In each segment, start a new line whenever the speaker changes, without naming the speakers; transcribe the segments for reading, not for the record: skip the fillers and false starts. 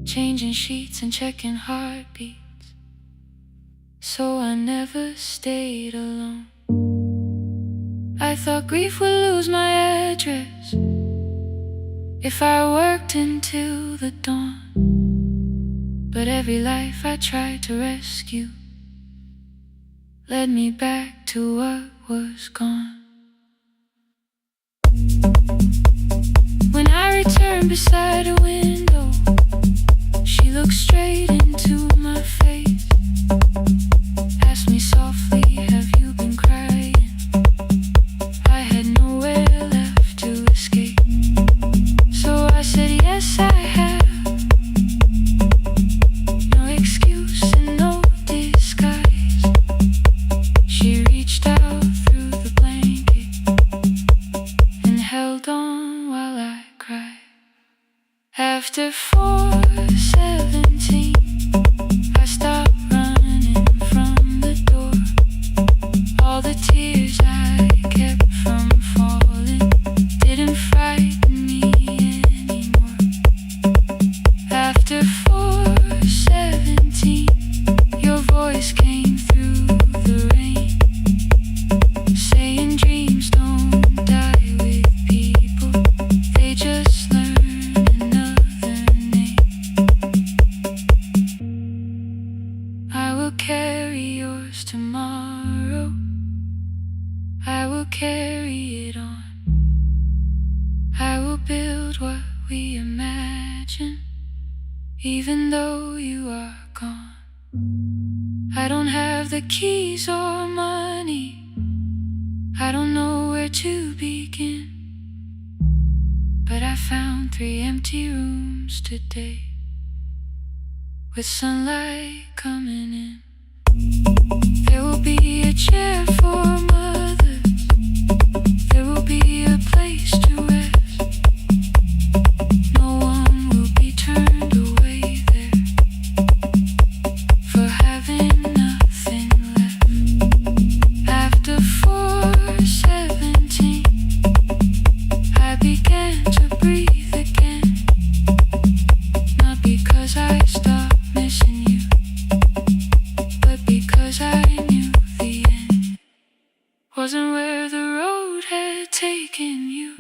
changing sheets and checking heartbeats. So I never stayed alone. I thought grief would lose my address if I worked until the dawn. But every life I tried to rescue led me back to what was gone. When I returned beside a window, she looked straight into my face, asked me softly, have you been crying? I had nowhere left to escape, so I said, yes, I have. No excuse and no disguise. She reached out through the blanket and held on while I cried. After 4:17, I stopped running from the door. All the tears I kept from falling didn't frighten me anymore. After 4:17, your voice came through the rain, saying dreams don't die with people, they just learn another name. I will carry yours tomorrow, I will carry it on. I will build what we imagine, even though you are gone. I don't have the keys or money, I don't know where to begin, but I found 3 empty rooms today, with sunlight coming in. There will be a chair for mothers, there will be a place to rest. No one will be turned away there for having nothing left. After 4:17, I began to breathe again, not because I stopped missing you, but because I knew the end wasn't where the road had taken you.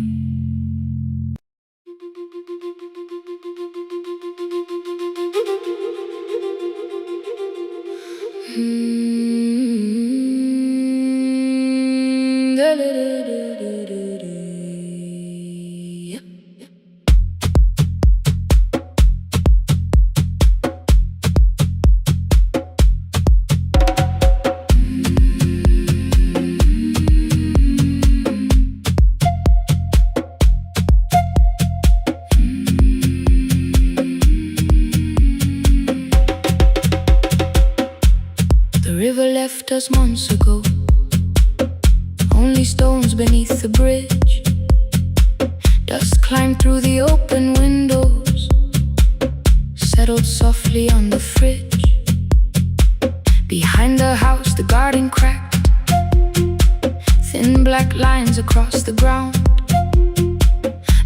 The river left us months ago, only stones beneath the bridge. Dust climbed through the open windows, settled softly on the fridge. Behind the house the garden cracked, thin black lines across the ground.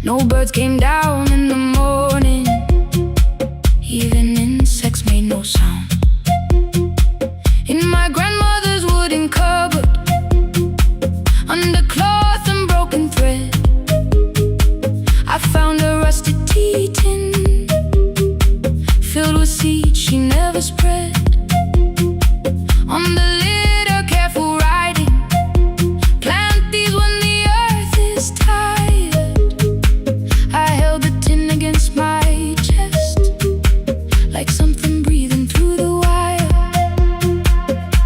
No birds came down in the morning, even insects made no sound. In my grandmother's wooden cupboard, under cloth and broken thread, I found a rusted tea tin filled with seeds she never spread. On the lid a careful writing, plant these when the earth is tired. I held the tin against my chest, like something breathing through the wire.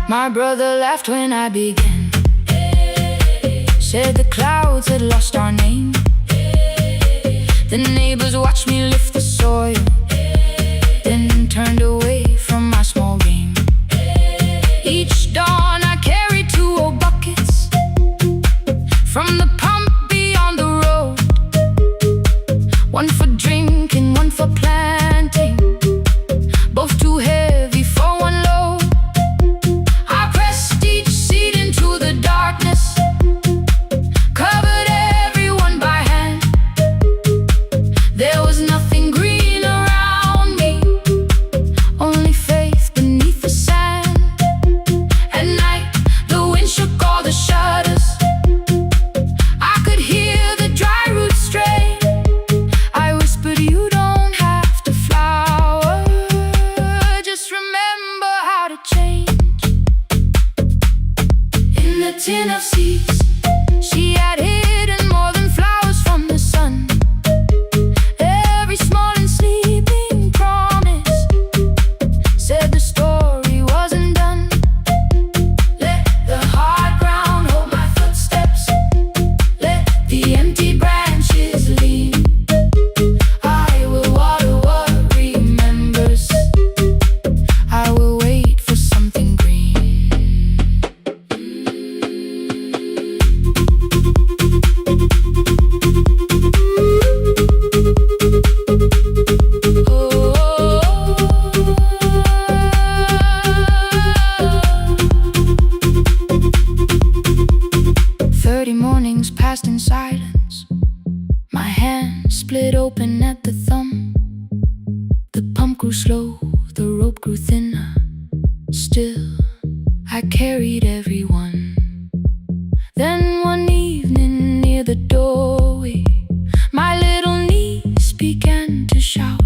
My brother laughed when I began, said the clouds had lost our name. The neighbors watched me lift the soil, then turned away from my small game. Each dawn I carried 2 old buckets from the pump beyond the road, one for drinking, one for planting, both too heavy for one load. I pressed each seed into the darkness, covered everyone by hand. There was nothing green around. grew slow, the rope grew thinner. Still, I carried everyone. Then one evening near the doorway, my little niece began to shout.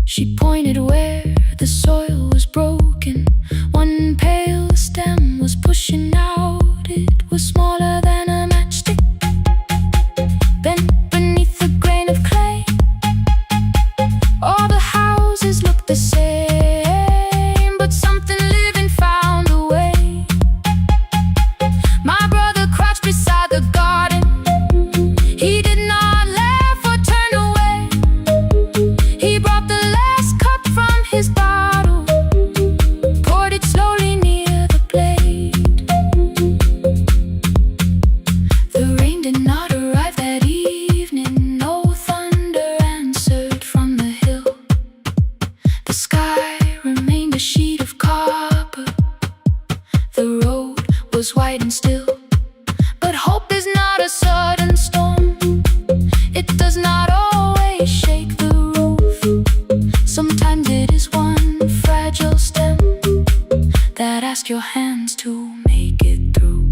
She pointed where the soil was broken. One pale stem was pushing out. It was smaller than a matchstick, bent beneath a grain of clay. All the houses looked the same, but something living found a way. My brother crouched beside the garden. He did not laugh or turn away. He brought the last cup from his bottle, poured it slowly near the blade. The rain did not arrive that evening. No thunder answered from the hill. The sky remained a sheet of copper. The road was white and still. But hope is not a sudden storm. It does not always shake the roof. Sometimes it is one fragile stem that asks your hands to make it through.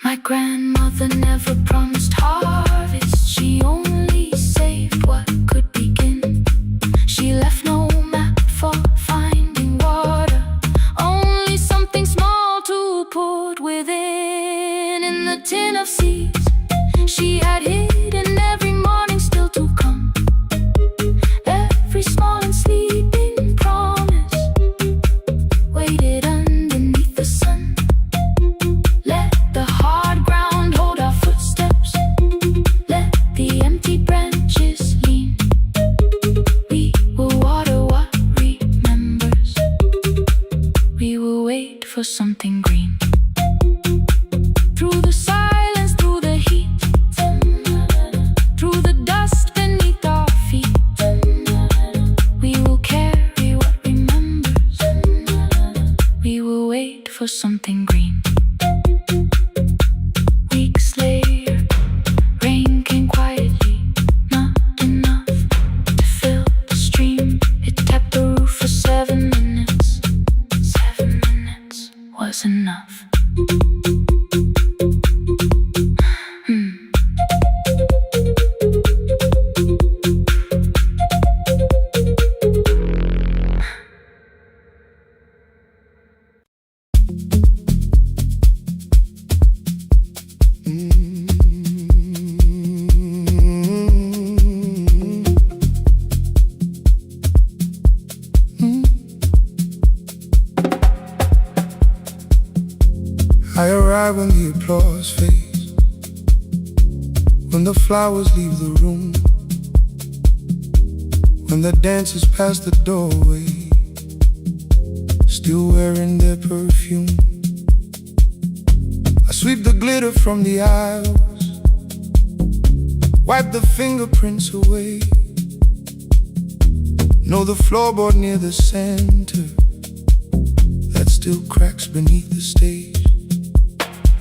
My grandmother never promised harvest. She only saved what could begin. She left no map for finding water, only something small to put within. In the tin of seeds she had hidden every morning still to come. Every small and sleeping promise waited underneath the sun. Let the hard ground hold our footsteps. Let the empty branches lean. We will water what remembers. We will wait for something green. Through the silence, through the heat, through the dust beneath our feet, we will carry what remembers. We will wait for something green. Weeks later, rain came quietly, not enough to fill the stream. It tapped the roof for 7 minutes. 7 minutes was enough.
I arrive when the applause fades, when the flowers leave the room, when the dancers pass the doorway, still wearing their perfume. I sweep the glitter from the aisles, wipe the fingerprints away. Know the floorboard near the center that still cracks beneath the stage.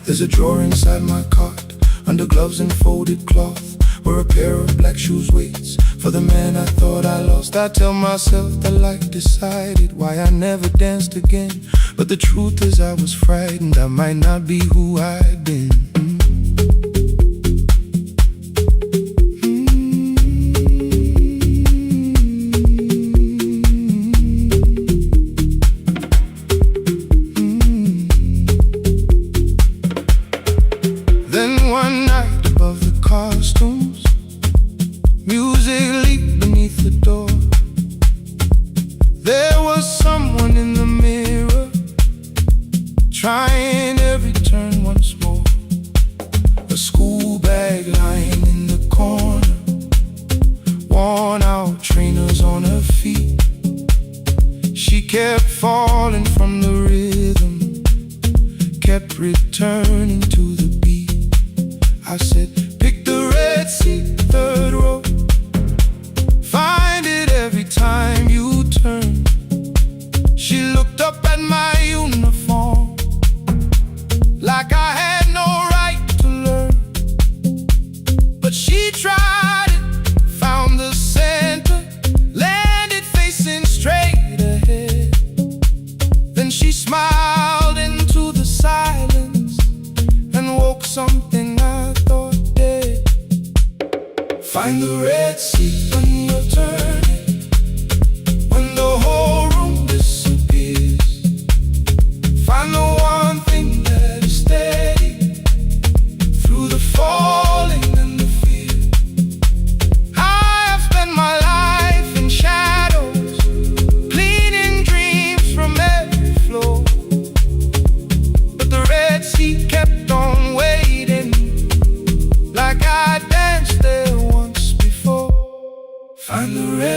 There's a drawer inside my cart, under gloves and folded cloth, where a pair of black shoes waits for the man I thought I lost. I tell myself the light decided why I never danced again, but the truth is I was frightened I might not be who I'd been. Then one night above the costumes, music leaked beneath the door. There was someone in the mirror, trying every turn once more. A school bag lying in the corner, worn out trainers on her feet. She kept falling from the rhythm, kept returning to the beat. I said, pick the red seat, third row. Find it every time you turn. She looked up at my uniform like I had no right to learn. But she tried it, found the center,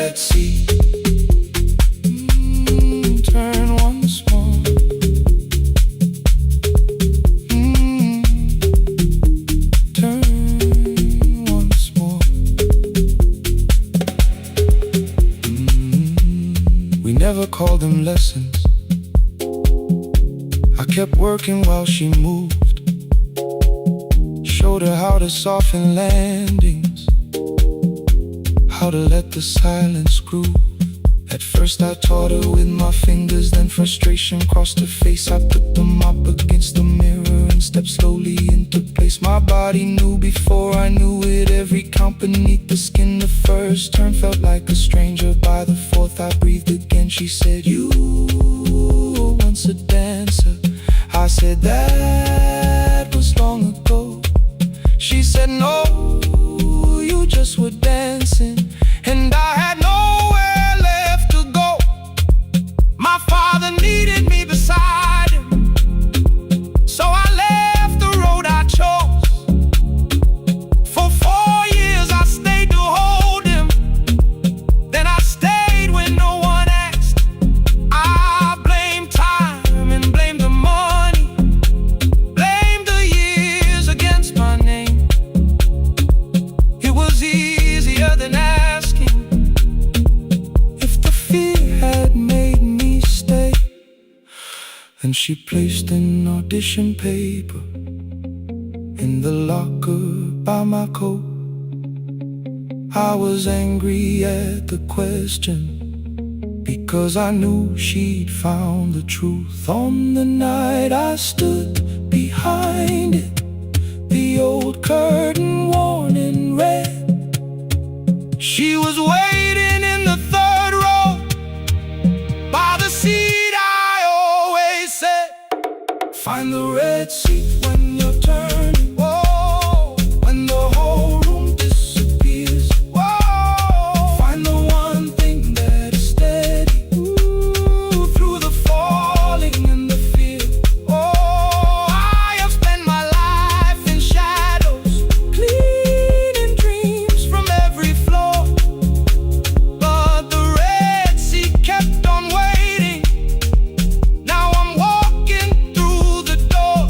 Red Sea. Turn once more. Turn once more. We never called them lessons. I kept working while she moved. Showed her how to soften landings, how to let the silence groove. At first I taught her with my fingers, then frustration crossed her face. I put the mop against the mirror and stepped slowly into place. My body knew before I knew it, every count beneath the skin. The first turn felt like a stranger. By the fourth I breathed again. She said, "You were once a dancer." I said, "That was long ago." She said, "No, you just were dancing." And I had nowhere left to go. My father needed me beside him, so I left the road I chose. For 4 years I stayed to hold him. Then I stayed when no one asked. I blamed time and blamed the money, blamed the years against my name. It was easier than asking if the fear had made me stay. And she placed an audition paper in the locker by my coat. I was angry at the question, because I knew she'd found the truth. On the night I stood behind it, the old curtain worn in red. She was waiting in the third row by the seat I always said, "Find the red seat when you're turning." Whoa, when the whole room disappears. Whoa, find the one thing that is steady. Ooh, through the falling and the fear. Oh, I have spent my life in shadows, cleaning dreams from every floor. But the red sea kept on waiting. Now I'm walking through the door.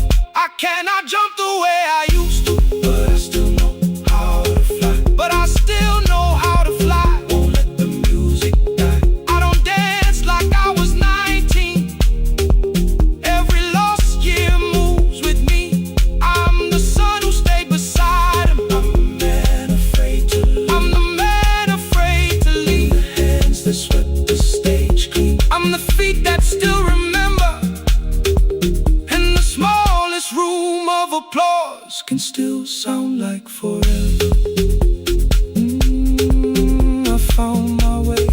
I cannot jump the way I used to, but I still know how to fly. But I still know how to fly. Won't let the music die. I don't dance like I was 19. Every lost year moves with me. I'm the son who stayed beside him. I'm the man afraid to leave. I'm the man afraid to leave. The hands that swept the stage clean. I'm the feet that still remember. And the smallest room of applause can still sound like forever. I found my way.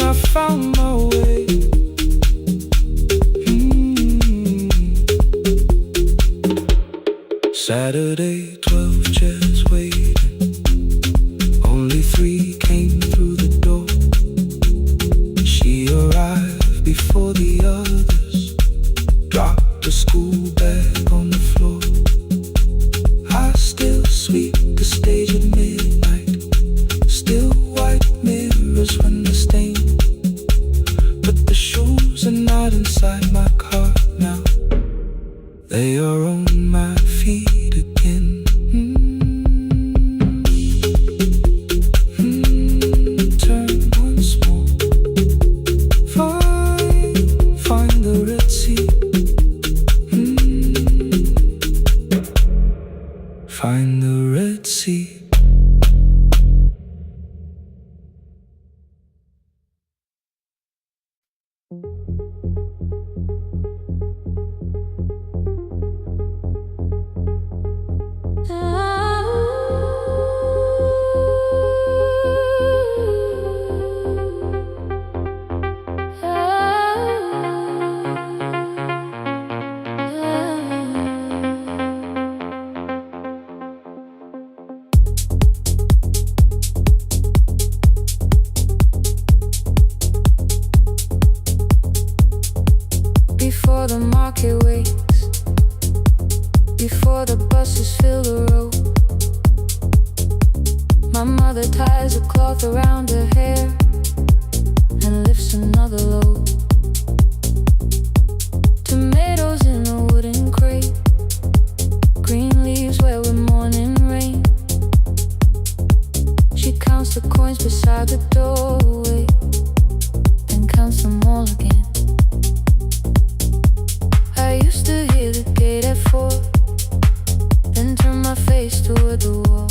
I found my way. Saturday, 12 chairs waiting. Only 3 came through the door. She arrived before the others, dropped a school bag on the floor. I still sweep the stage at midnight, still white mirrors when the stain. But the shoes are not inside my car now. They are on my feet again.
cloth around her hair and lifts another load. Tomatoes in a wooden crate, green leaves where we're morning rain. She counts the coins beside the doorway, then counts them all again. I used to hear the gate at 4, then turn my face toward the wall.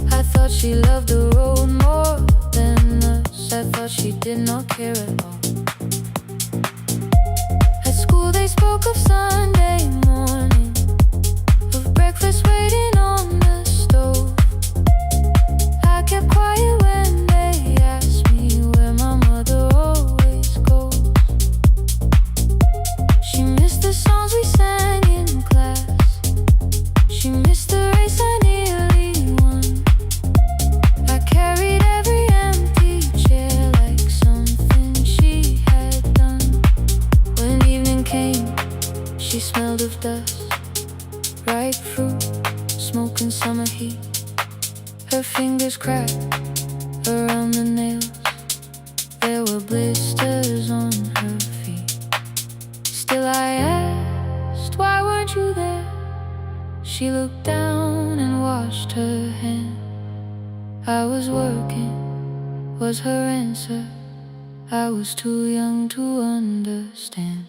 I thought she loved the road more than us. I thought she did not care at all. At school they spoke of Sunday morning, of breakfast waiting on the stove. I kept quiet when they asked me where my mother always goes. She missed the songs we sang in class. She missed the race I nearly won. I carried every empty chair like something she had done. When evening came, she smelled of dust, ripe fruit, smoke and summer heat. Her fingers cracked around the nails. There were blisters on her feet. Still I asked, why weren't you there? She looked down and washed her hand. I was working, was her answer. I was too young to understand.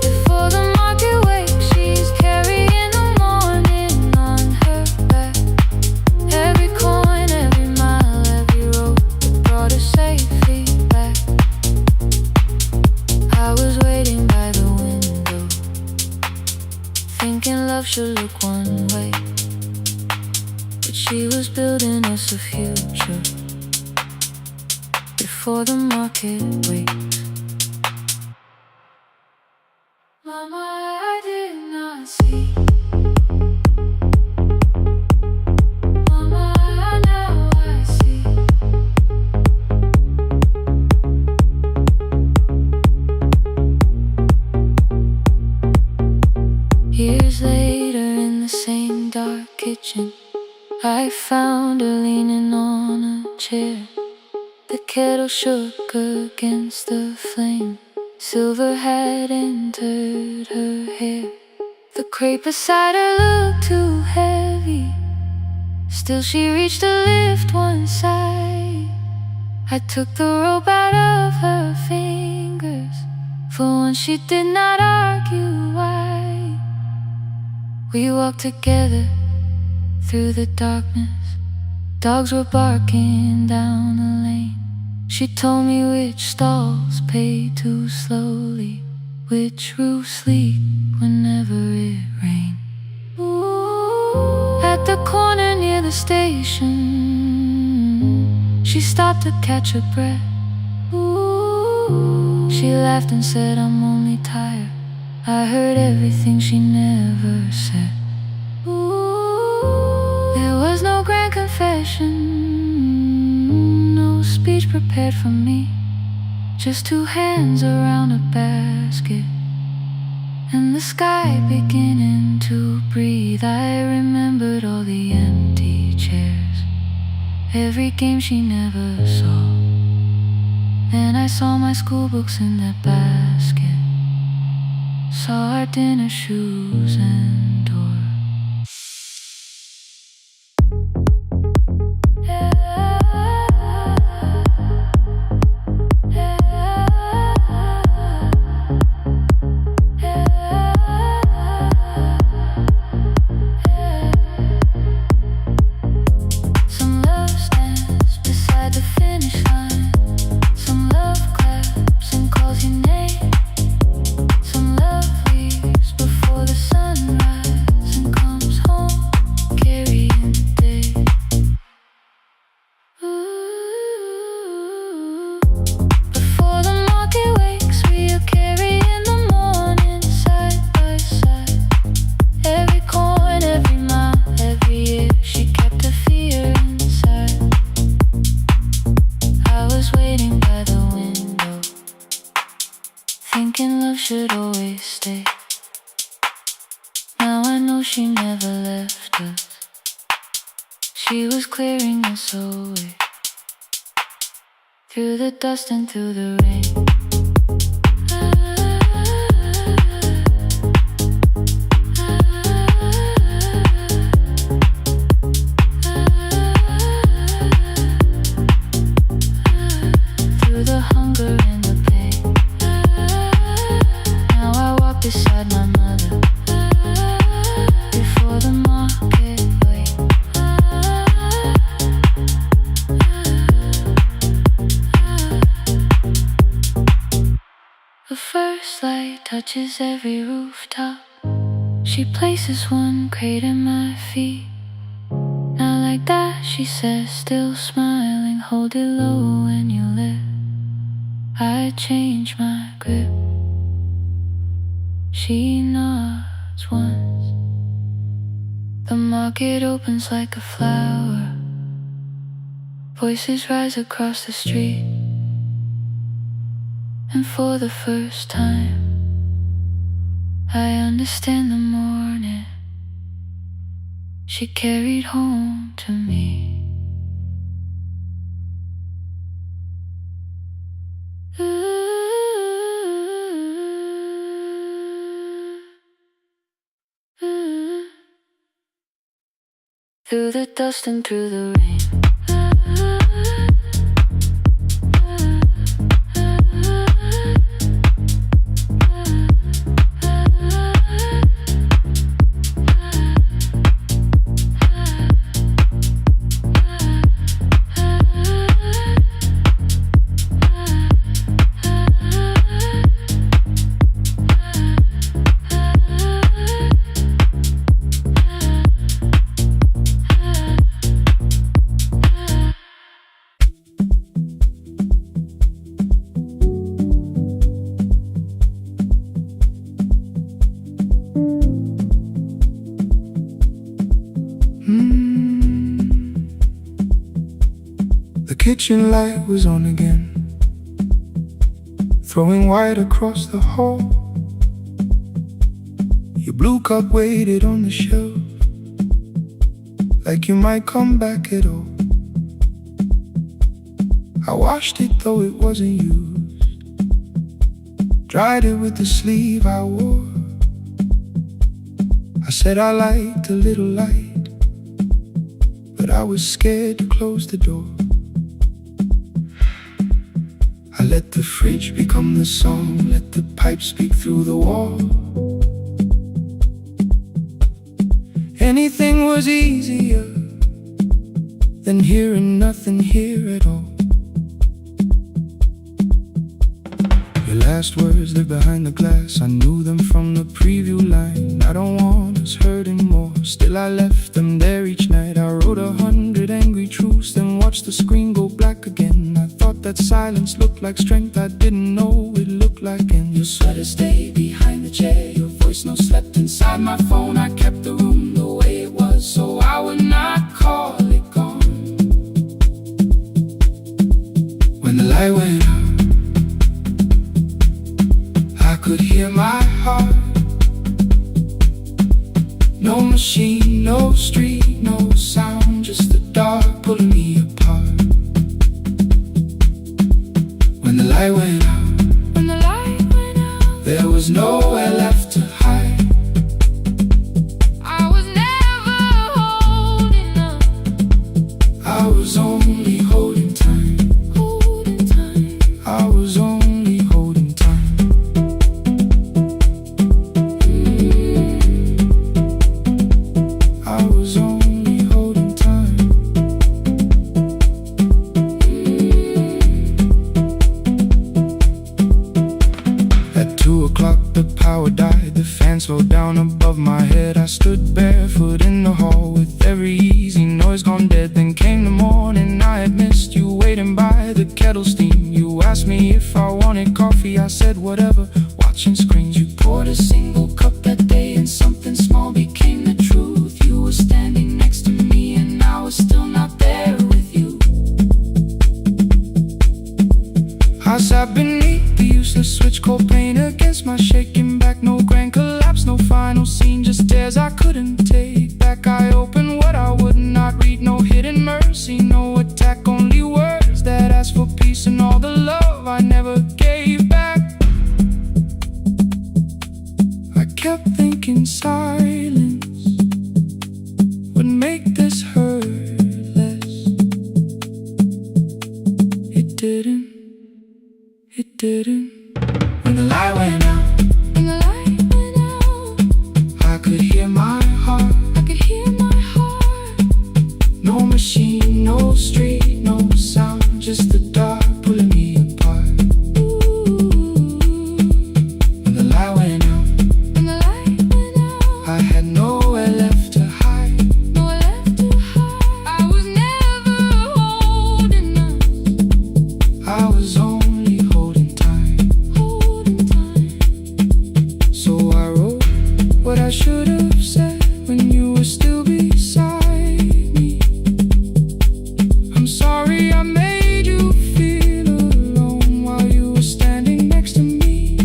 Before the market wakes, she's carrying the morning on her back. Every coin, every mile, every road brought her safely back. I was waiting by the window, thinking love should look one way, but she was building us a future before the market wakes. Mama, I did not see. Mama, now I see. Years later in the same dark kitchen, I found her leaning on a chair. The kettle shook against the flame. Silver had entered her hair. The crepe beside her looked too heavy. Still she reached to lift one side. I took the rope out of her fingers. For once she did not argue why. We walked together through the darkness. Dogs were barking down the lane. She told me which stalls paid too slowly, which roofs leak whenever it rained. At the corner near the station, she stopped to catch her breath. She laughed and said, I'm only tired. I heard everything she never said. There was no grand confession, no speech prepared for me, just two hands around a basket and the sky beginning to breathe. I remembered all the empty chairs, every game she never saw, and I saw my school books in that basket, saw our dinner shoes and door.
Some love leaves before the sunrise.
She was clearing us away, through the dust and through the rain. Through the hunger and the pain. Now I walk beside my mother, before the market wait. The first light touches every rooftop. She places one crate at my feet. Not like that, she says, still smiling. Hold it low when you live. I change my grip. She nods once. The market opens like a flower. Voices rise across the street. And for the first time, I understand the morning she carried home to me. Through the dust and through the rain.
The kitchen light was on again, throwing white across the hall. Your blue cup waited on the shelf, like you might come back at all. I washed it though it wasn't used, dried it with the sleeve I wore. I said I liked a little light, but I was scared to close the door. I let the fridge become the song, let the pipe speak through the wall. Anything was easier than hearing nothing here at all. Your last words, they're behind the glass. I knew them from the preview line. I don't want us hurting more. Still I left them there each night. I wrote 100 angry truths, then watched the screen go black again. I thought that silence looked like strength. I didn't know it looked like end. Your sweater stayed behind the chair, your voice no slept inside my phone. I kept the room the way it was, so I would not call it gone. When the light went out, I could hear my heart. No machine, no street, no sound, just the dark pulling me apart. When the light went out, there was nowhere left to hide.
I was never holding up,
I was only holding time. I was only holding time. I was only holding time. At 2 o'clock the power died, the fan slowed down above my head. I stood barefoot in the hall with every easy noise gone dead. Then came the morning, I had missed you waiting by the kettle steam. You asked me if I wanted coffee, I said whatever, watching screens. You poured a single cup that day and something small became the truth. You were standing next to me and I was still not there with you. I sat beneath the useless switch, cold pain against my shaking back. No grand collapse, no final scene, just tears I couldn't take back. I opened what I would not read, no hidden make this hurt less. It didn't. When the light went out, I could hear my heart. No machine, no street, no sound, just the dark pulling me apart. When the light went out, I had nowhere left to hide.
I was never holding us.
I was only holding tight. So I wrote what I should have said when you were still beside me. I'm sorry I made you feel alone while you were standing next to me.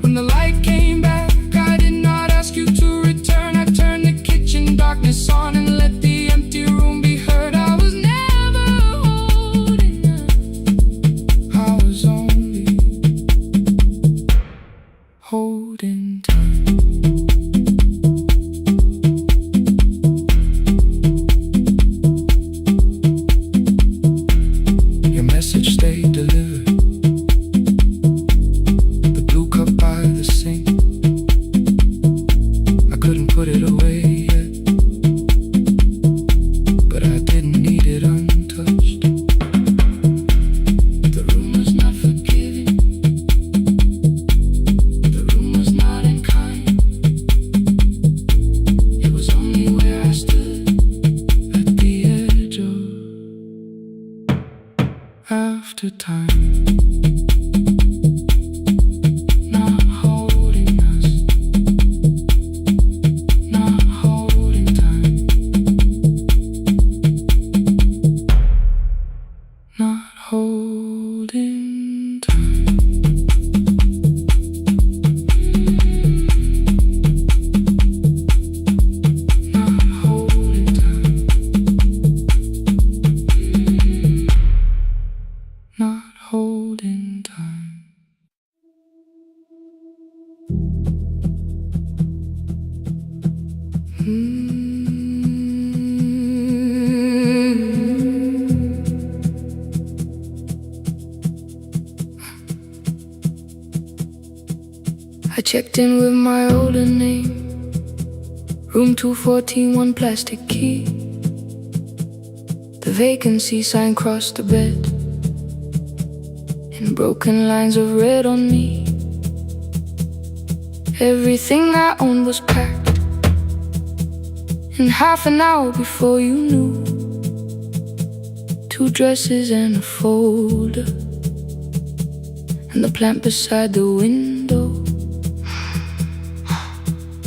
When the light came back, I did not ask you to return. I turned the kitchen darkness on and let the empty room be heard. I was never holding us. I was only holding tight. Your message stayed delivered. The blue cup by the sink, I couldn't put it away yet, but I didn't need it untouched. The room was not forgiving. The room was not unkind. It was only where I stood at the edge of after time. Not holding us. Not holding time. Not holding time. Not holding time. Not holding time. I checked in with my older name, room 214, one plastic key. The vacancy sign crossed the bed, and broken lines of red on me. Everything I owned was packed in half an hour before you knew. 2 dresses and a folder, and the plant beside the window.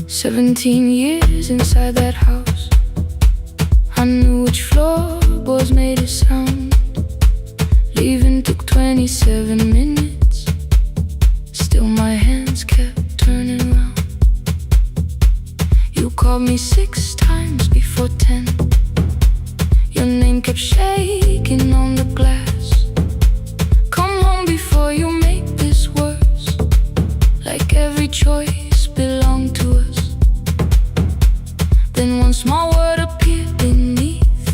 17 years inside that house, I knew which floorboards made a sound. Leaving took 27 minutes, still my hands kept turning round. You called me 6 times before 10. Your name kept shaking on the glass. Come home before you make this worse, like every choice belonged to us. Then one small word appeared beneath,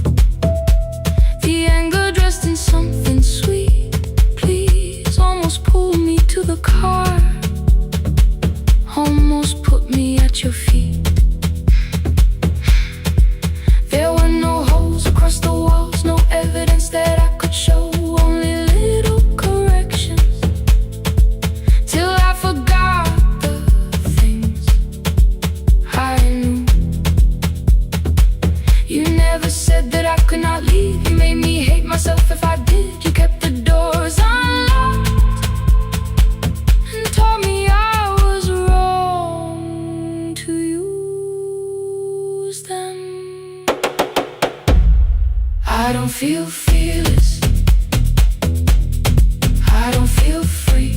the anger dressed in something sweet. Please, almost pulled me to the car, almost put me at your feet. There were no holes across the walls, no evidence that I could show, only little corrections, till I forgot the things I knew. You never said that I could not leave. You made me hate myself if I did. You kept the doors unlocked and told me I was wrong to use them. I don't feel fearless, I don't feel free.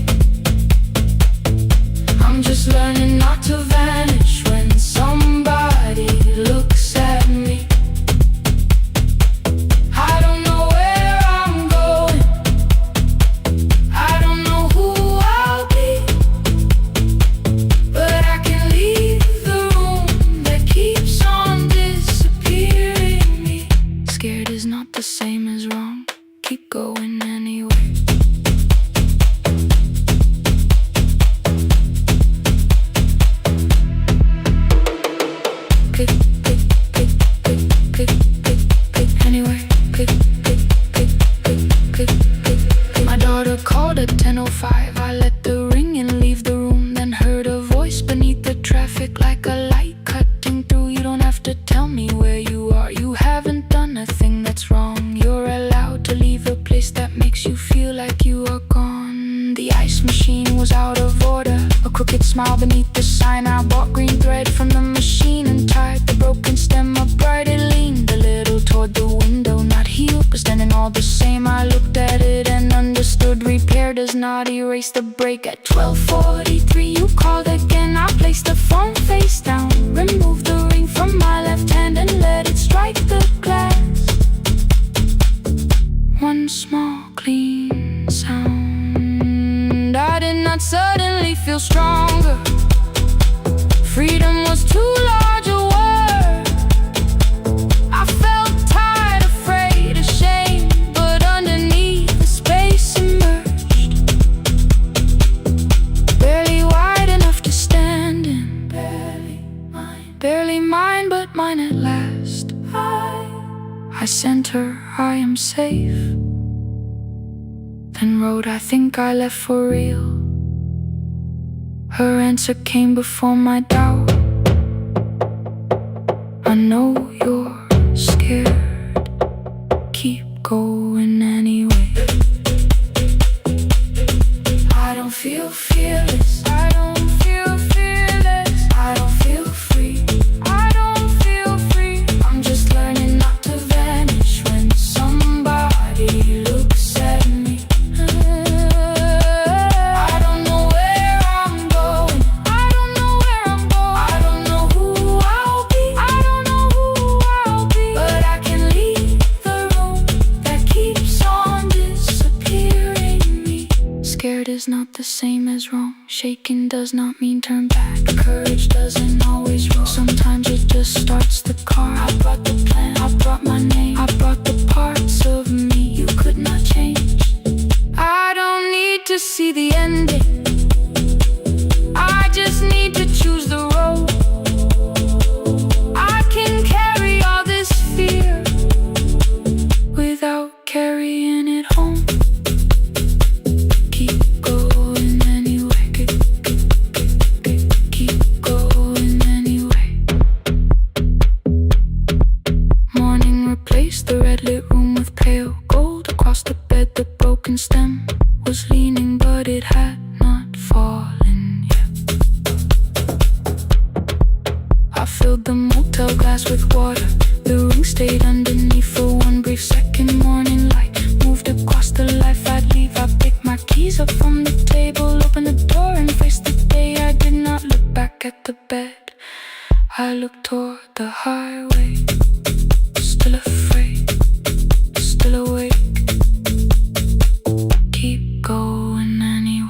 I'm just learning not to vanish when somebody looks at me. I don't know where I'm going, I don't know who I'll be, but I can leave the room
pick, pick, pick, pick, pick, pick, pick, anywhere. Pick, pick, pick, pick, pick, pick, pick. My daughter called at 10:05. I let the ring and leave the room, then heard a voice beneath the traffic like a light cutting through. You don't have to tell me where you are. You haven't done a thing that's wrong. You're allowed to leave a place that makes you feel like you are gone. The ice machine was out of order, a crooked smile beneath the sign. I bought green thread from the machine and tied the broken stem upright. It leaned a little toward the window, not healed but standing all the same. I looked at it and understood repair does not erase the break. At 12:43 you called again. I placed the phone face down, removed the ring from my left hand and let it strike the glass. One small clean sound. I did not suddenly feel stronger. Freedom was too large a word. I felt tired, afraid, ashamed, but underneath the space emerged. Barely wide enough to stand in. Barely mine, but mine at last. I sent her, I am safe. Then wrote, I think I left for real. Her answer came before my doubt. I know you're scared. Keep going anyway. I don't feel fearless. I don't feel fearless. I don't feel free. I don't feel free. I'm just learning not to vanish when somebody looks at me. I don't know where I'm going. I don't know where I'm going. I don't know who I'll be. I don't know who I'll be. But I can leave the room that keeps on disappearing me. Scared is not the same as wrong. Shaking does not mean turn back. Courage doesn't always roll. Sometimes it just starts the car. I brought the plan, I brought my name, I brought the parts of me you could not change. I don't need to see the ending. I just need to choose the road. I can carry all this fear without carrying it home. Keep going anyway. Keep going anyway. Morning replaced the red lit room with pale gold. Across the bed the broken stem was leaning, but it had not fallen yet. I filled the motel glass with water. The ring stayed underneath for one brief second. Morning light moved across the life I'd leave. I picked my keys up from the table, opened the door and faced the day. I did not look back at the bed. I looked toward the highway. Still afraid, still awake. Keep going anyway.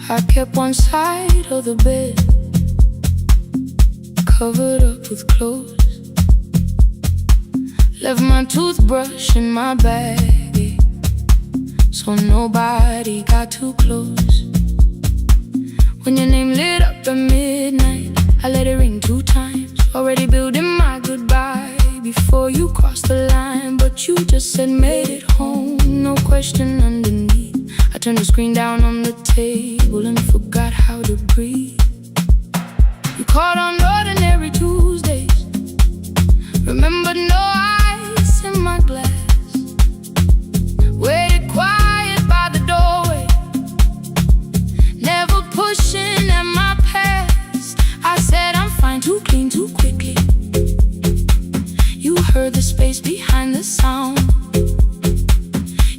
I kept one side of the bed covered up with clothes. Left my toothbrush in my bag, so nobody got too close. When your name lit up at midnight, I let it ring 2 times. Already building my goodbye before you crossed the line, but you just said made it home, no question underneath. I turned the screen down on the table and forgot how to breathe. You called on ordinary Tuesdays, remembered no ice in my glass. Waited quiet by the doorway, never pushing at my past. I said I'm fine, too clean, too quickly. You heard the space behind the sound.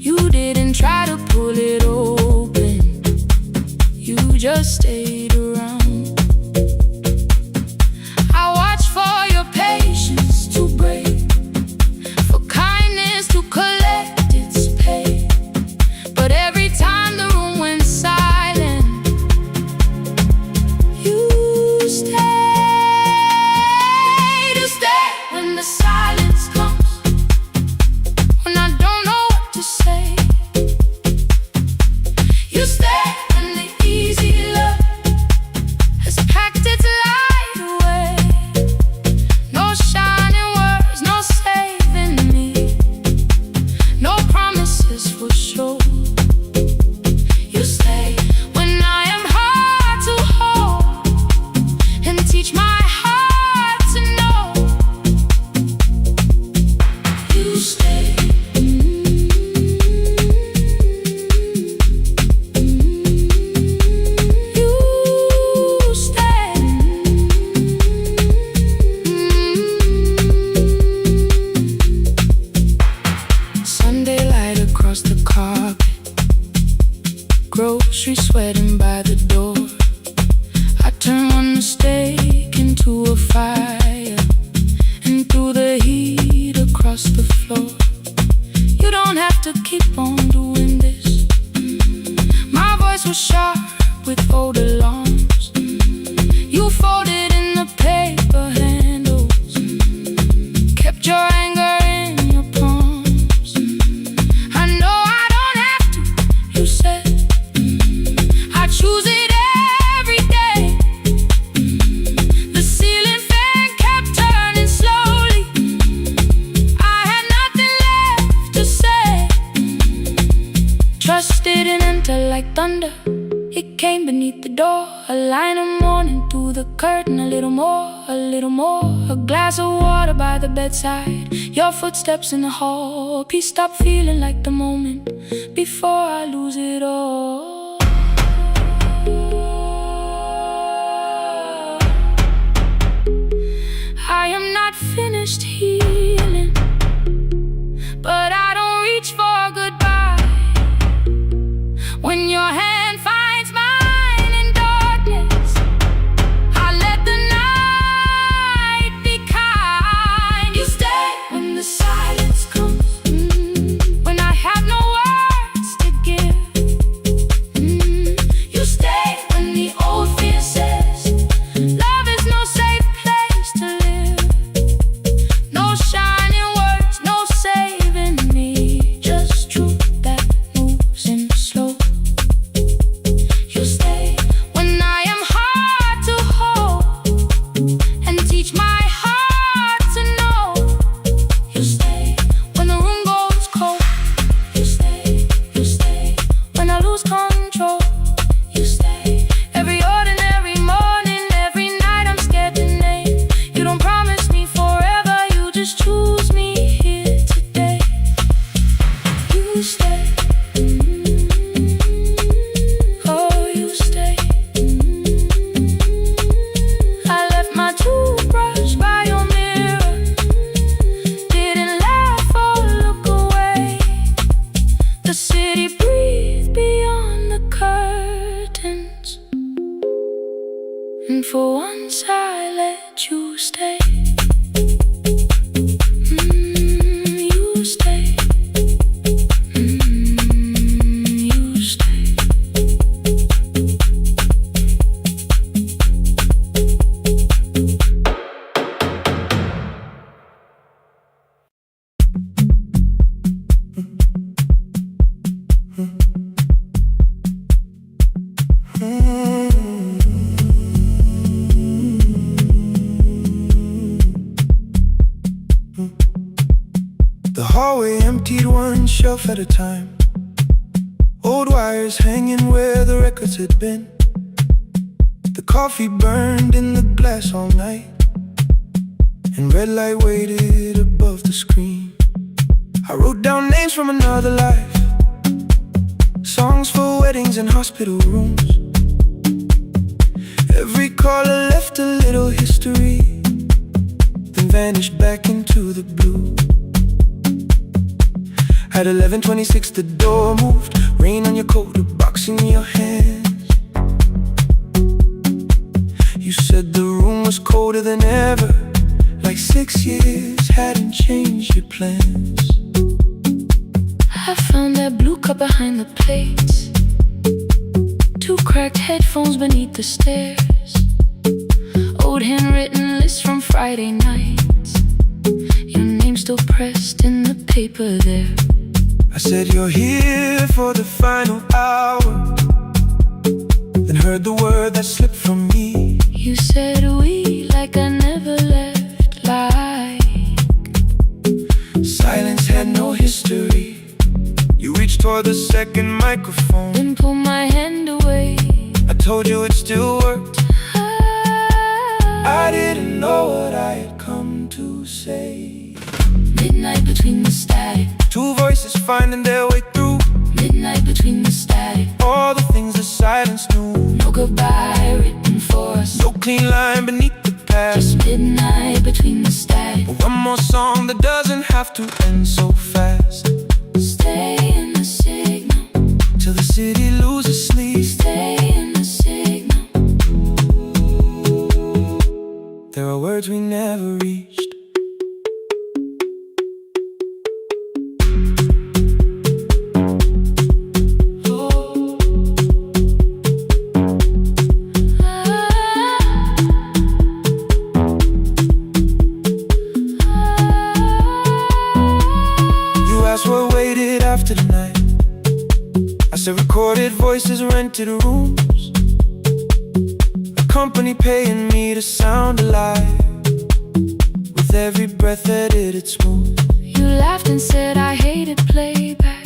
You didn't try to pull it open, you just stayed around. fire, and through the heat across the floor. You don't have to keep on doing this. My voice was sharp with old alarms. You folded in the paper handles, kept your anger in your palms. I know I don't have to, you said. I choose it every day. The ceiling fan kept turning slowly. I had nothing left to say. Trust didn't enter like thunder. It came beneath the door, a line of mourning through the curtain. A little more, a little more. A glass of water by the bedside, your footsteps in the hall. Peace stopped feeling like the moment before I lose it all. I am not finished healing, but I don't reach for goodbye. When your hand finds mine in darkness, I let the night be kind. You stay when the silence comes, when I have no words to give. You stay when the old fear says love is no safe place to live. No shining words, no saving me, just truth that moves in slow. You stay when I am hard to hold, and teach my heart to know. You stay when the room goes cold. You stay when I lose control. You stay every ordinary morning, every night I'm scared to name. You don't promise me forever, you just choose me here today. You stay. Oh, you stay. I left my toothbrush by your mirror, didn't laugh or look away. The city breathed beyond the curtains, and for once I let you stay. You stay. You stay.
The hallway emptied one shelf at a time. Old wires hanging where the records had been. The coffee burned in the glass all night, and red light waited above the screen. I wrote down names from another life, songs for weddings and hospital rooms. Every caller left a little history, then vanished back into the blue. At 11:26 the door moved, rain on your coat, a box in your hands. You said the room was colder than ever, like 6 years hadn't changed your plans.
I found that blue cup behind the plates, 2 cracked headphones beneath the stairs, old handwritten lists from Friday nights, your name still pressed in the paper there.
I said you're here for the final hour, then heard the word that slipped from me.
You said we like I never left, like
silence had no history. You reached toward the second microphone,
then pulled my hand away.
I told you it still worked. I didn't know what I had come to say.
Midnight between the static,
2 voices finding their way through.
midnight between the static.
All the things the silence knew.
No goodbye written for us,
No clean line beneath the past.
just midnight between the static.
But one more song that doesn't have to end so fast.
Stay in the signal,
Till the city loses sleep.
stay in the signal.
There are words words we never reached. You asked what waited after the night. I said recorded voices, rented rooms, a company paying me to sound alive, with every breath edited smooth.
You laughed and said I hated playback.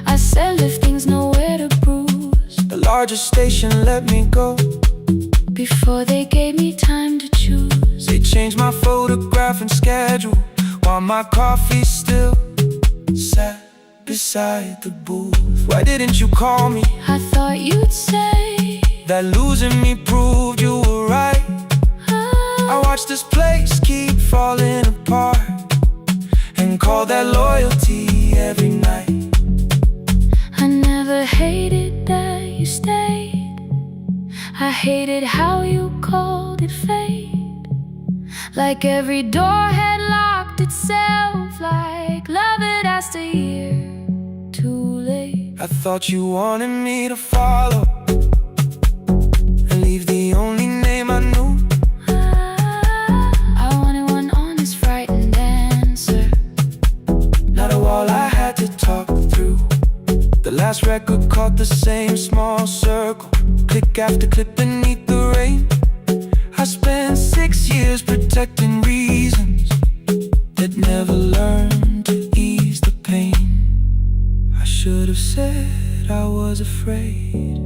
I said if things nowhere to bruise.
The largest station let me go
Before they gave me time to choose.
They changed my photograph and schedule, while my coffee still sat beside the booth. Why didn't you call me?
I thought you'd say
that losing me proved you were right. I watched this place keep falling apart, and call that loyalty every night.
I never hated that you stayed. I hated how you called it fate. Like every door had locked itself, like love had asked a year too late.
I thought you wanted me to follow and leave the only name I knew.
I wanted one honest, frightened answer,
not a wall I had to talk through. The last record caught the same small circle, click after click beneath the rain. I spent 6 years protecting reasons that never learned to ease the pain. I should have said I was afraid.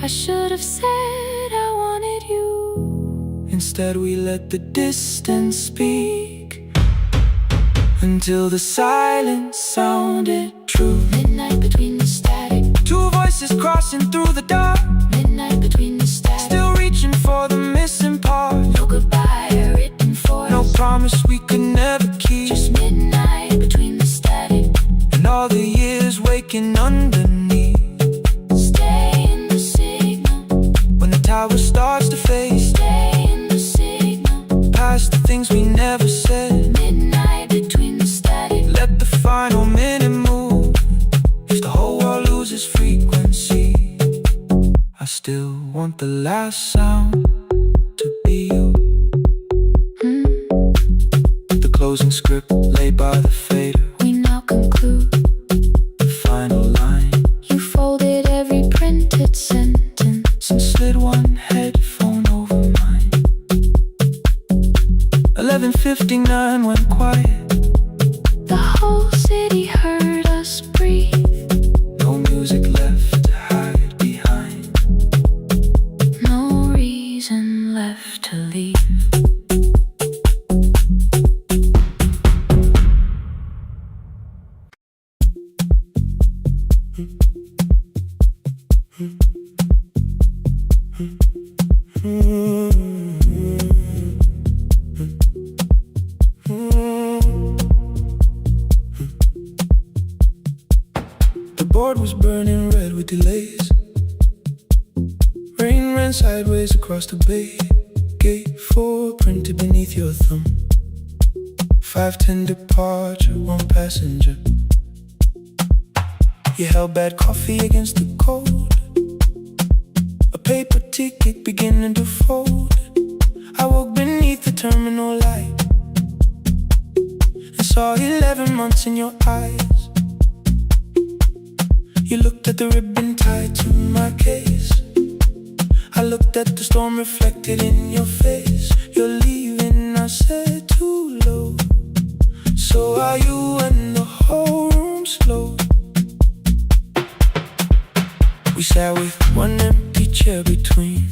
I should have said I wanted you.
Instead we let the distance speak, until the silence sounded true.
Midnight between the static,
two voices crossing through the dark.
midnight between the static.
Still reaching for the missing part.
No goodbye written for us.
No promise we could never keep.
Just midnight between the static.
And all the years waking underneath.
Stay in the signal.
When the tower starts to fade,
Stay in the signal.
past the things we never said.
Midnight between the static.
Let the final minute move. If the whole world loses frequency, I still want the last sound to be you. The closing script laid by the fader.
We now conclude.
The final line.
You folded every printed sentence
and slid one headphone over mine. 11:59 went quiet.
The whole city heard us breathe.
No music left to hide behind.
No reason left to leave.
The board was burning red with delays. Rain ran sideways across the bay. Gate 4 printed beneath your thumb. 5:10 departure, 1 passenger. You held bad coffee against the cold. A paper ticket beginning to fold. I woke beneath the terminal light and saw 11 months in your eyes. You looked at the ribbon tied to my case. I looked at the storm reflected in your face. You're leaving, I said, too low. So are you, and the whole room slowed. We sat with one empty chair between,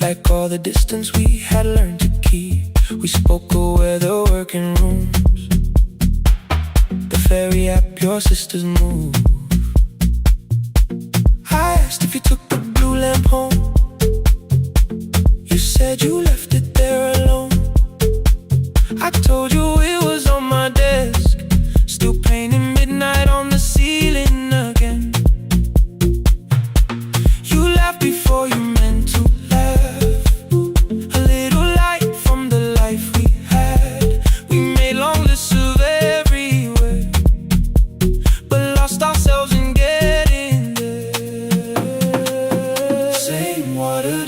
like all the distance we had learned to keep. We spoke of weather, working rooms, the ferry app your sisters move. I asked if you took the blue lamp home. You said you left it there alone. I told you it was on my desk, still painting midnight on the ceiling again. You laughed before you meant to laugh. A little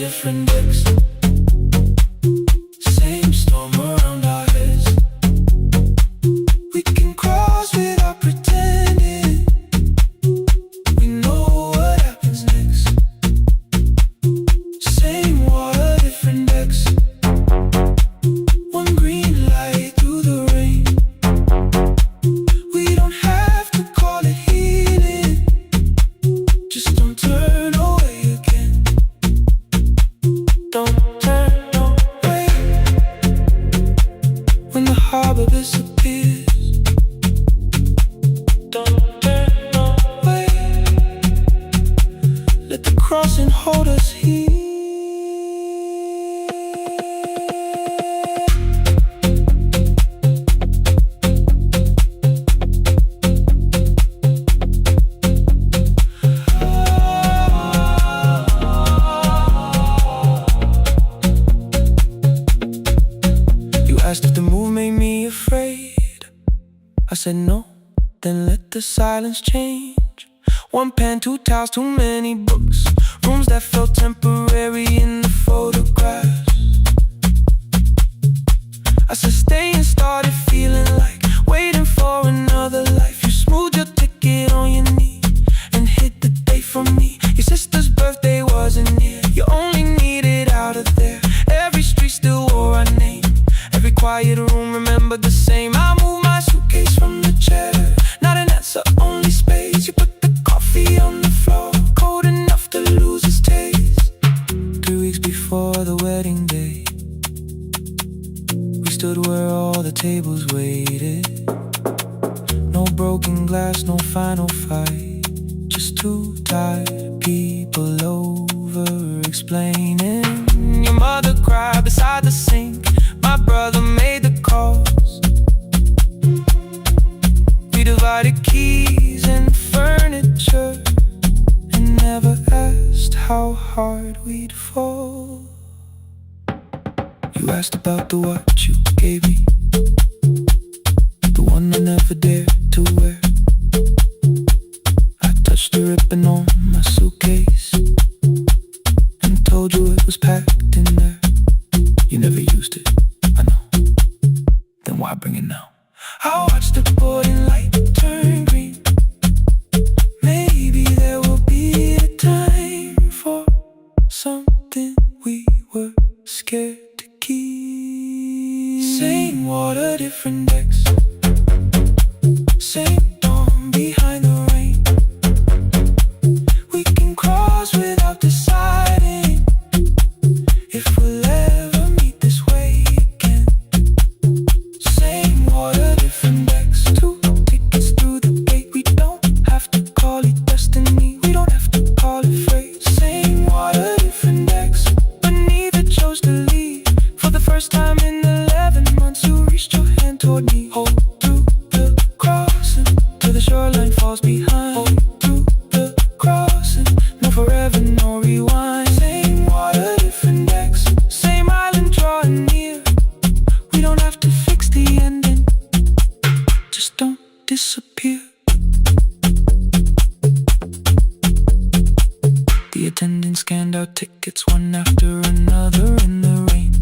different decks. Same storm around our heads. We can cross without pretending. We know what happens next. Same water, different decks. One green light through the rain. We don't have to call it healing. Just don't turn away again. Don't turn away. When the harbor disappears, don't turn away. Let the crossing hold us here. You asked if the move made me afraid. I said no, then let the silence change. One pen, two towels, too many books. Rooms that felt temporary in the photographs. I said stay and started feeling like waiting for another life. You smoothed your ticket on your knee and hit the date from me. Your sister's birthday wasn't near. You only needed out of there. Every street still wore our name. Every quiet room remembered the same. I moved my suitcase from the chair. Not an answer, only space. You put the coffee on the floor, cold enough to lose its taste. 3 weeks before the wedding day, we stood where all the tables waited. No broken glass, no final fight. Just two tired people over explaining. Your mother cried beside the sink. My brother made the calls. We divided keys and furniture and never asked how hard we'd fall. You asked about the watch you gave me, the one I never dared to wear. I touched the ribbon on my suitcase and told you it was packed in there. You never used it, I know. Then why bring it now? I watched the boarding light turn green. Maybe there will be a time for something we were scared to keep. Same water, different decks. Same dawn behind the rain. We can cross without deciding if we'll ever meet this way again. Same water, different decks. 2 tickets through the gate. We don't have to call it destiny. We don't have to call it fate. Same water, different decks. But neither chose to leave. For the first time in 11 months, you reached your hand toward me. Hold through the crossing till the shoreline falls behind. Hold through the crossing. No forever, no rewind. Same water, different decks. Same island drawing near. We don't have to fix the ending. Just don't disappear. The attendant scanned our tickets one after another in the rain.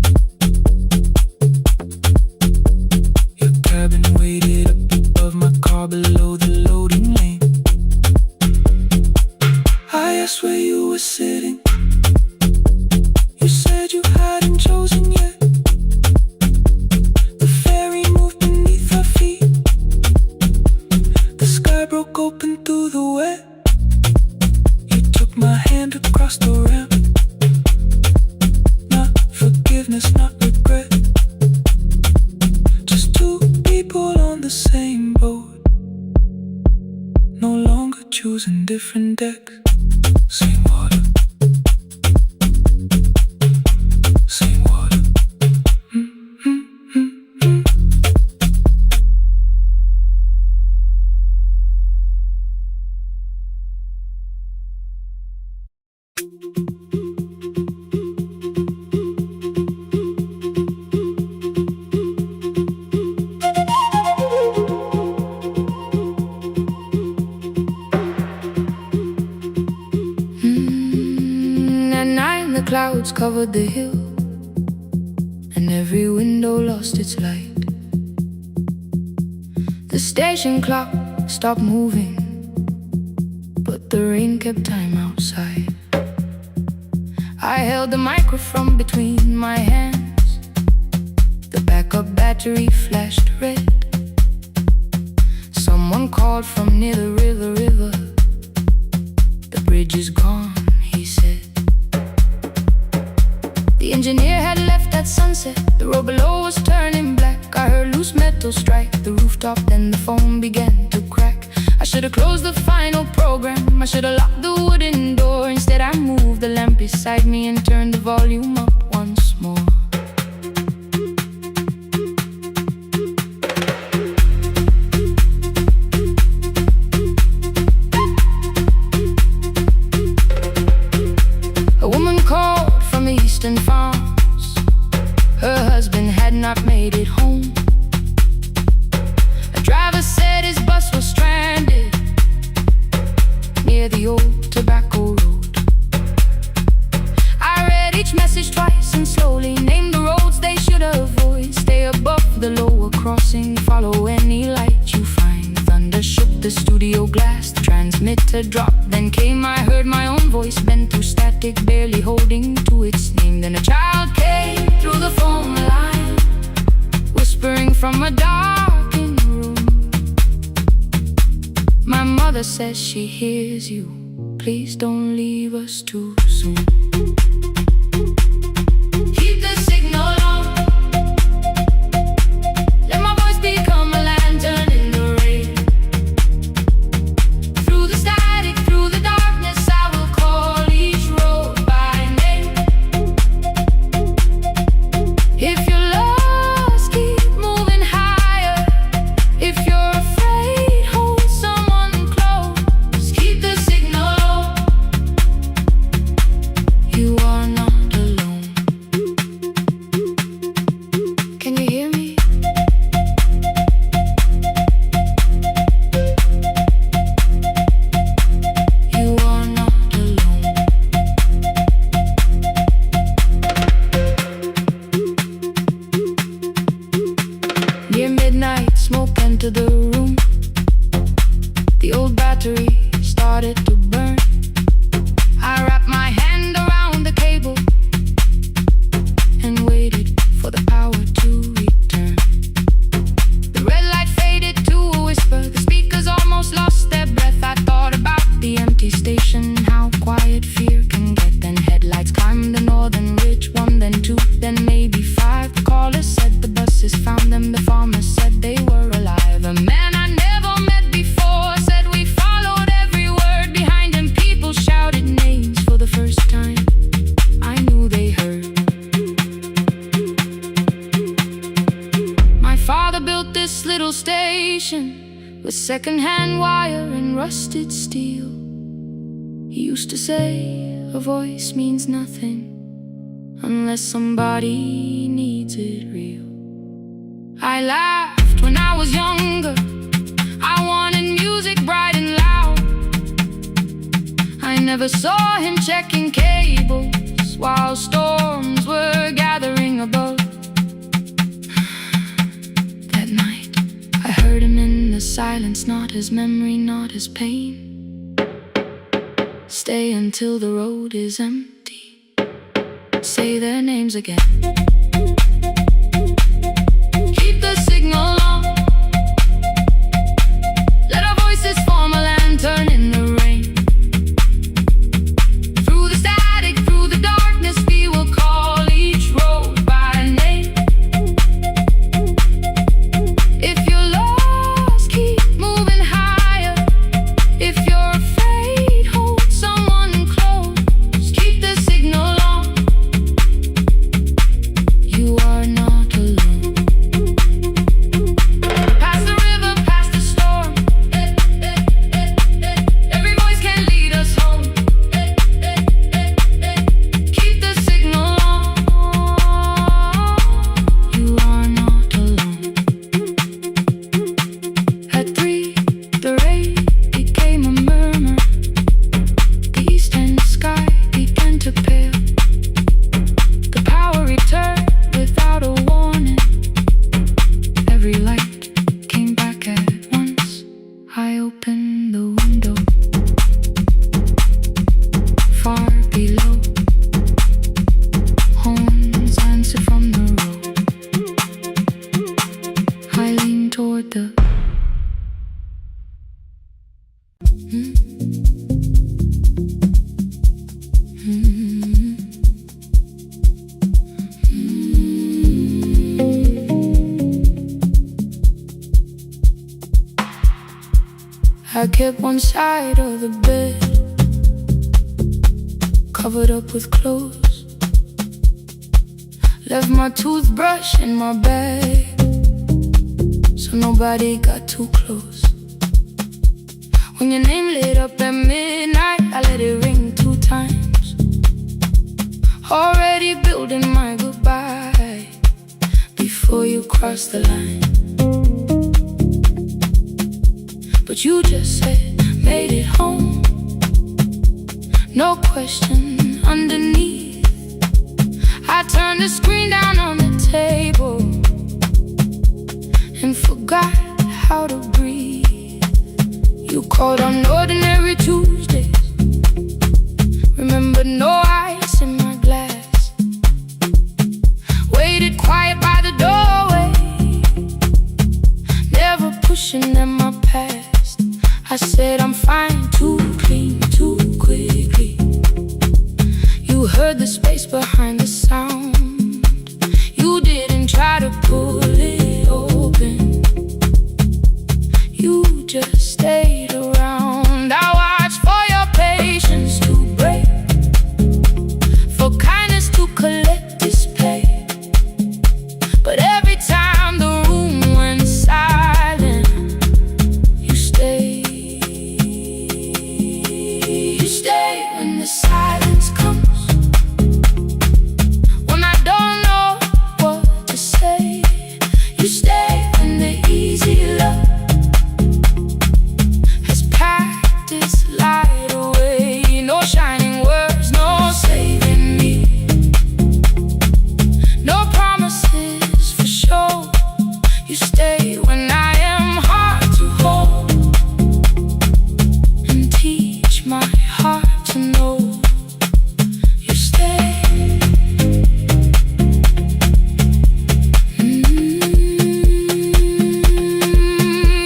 Your cabin waited up above my car below the loading lane. I asked where you were sitting. You said you hadn't chosen yet. The ferry moved beneath our feet. The sky broke open through the wet. You took my hand across the ramp. Not forgiveness, not regret. Just two people on the same boat. No longer choosing different decks. Same water. Same water.
At 9 the clouds covered the hill, and every window lost its light. The station clock stopped moving, but the rain kept time outside. I held the microphone between my hands. The backup battery flashed red. Someone called from near the river. The bridge is gone, he said. The engineer had left at sunset. The road below was turning black. I heard loose metal strike the rooftop, then the phone began to crack. I should have closed the final program. I should have locked the wooden door. Instead I moved the lamp beside me and turned the volume up once more. A woman called from the eastern farms. Her husband had not made it home. A driver said his bus was stranded near the old tobacco road. I read each message twice and slowly named the roads they should avoid. Stay above the lower crossing, follow any light you find. Thunder shook the studio glass, the transmitter dropped. Then came, I heard my own voice bent through static, barely holding to its name. Then a child came through the phone line, whispering from a darkened room. My mother says she hears you. Please don't leave us too soon. Keep the signal on. Let my voice become a lantern in the rain. Through the static, through the darkness, I will call each road by name. If you're lost, keep moving higher. If you're afraid, hold someone close. Keep the signal on. You are not alone. Can you hear me? You are not alone. Near midnight, smoke entered the room. The old battery started to burn. I wrapped my hand around the cable and waited for the power to return. The red light faded to a whisper. The speakers almost lost their breath. I thought about the empty station, how quiet fear can get. Then headlights climbed the northern ridge. 1, then 2, then maybe 5. The caller said the buses found them. The farmer said they were alive. A man I never met before said we followed every word behind him. People shouted names for the first time. I knew they heard. My father built this little station with second-hand wire and rusted steel. He used to say a voice means nothing unless somebody needs it real. I laughed when I was younger. I wanted music bright and loud. I never saw him checking cables while storms were gathering above. That night, I heard him in the silence, not his memory, not his pain. Stay until the road is empty. Say their names again. Keep the signal on. Let our voices form a lantern in the rain. Through the static, through the darkness, we will call each road by name. If you're lost, keep moving higher. If you're afraid, hold someone close. Keep the signal on. You are not alone. I kept one side of the bed covered up with clothes. Left my toothbrush in my bag so nobody got too close. When your name lit up at midnight, I let it ring 2 times. Already building my goodbye before you cross the line. But you just said, made it home. No question underneath. I turned the screen down on the table and forgot how to breathe. You called on ordinary Tuesdays. Remember, no ice in my glass. Waited quiet by the doorway, never pushing at my past. I said I'm fine, too clean, too quickly. You heard the space behind the sound. You didn't try to pull it open. You just stayed around. I watched for your patience to break, for kindness to collect display. But every time the room went silent, you stayed. You stay when the silence comes, when I don't know what to say. You stay when the easy love has packed its light away. No shining words, no saving me, no promises for sure. You stay when I am hard to hold and teach my heart to know. You stay.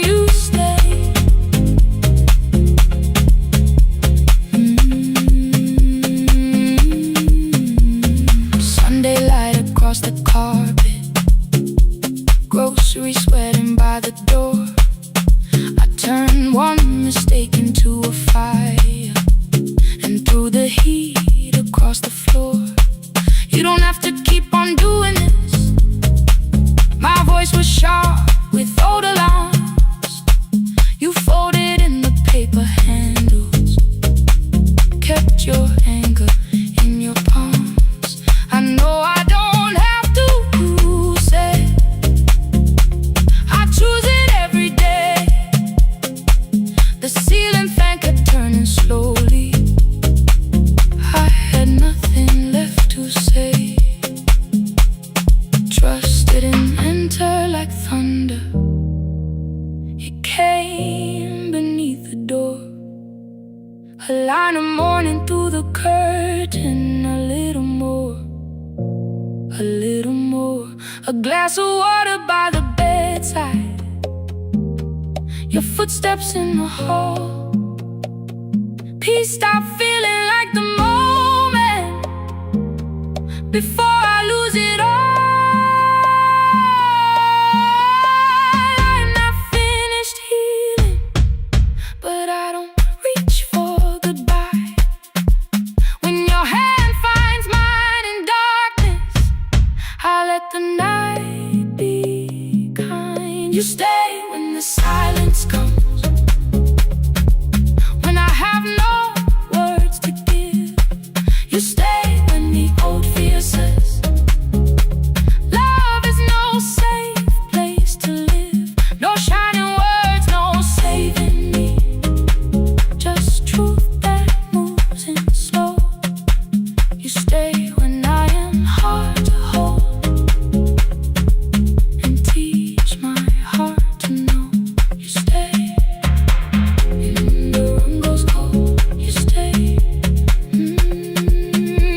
You stay. Sunday light across the carpet, groceries sweating by the door. I turned one mistake into a fire and threw the heat across the floor. You don't have to keep on doing this. My voice was sharp with old alarms. You folded in the paper handles, kept your anger in your palms. I know I don't have to say, I choose it every day. The ceiling fan kept turning slowly. I had nothing left to say. Trust didn't enter like thunder. It came beneath the door. A line of morning through the curtain. A little more, a little more. A glass of water by the bedside. Your footsteps in the hall. Peace stopped feeling like the moment before I lose it all. I'm not finished healing, but I don't reach for goodbye. When your hand finds mine in darkness, I let the night be kind. You stay when the silence comes, when I have no words to give. You stay when the old fear says love is no safe place to live. No shining words, no saving me, just truth that moves in slow. You stay when I am hard to hold and teach my heart to know. You stay. The room goes cold. You stay.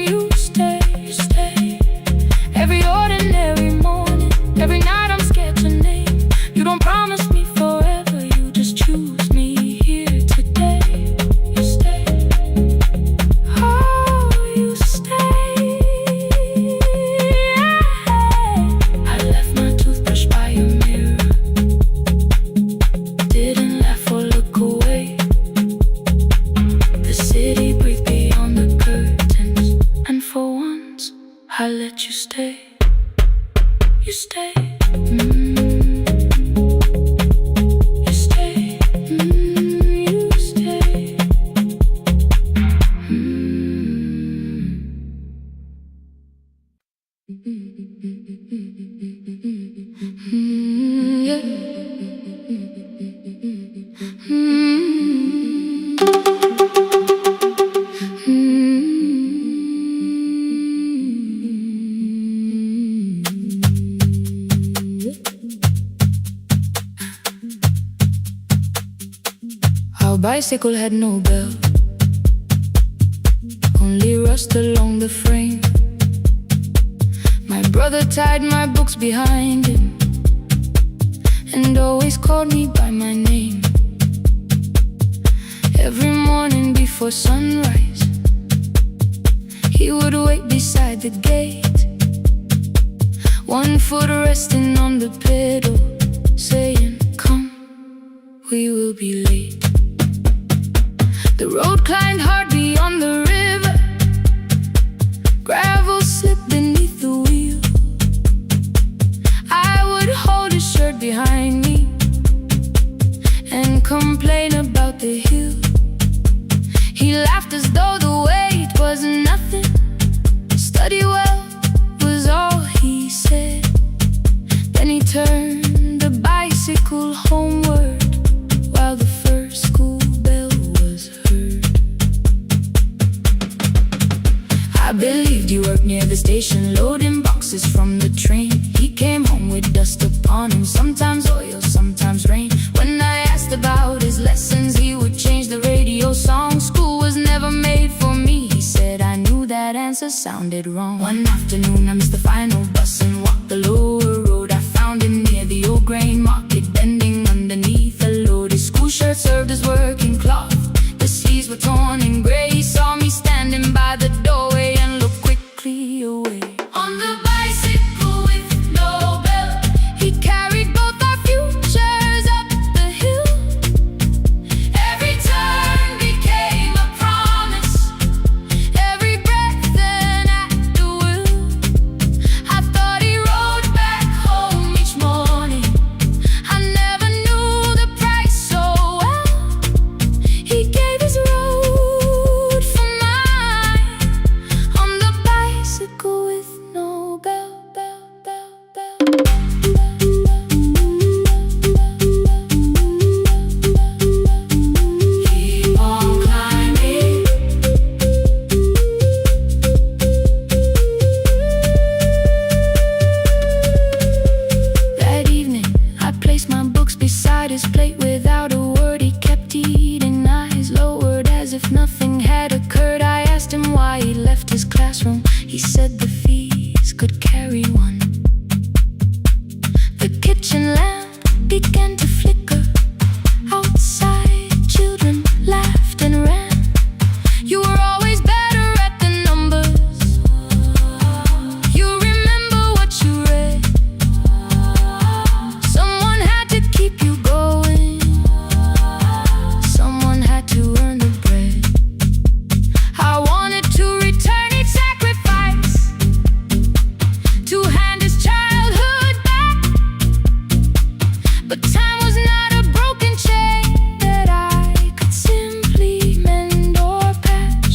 You stay. You stay. Every ordinary morning, every night I'm scared to name. You don't promise me forever, you just choose me here today. You stay. Oh, you stay. I let you stay. You stay. You stay. You stay. Yeah. Our bicycle had no bell, only rust along the frame. My brother tied my books behind him and always called me by my name. Every morning before sunrise, he would wait beside the gate, one foot resting on the pedal, saying, "Come, we will be late." The road climbed hard beyond the river, gravel slipped beneath the wheel. I would hold his shirt behind me and complain about the hill. He laughed as though the weight was nothing. Study well was all he said. Then he turned the bicycle homeward while the first school bell was heard. I believed you worked near the station, loading boxes from the train. He came home with dust upon him, sometimes oil, sometimes rain. When I asked about his lessons, he would change the radio song. School was never made for me, he said. I knew that answer sounded wrong. One afternoon I missed the final bus and walked the lower road. I found him near the old grain market, bending underneath a load. His school shirt served as working cloth, the sleeves were torn and gray. He saw me standing by the doorway and looked quickly away. On the bicycle with no bell, he carried both our futures up the hill. Every turn became a promise, every breath an act of will. I thought he rode back home each morning. I never knew the price so well. He gave his road for mine on the bicycle with no bell, bell, bell, bell. Keep on climbing. That evening, I placed my books beside his plate without a word. He kept eating, eyes lowered as if nothing had occurred. I asked him why he left his classroom. He said the fees could carry one. The kitchen lamp began to flicker. Outside, children laughed and ran. You were always better at the numbers. You remember what you read. Someone had to keep you going. Someone had to earn the bread. I wanted to return each sacrifice, to hand his childhood back. But time was not a broken chain that I could simply mend or patch.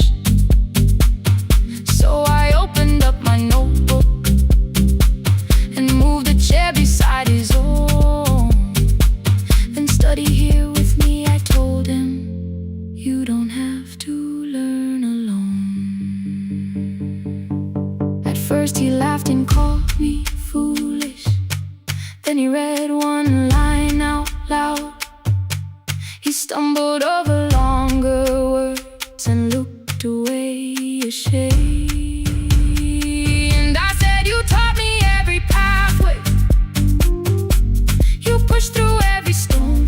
So I opened up my notebook and moved a chair beside his own. Then study here with me, I told him. You don't have to learn alone. At first he laughed and called me foolish. Then he read one line out loud. He stumbled over longer words and looked away ashamed. And I said, you taught me every pathway. You pushed through every stone.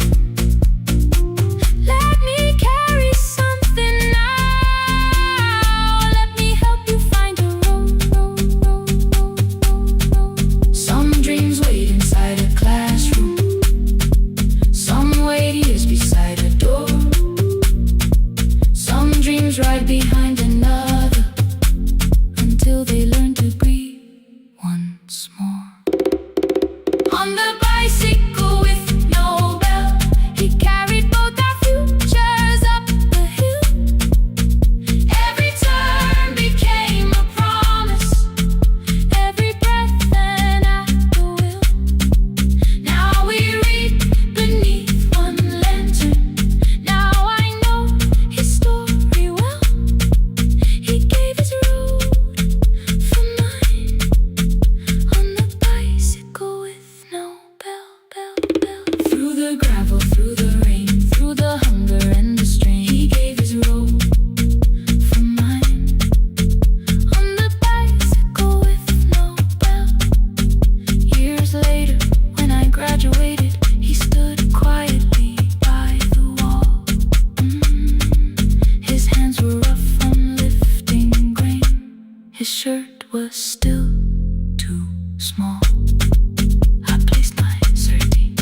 Let me carry something now. Let me help you find a road. Some dreams wait inside a classroom. Some wait years beside a door. Some dreams right behind another. still too small. I placed my safety.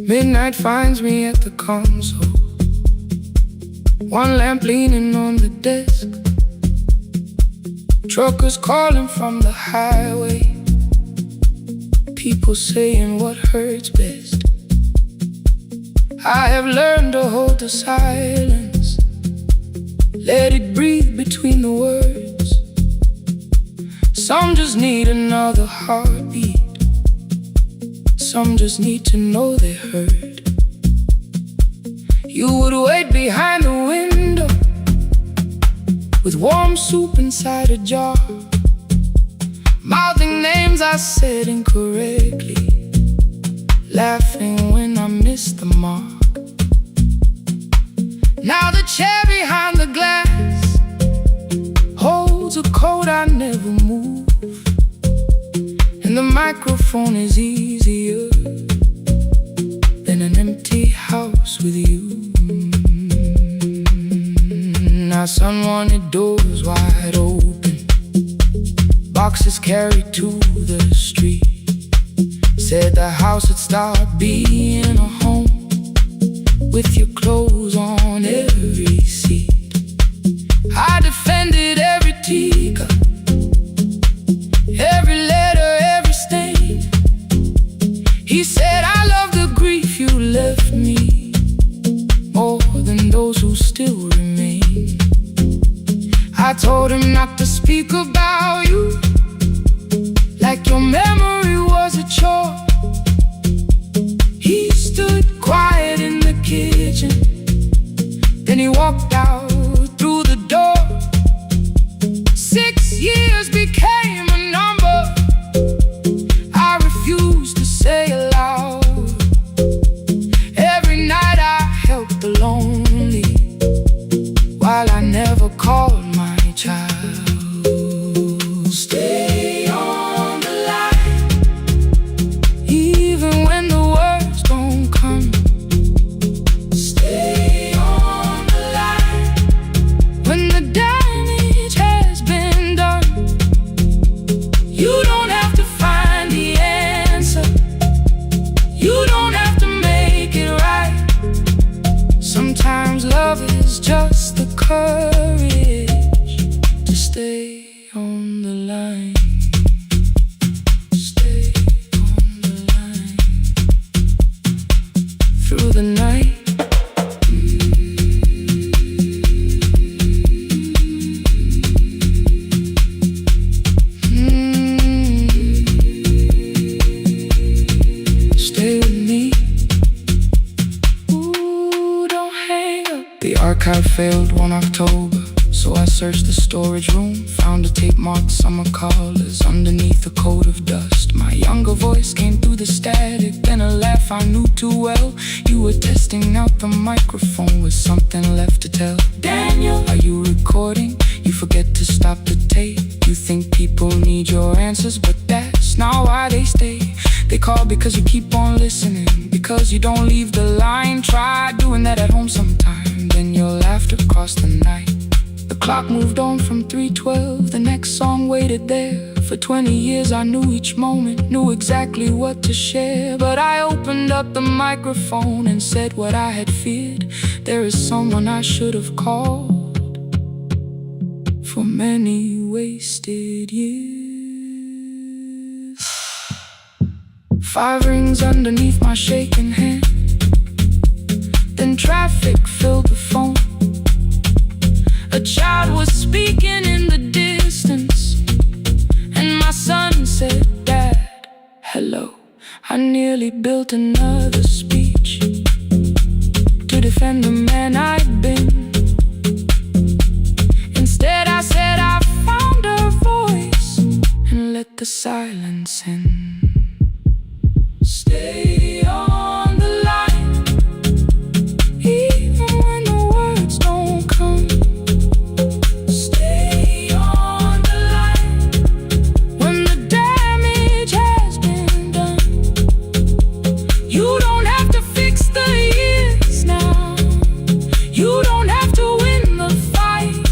Midnight finds me at the console, one lamp leaning on the desk. Truckers calling from the highway, people saying what hurts best. I have learned to hold the silence, let it breathe between the words. Some just need another heartbeat, some just need to know they heard. You would wait behind the window with warm soup inside a jar, mouthing names I said incorrectly, laughing when I missed the mark. Now the chair behind the glass holds a coat I never move, and the microphone is easier than an empty house with you. Our son wanted doors wide open, boxes carried to the street. Said the house would start being a home with your clothes on every seat. I defended every teacup, every letter, every stain. He said I love the grief you left me more than those who still remain. I told him not to speak about you like your memory was a chore. He stood quiet in the kitchen, then he walked out through the door. 6 years became a number I refused to say aloud. Every night I helped the lonely while I never called my child. Stay on the line, even when the words don't come. Stay on the line, when the damage has been done. You don't have to find the answer, you don't have to make it right. Sometimes love is just the courage to stay on the line. Stay on the line through the night. Stay with me. Ooh, don't hang up. The archive failed one October, so I searched the storage room, found a tape marked summer callers underneath a coat of dust. My younger voice came through the static, then a laugh I knew too well. You were testing out the microphone with something left to tell. Daniel, are you recording? You forget to stop the tape. You think people need your answers, but that's not why they stay. They call because you keep on listening, because you don't leave the line. Try doing that at home sometime, then you'll laugh across the night. The clock moved on from 3:12, the next song waited there. For 20 years I knew each moment, knew exactly what to share. But I opened up the microphone and said what I had feared. There is someone I should have called for many wasted years. 5 rings underneath my shaking hand, then traffic filled the phone. A child was speaking in the distance, and my son said, "Dad, hello." I nearly built another speech to defend the man I'd been. Instead I said I found a voice and let the silence in. Stay on.
You don't have to fix the years now. You don't have to win the fight.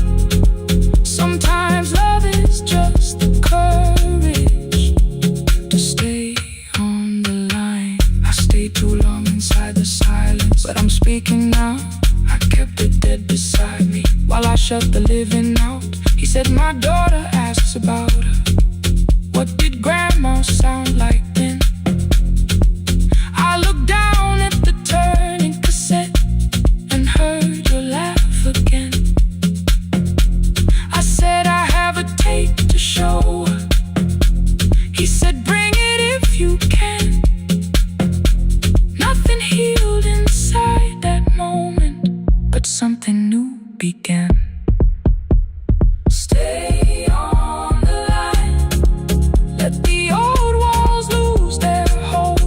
Sometimes love is just the courage to stay on the line. I stayed too long inside the silence, but I'm speaking now. I kept it dead beside me while I shut the living out. He said my daughter asks about her. What did grandma sound like then? I looked down at the turning cassette and heard her laugh again. I said I have a tape to show her. He said bring it if you can. Nothing healed inside that moment, but something new began. Stay on the line. Let the old walls lose their hold.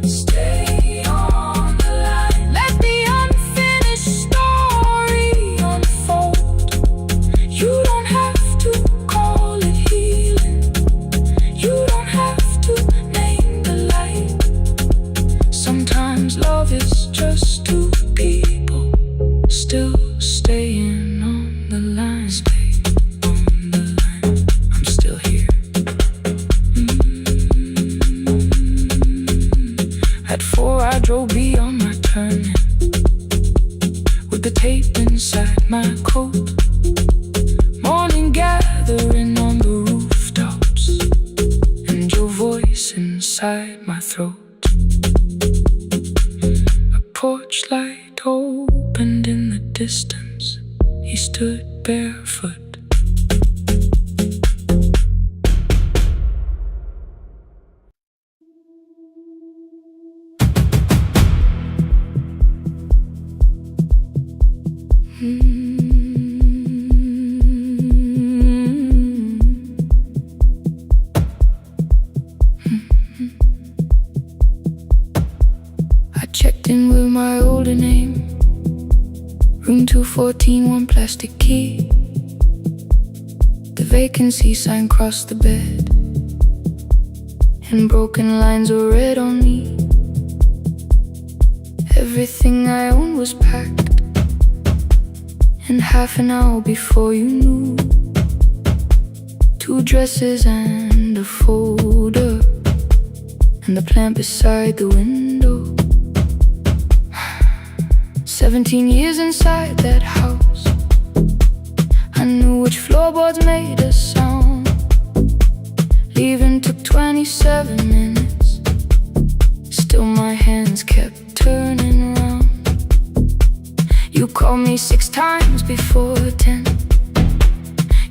Stay on the line. Let the unfinished story unfold. You don't have to call it healing. You don't have to name the light. Sometimes love is just two people still staying on the line. Stay on the line. I'm still here. At 4 I drove beyond my turning with the tape inside my coat. Morning gathering on the rooftops and your voice inside my throat. A porch light opened in the distance. He stood barefoot. I checked in with my older name. Room 214, one plastic key. The vacancy sign crossed the bed, and broken lines were read on me. Everything I owned was packed, and half an hour before you knew, 2 dresses and a folder, and the plant beside the window. 17 years inside that house, I knew which floorboards made a sound. Leaving took 27 minutes. Still my hands kept turning round. You called me 6 times before 10.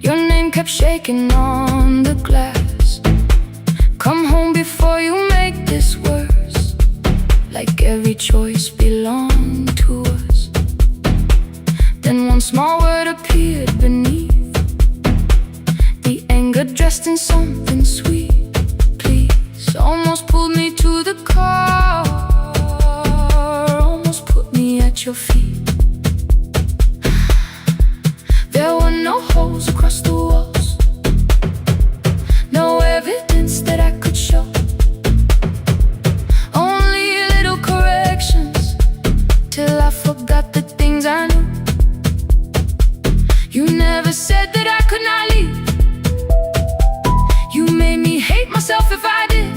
Your name kept shaking on the glass. Come home before you make this worse. Like every choice belonged to us. Then one small word appeared beneath the anger dressed in something sweet. Please, almost pulled me to the car, almost put me at your feet. There were no holes across the walls, no evidence that I could show. Only little corrections till I forgot the things I knew. You never said that I could not leave. You made me hate myself if I did.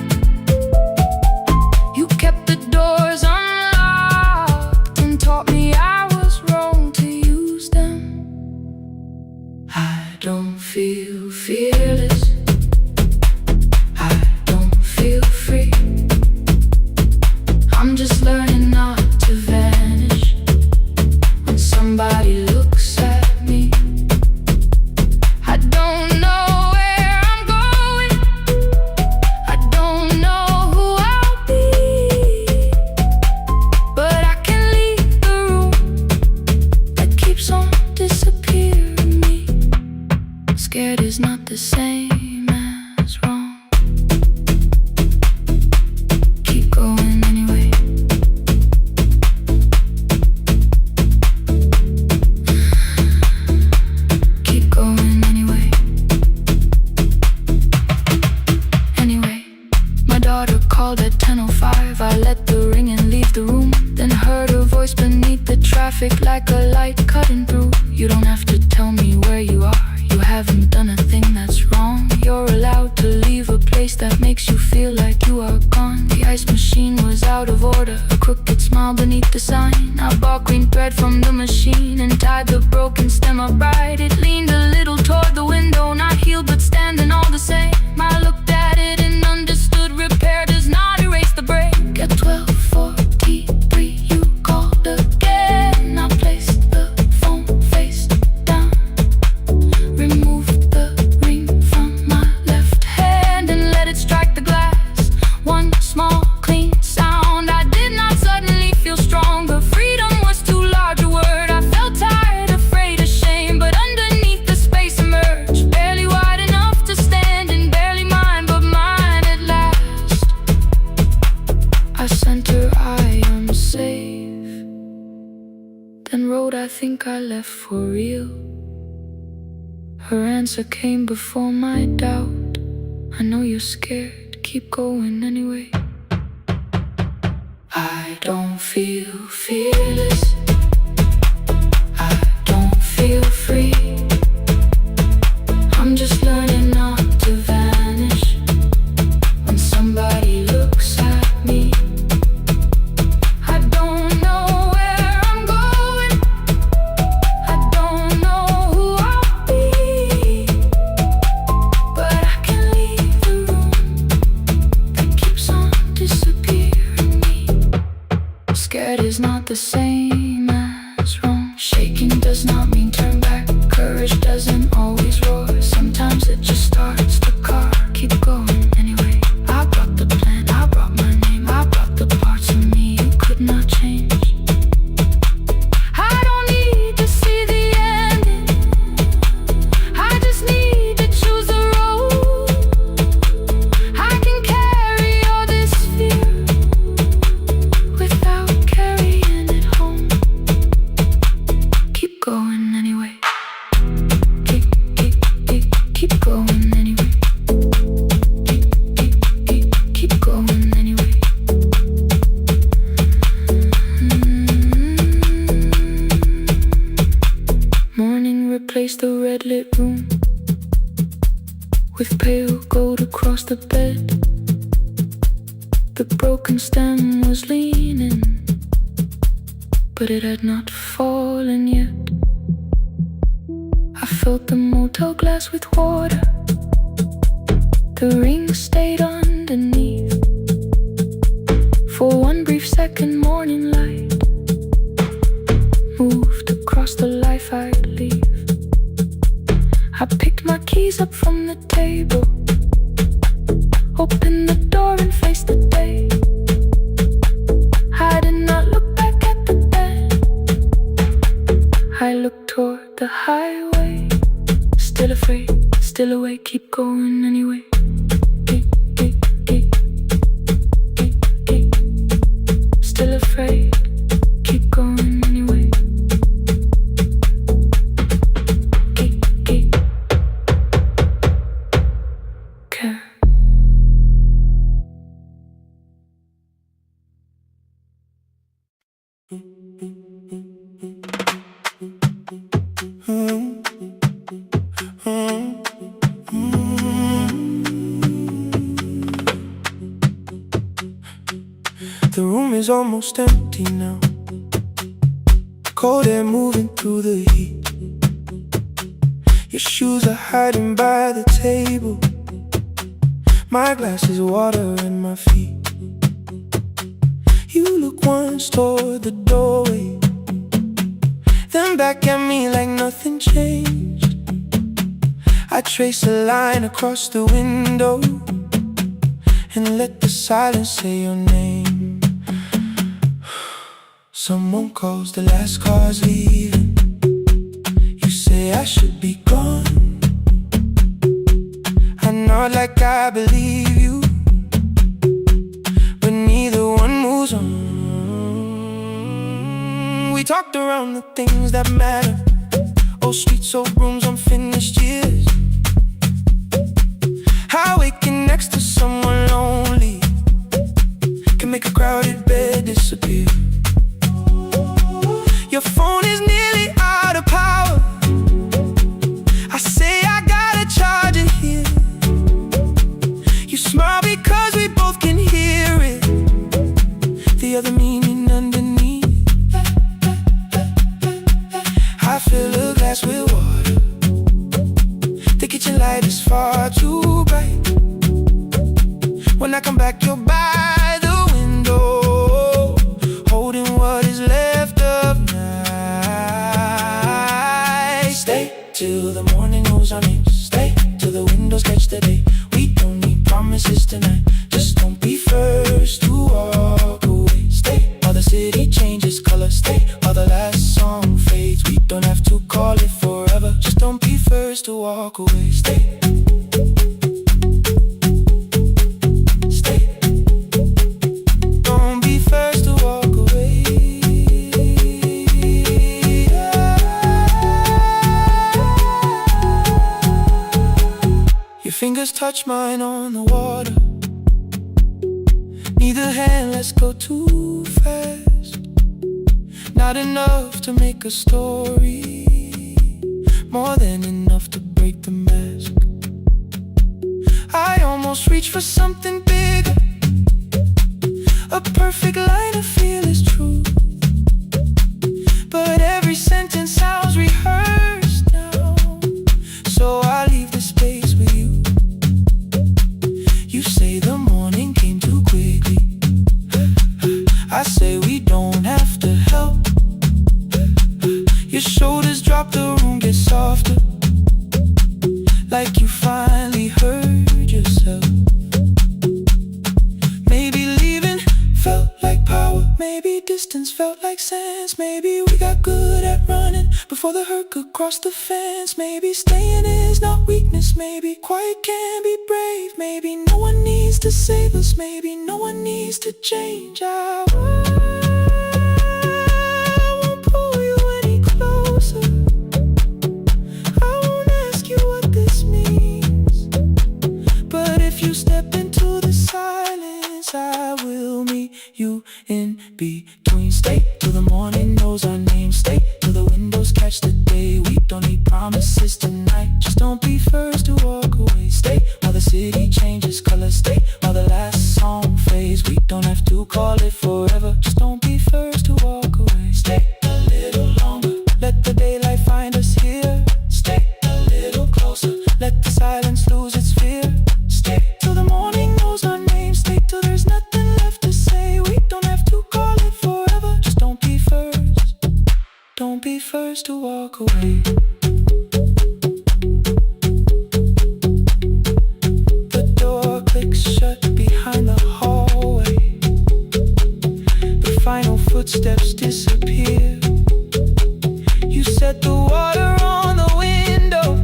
10:05. I let the ring and leave the room, then heard a voice beneath the traffic like a light cutting through. You don't have to tell me where you are. You haven't done a thing that's wrong. You're allowed to leave a place that makes you feel like you are gone. The ice machine was out of order, a crooked smile beneath the sign. I bought green thread from the machine and tied the broken stem upright. It leaned a little toward the window, not healed but standing all the same. I looked at it and understood repair does not erase the break. At 12:43 you called again. I placed the phone face down, removed the ring from my left hand and let it strike the glass. One small clean sound. I did not suddenly feel stronger. Freedom was too large a word. I felt tired, afraid, ashamed, but underneath the space emerged, barely wide enough to stand and barely mine, but mine at last. I sent her, I am safe, then wrote, I think I left for real. Her answer came before my doubt. I know you're scared, keep going anyway. I don't feel fearless, I don't feel free. I'm just learning not to vanish when somebody looks at me. I don't know where I'm going, I don't know who I'll be, but I can leave the room that keeps on disappearing me. Scared is not the same as wrong. Shaking does not mean turn back. Courage doesn't always roar. Sometimes it just starts the car. Keep going anyway. I brought the plan, I brought my name, I brought the parts of me you could not change. I don't need to see the ending, I just need to choose the road. I can carry all this fear without carrying it home. Keep going anyway. Keep going anyway. Keep going anyway. Morning replaced the red lit room with pale gold across the bed. The broken stem was leaning, but it had not fallen yet. I filled the motel glass with water. The ring stayed underneath for one brief second. Morning light moved across the life I'd leave. I picked my keys up from the table, opened the door and faced the day. I did not look back at the bed, I looked toward the highway. Still afraid, still awake, keep going anyway. Still afraid, keep going anyway. Care.
The room is almost empty now. Cold air moving through the heat. Your shoes are hiding by the table. My glass is water in my feet. You look once toward the doorway, then back at me like nothing changed. I trace a line across the window and let the silence say your name. Someone calls, the last car's leaving. You say I should be gone. I nod like I believe you, but neither one moves on. We talked around the things that matter. Old streets, old rooms, unfinished years. How waking next to someone lonely can make a crowded bed disappear. Your phone is nearly out of power. I say I gotta charge it here. You smile because we both can hear it, the other meaning underneath. I fill a glass with water. The kitchen light is far too bright. When I come back, you're by the window, holding what is left of night. Stay till the morning knows our names. Stay till the windows catch the day. We don't need promises tonight. Just don't be first to walk away. Stay while the city changes color. Stay while the last song fades. We don't have to call it forever. Just don't be first to walk away. Stay. Fingers touch mine on the water. Neither hand lets go too fast. Not enough to make a story, more than enough to break the mask. I almost reach for something bigger, a perfect line of fearless truth. But every sentence sounds rehearsed now, so I leave the space with you. You say the morning came too quickly. I say we don't have to help. Your shoulders drop, the room gets softer, like you finally heard yourself. Maybe leaving felt like power. Maybe distance felt like sense. Maybe we got good at running before the hurt could cross the fence. Maybe staying is not weakness. Maybe quiet can be brave. Maybe no one needs to save us. Maybe no one needs to change. I won't pull you any closer. I won't ask you what this means. But if you step into the silence, I will meet you in between. Stay till the morning knows our name. Stay till the windows catch the day. We don't need promises tonight. Just don't be first to walk away. Stay while the city changes color. Stay while the last song fades. We don't have to call it forever. Just don't be first to walk away. Stay a little longer. Let the daylight find us here. Stay a little closer. Let the silence lose its fear. Stay till the morning knows our name. Stay till there's nothing left to say. We don't have to call it forever. Just don't be first. Don't be first to walk away. The door clicks shut behind the hallway. The final footsteps disappear. You set the water on the window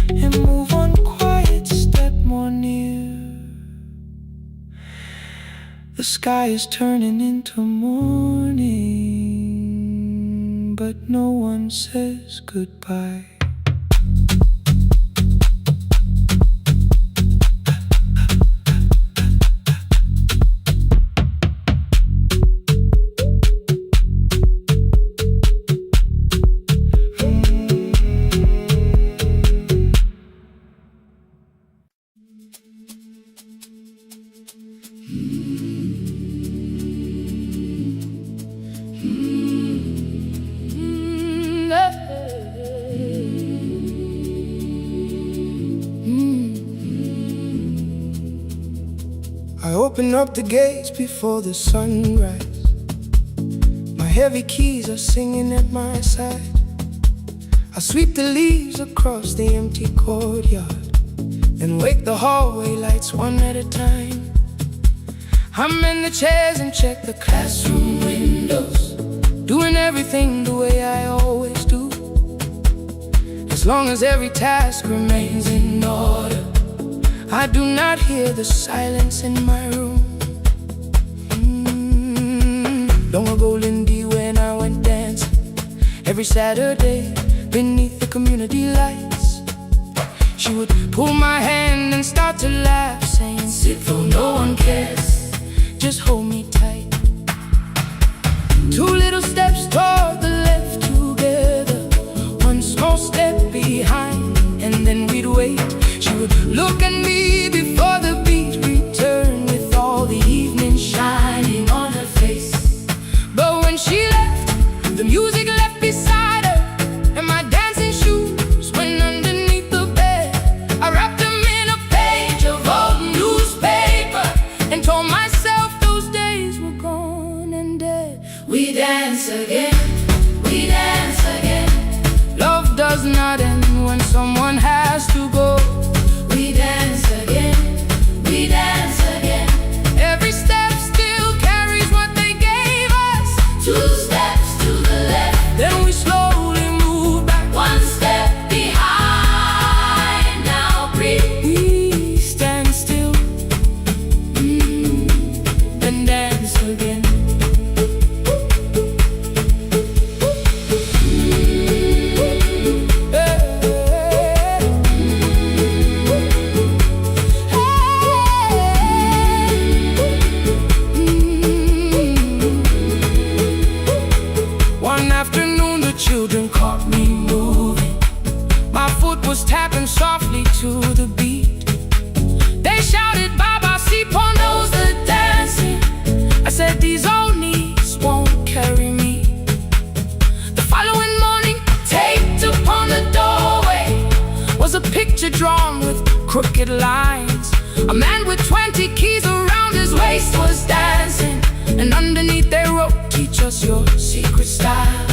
and move one quiet step more near. The sky is turning into morning, but no one says goodbye. I open up the gates before the sunrise. My heavy keys are singing at my side. I sweep the leaves across the empty courtyard and wake the hallway lights one at a time. I'm in the chairs and check the classroom windows, doing everything the way I always do. As long as every task remains in order, I do not hear the silence in my room. Long ago, Lindy, when I went dancing every Saturday beneath the community lights, she would pull my hand and start to laugh, saying, "Sit though no one cares,
just hold me tight. Two little steps toward the left together, one small step behind, and then we'd wait. She would look at me before the beat returned, with all the evening shining on her face. But when she left, the music left beside her, and my dancing shoes went underneath the bed. I wrapped them in a page of old newspaper and told myself those days were gone and dead. We dance again, we dance again. Love does not end when someone has to go. We dance again, we dance again. Every step still carries what they gave us. Two steps to the left, then we slowly move back. One step behind, now breathe. We stand still, then dance again. One afternoon the children caught me moving. My foot was tapping softly to the beat. They shouted, "Baba, si knows the dancing." I said, "These old knees won't carry me." The following morning, taped upon the doorway was a picture drawn with crooked lines. A man with 20 keys around his waist was dancing, and underneath they wrote, "Teach us your secret style."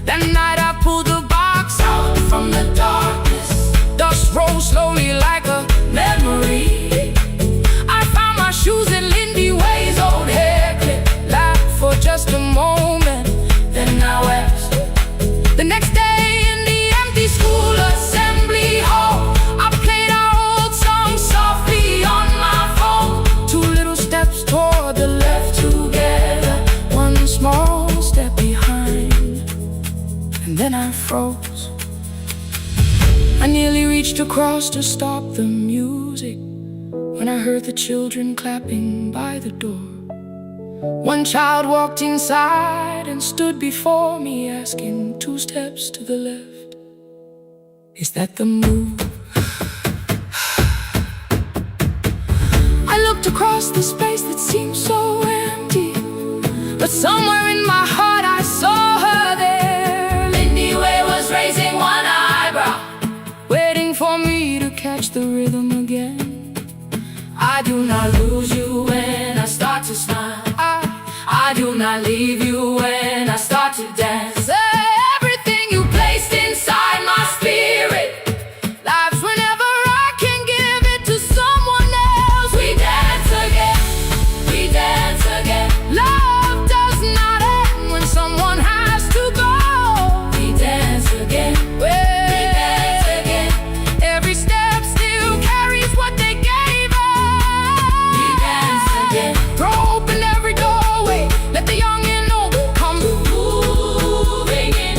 That night I pulled the box out from the darkness. Dust rose slowly like a memory. I found my shoes in Lindy Way's old hair clip. Laughed for just a moment, then I wept. The next day in the empty school assembly hall, I played our old song softly on my phone. Two little steps toward the left together, one small step behind, and then I froze. I nearly reached across to stop the music when I heard the children clapping by the door. One child walked inside and stood before me asking, "Two steps to the left, is that the move?" I looked across the space that seemed so empty, but somewhere in my heart I saw her there. Lindy Way was raising one eyebrow, waiting for me to catch the rhythm again. I do not lose you when I start to smile. I do not leave you when I start to dance. Everything you placed inside my spirit lives whenever I can give it to someone else. We dance again, we dance again. Love does not end when someone has to go. We dance again, we dance again. Every step still carries what they gave us. We dance again. Throw open every doorway, let the young and old come moving in.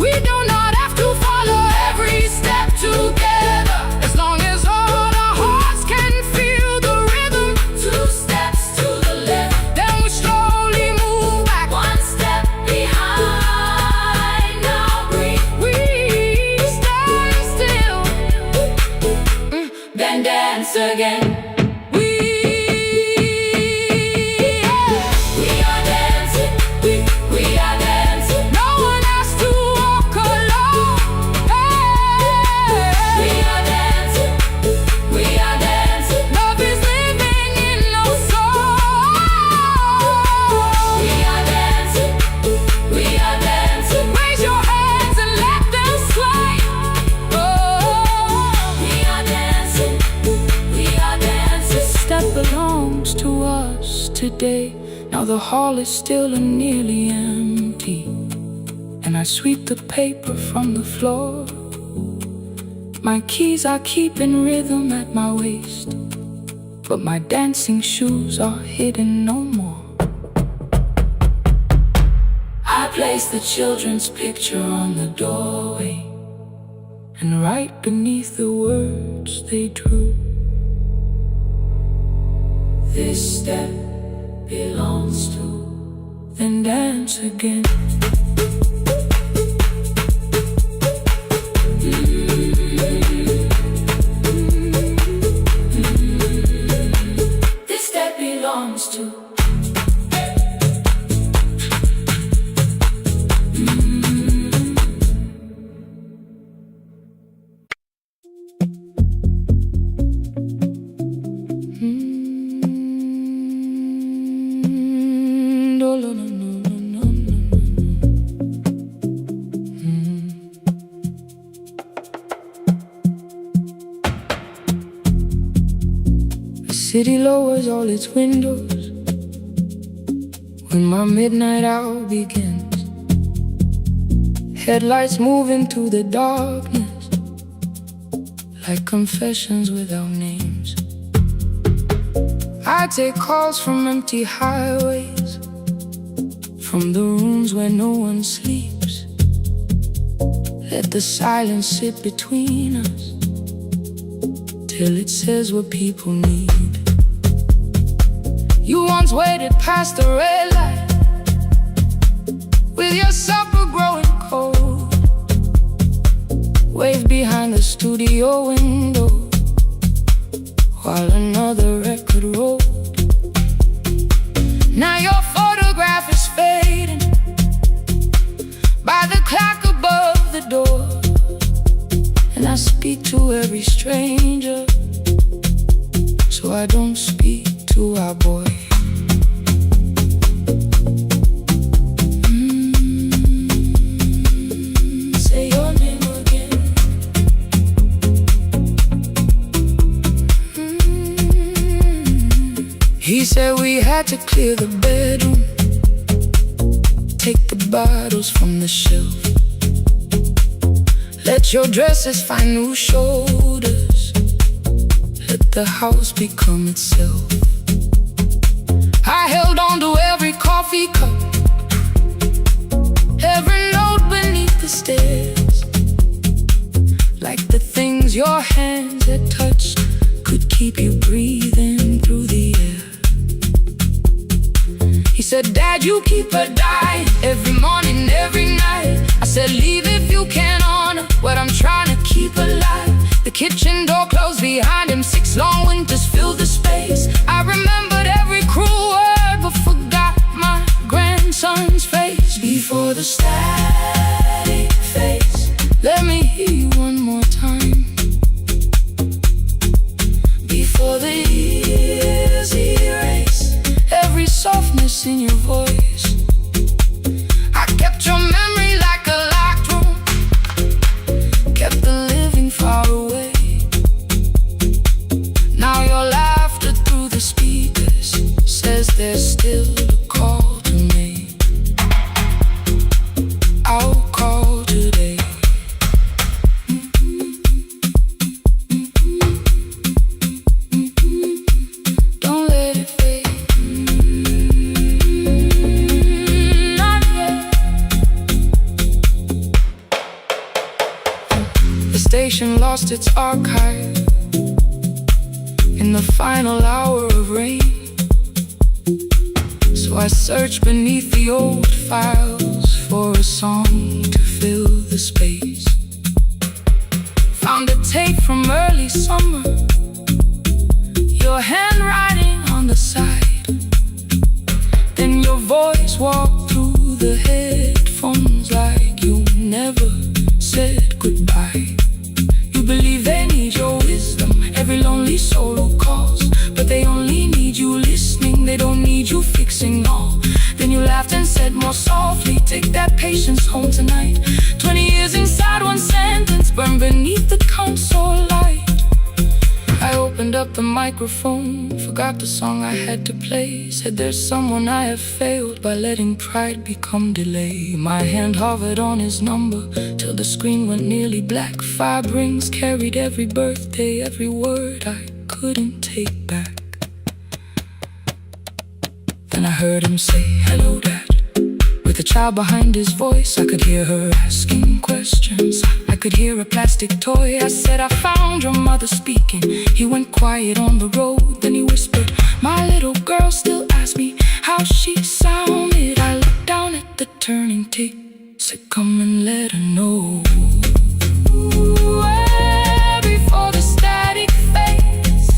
We do not have to follow every step together, as long as all our hearts can feel the rhythm. Two steps to the left, then we slowly move back. One step behind, now breathe. We stand still, then dance again. We are dancing, we are dancing. No one has to walk alone. We are dancing, we are dancing. Love is living in our soul. We are dancing, we are dancing. Raise your hands and let them sway. We are dancing, we are dancing. This step belongs to us today. Now the hall is still and nearly empty, and I sweep the paper from the floor. My keys I keep in rhythm at my waist, but my dancing shoes are hidden no more. I place the children's picture on the doorway, and right beneath the words they drew, this step and dance again. This that belongs to The city lowers all its windows when my midnight hour begins. Headlights move into the darkness like confessions without names. I take calls from empty highways, from the rooms where no one sleeps. Let the silence sit between us till it says what people need. You once waited past the red light with your supper growing cold, waved behind the studio window while another record rolled. Now your photograph is fading by the clock above the door, and I speak to every stranger, so I don't speak to our boy. Say your name again. He said we had to clear the bedroom, take the bottles from the shelf, let your dresses find new shoulders, let the house become itself. I held on to every coffee cup, every note beneath the stairs, like the things your hands had touched could keep you breathing through the air. He said, Dad, you keep her dying every morning, every night. I said, leave if you can honor what I'm trying to keep alive. The kitchen door closed behind him, 6 long winters filled the space. I remembered every cruel word but forgot my grandson's face. Before the static fades, let me hear you one more time. Before the years erase every softness in your voice, I kept your memory like a locked room, kept the living far away. Now your laughter through the speakers says there's still a call to me. I'll call today. Don't let it fade. Not yet. The station lost its archive in the final hour of rain, so I searched beneath the old files for a song to fill the space. Found a tape from early summer, your handwriting on the side, then your voice walked through the headphones like you never said goodbye. You believe they need your wisdom, every lonely soul who calls, but they only need you listening, they don't need you fixing all. Then you laughed and said more softly, take that patience home tonight. 20 years inside one sentence, burned beneath the console light. I opened up the microphone, forgot the song I had to play. Said there's someone I have failed by letting pride become delay. My hand hovered on his number till the screen went nearly black. 5 rings carried every birthday, every word I couldn't take back. Then I heard him say, hello, Dad. With a child behind his voice, I could hear her asking questions. I could hear a plastic toy. I said, I found your mother speaking. He went quiet on the road, then he whispered, my little girl still asks me how she sounded. I looked takes to come and let her know. Before the static fades,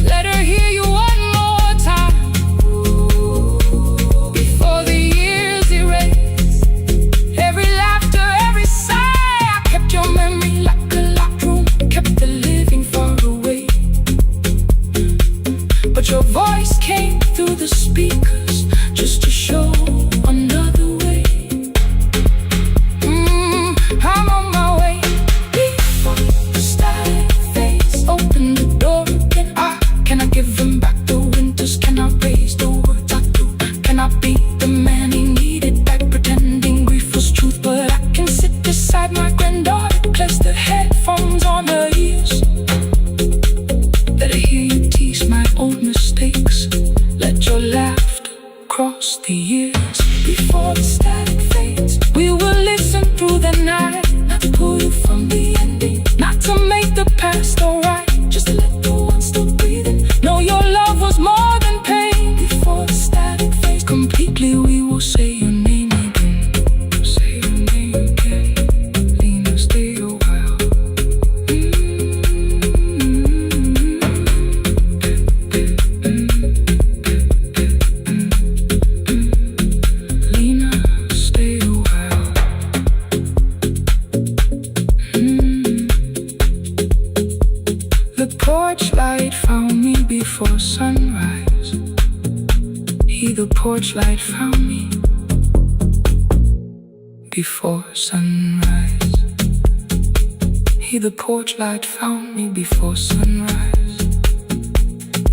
let her hear you one more time. Before the years erase every laughter, every sigh. I kept your memory like a locked room, kept the living far away. But your voice came through the speakers just to show another way. I'm on my way. Before the static fades, open the door again. Can I give him back the winters? Can I raise the words I do? Can I be the man he needed back, pretending grief was truth? But I can sit beside my granddaughter, place the headphones on her ears. Let her hear you tease my old mistakes. Let your laughter cross the years. Before the static fades, we will listen through the night, not to pull you from the ending, not to make the past alright, just to let the one still breathing know your love was more than pain. Before the static fades completely, we will say your name again. Say your name again. Lena, stay a while. Lena, stay a while. The porch light found me before sunrise. The porch light found me before sunrise. The porch light found me before sunrise.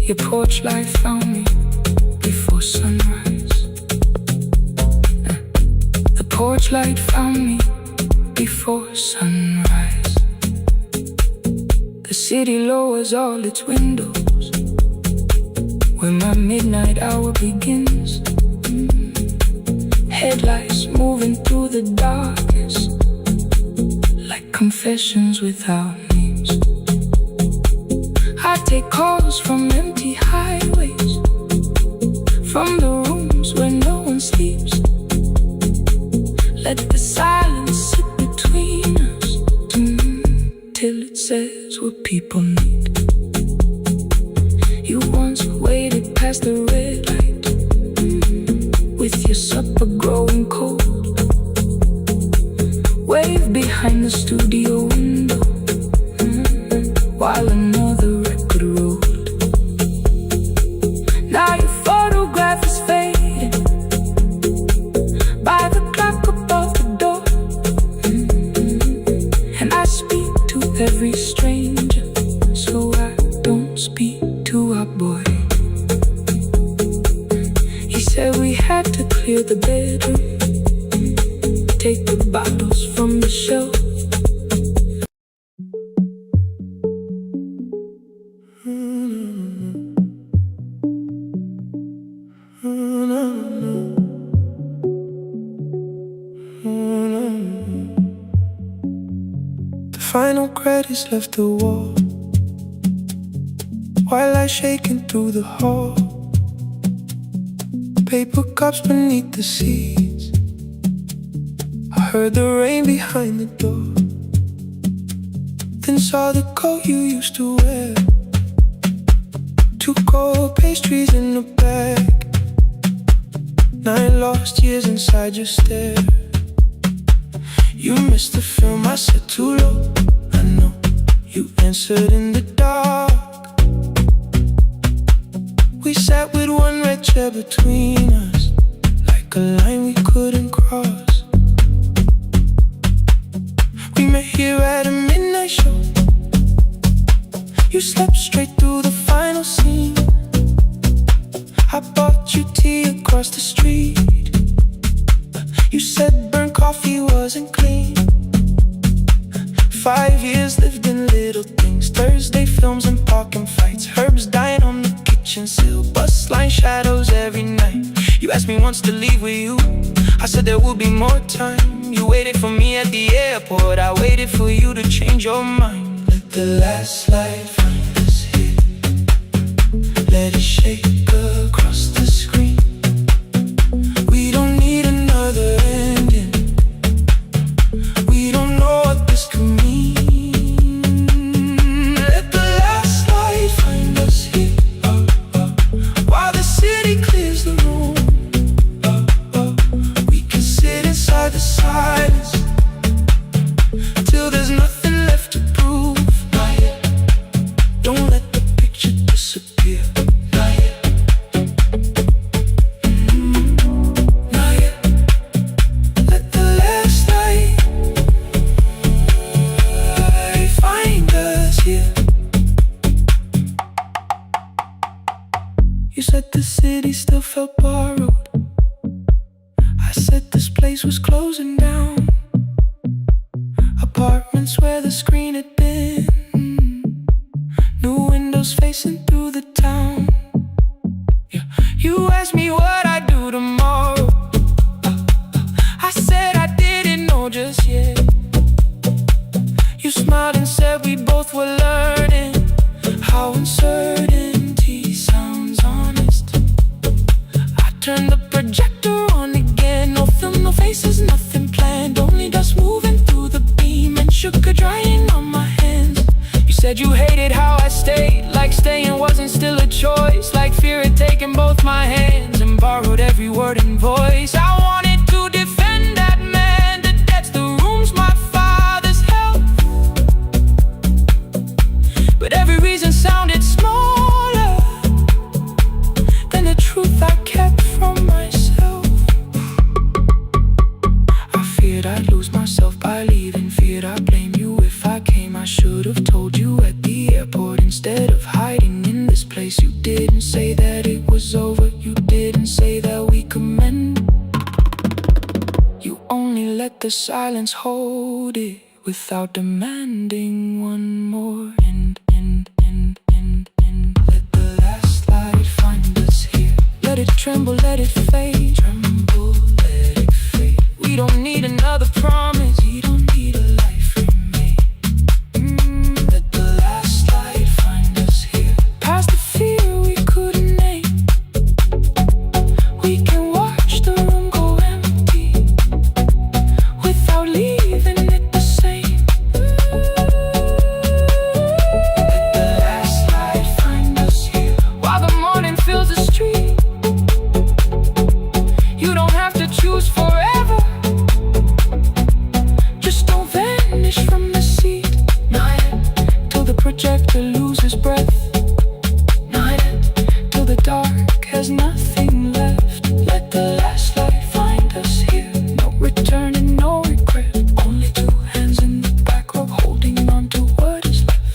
Your porch light found me before sunrise. The porch light found me before sunrise. The city lowers all its windows when my midnight hour begins. Headlights moving through the darkness like confessions without names. I take calls from empty highways, from the rooms where no one sleeps. Let the silence sit between us till it says what people need. You once waited past the red light with your supper growing cold. Wave behind the studio window while another record rolled. Now your photograph is fading by the clock above the door. And I speak to every stranger, so I don't speak to our boy. He said we had to clear the bedroom, take the bottles from the shelf.
The final credits left the wall while I shaking through the hall. Paper cups beneath the seats. I heard the rain behind the door, then saw the coat you used to wear. 2 cold pastries in a bag, 9 lost years inside your stare. You missed the film, I said too low. I know you answered in the dark. We sat with one red chair between us, like a line we couldn't cross. We met here at a midnight show. You slept straight through the final scene. I bought you tea across the street. You said burnt coffee wasn't clean. 5 years lived in little things, Thursday films and parking fights, herbs dying on the kitchen sill, bus line shadows every night. You asked me once to leave with you, I said there would be more time. You waited for me at the airport, I waited for you to change your mind. Let the last light find us here, let it shake across the screen. We don't need another place was closing down. Apartments where the screen had been. New windows facing through the town. Yeah. You asked me what I'd do tomorrow. I said I didn't know just yet. You smiled and said we both were learning how uncertainty sounds honest. I turned the projector on again. No film, no faces, nothing planned. Only dust moving through the beam and sugar drying on my hands. You said you hated how I stayed, like staying wasn't still a choice, like fear had taken both my hands and borrowed every word and voice. I wanted to defend that man, the debts, the rooms my fathers held, but every reason sounded smaller than the truth I kept from myself. I feared I'd lose myself by leaving, feared I'd blame you if I came. I should have told you at the airport instead of hiding in this place. You didn't say that it was over, you didn't say that we could mend. You only let the silence hold it without demanding one more. Let the last light find us here. Let it tremble, let it fade. Tremble, let it fade. We don't need another promise. We don't need a life remade. Let the last light find us here. Past the fear we couldn't name. We can watch the room go empty without leaving it the same. Let the last light find us here. While the morning fills the street, you don't have to choose forever. Just don't vanish from the seat. Not yet. Till the projector loses breath. Not yet. Till the dark has nothing left. Let the last light find us here. No return and no regret. Only two hands in the back row holding on to what is left.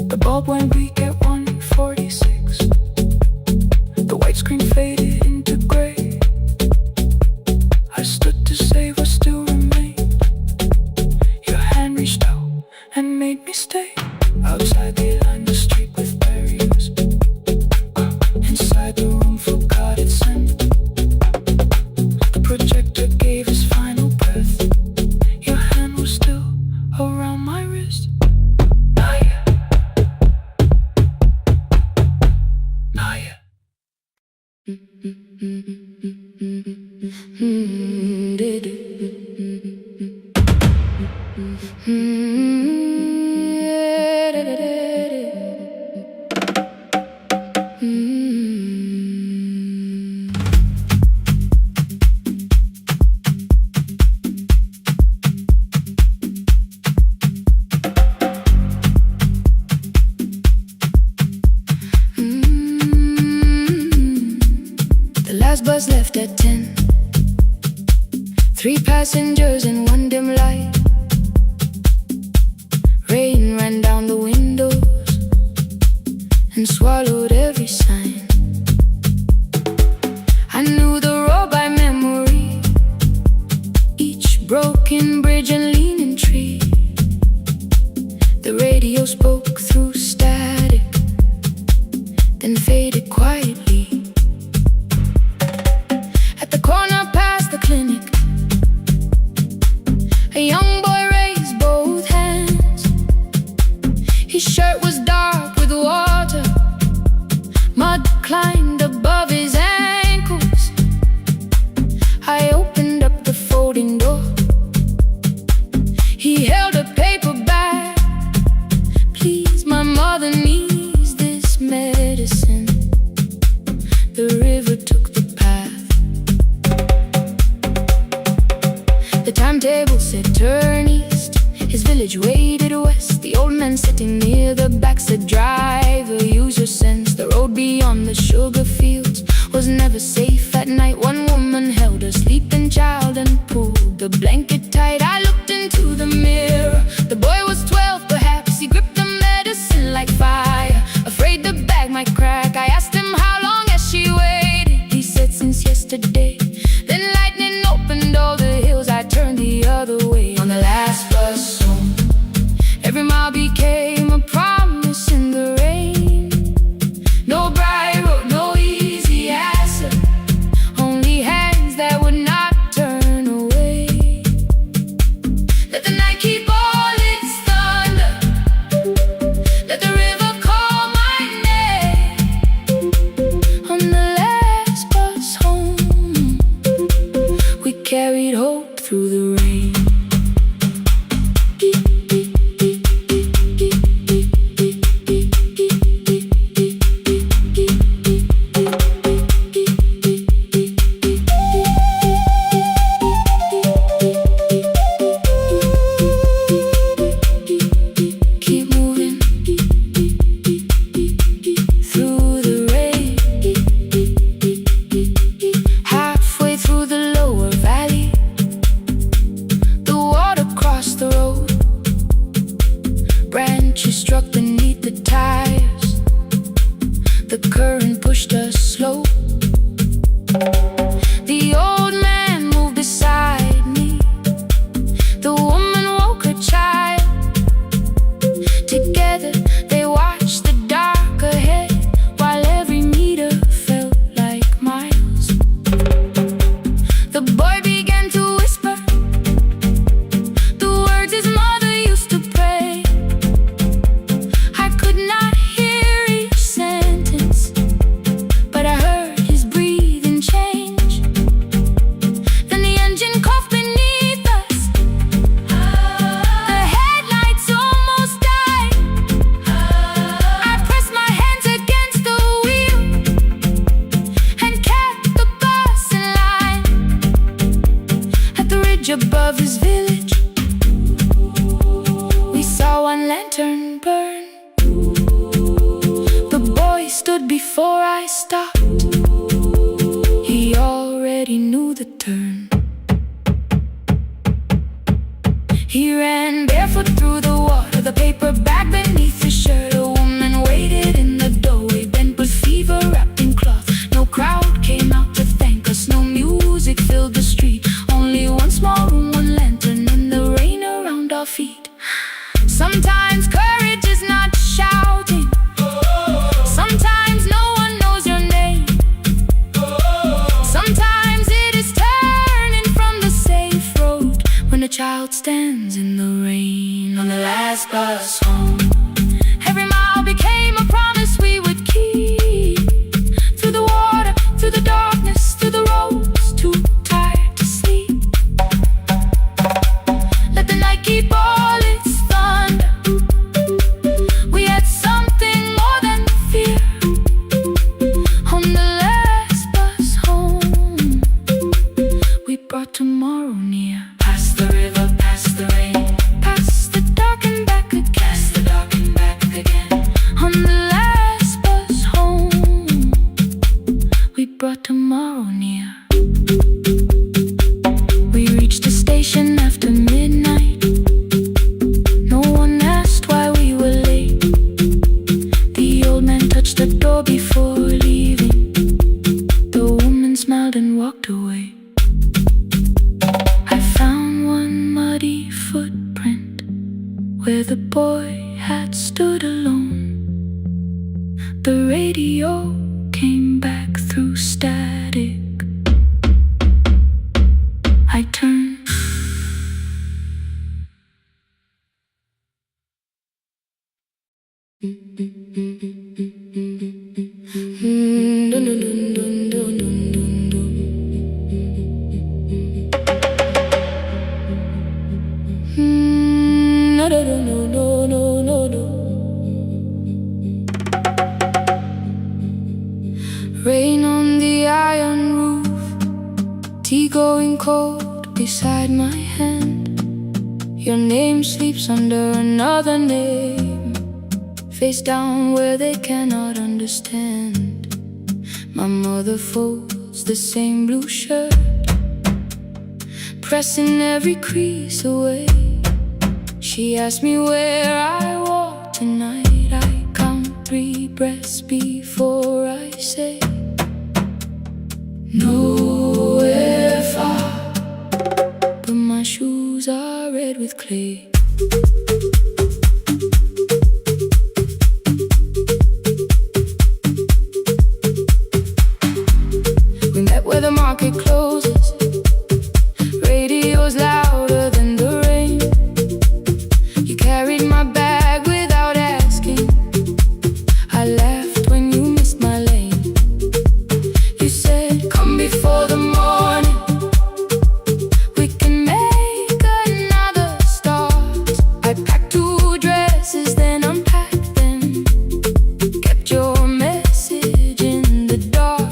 The bulb went weak at 1:46. The white screen faded into gray. I stood to save what still remained. Your hand reached out and made me stay. Outside they lined the street with barriers. Inside the room forgot its scent. The projector gave his final breath. Your hand was still around my wrist. Not yet. Not yet.
The last bus left at 10. 3 passengers and 1 dim light. Rain ran down the windows and swallowed every sign. I knew the road by memory, each broken bridge and leaning tree. The radio spoke through static, then faded quietly. At the corner past the clinic, a young boy raised both hands. His shirt was dark with water, mud climbed above his ankles. I opened up the folding door. He held a paper bag. Please, my mother needs this medicine. The river took the path. The timetable said turn east. His village waded west. The old man sitting near the back said driver, use your sense. The road beyond the sugar fields was never safe at night. One woman held a sleeping child and pulled the blanket tight. I looked into the mirror. The boy was 12 perhaps. He gripped the medicine like fire, afraid the bag might crack. I asked him how long has she waited. He said since yesterday. Then lightning bridge above his village. We saw one lantern burn. The boy stood before I stopped. He already knew the turn. He ran barefoot through the water, the paper bag beneath his shirt. A woman waited in the doorway, bent with fever, wrapped in cloth. No crowd came out to thank us, no music filled the street. Only one small room, one lantern, and the rain around our feet. Sometimes courage is not shouting. Sometimes no one knows your name. Sometimes it is turning from the safe road when a child stands in the rain on the last bus home. Every mile became a promise we would keep. Through the water, through the darkness, through the roads, too tired to sleep. Let the night keep all its thunder. We had something more than fear. On the last bus home, we brought tomorrow near. Past the river, past the rain, past the dark and back again. Past the dark and back again. On the last bus home, we brought tomorrow near. We reached the station after midnight. No one asked why we were late. The old man touched the door before leaving. The woman smiled and walked away. I found one muddy footprint where the boy had stood alone. The radio came back through static. I turned. Rain on the iron roof, tea going cold beside my hand. Your name sleeps under another name, face down where they cannot understand. My mother folds the same blue shirt, pressing every crease away. She asked me where I walk tonight. I count 3 breaths before I say nowhere far, but my shoes are red with clay. We met where the market closes. Radio's louder than the rain. You carried my bag without asking. I laughed when you missed my lane. You said, come before the morning, we can make another start. I packed 2 dresses, then unpacked them, kept your message in the dark.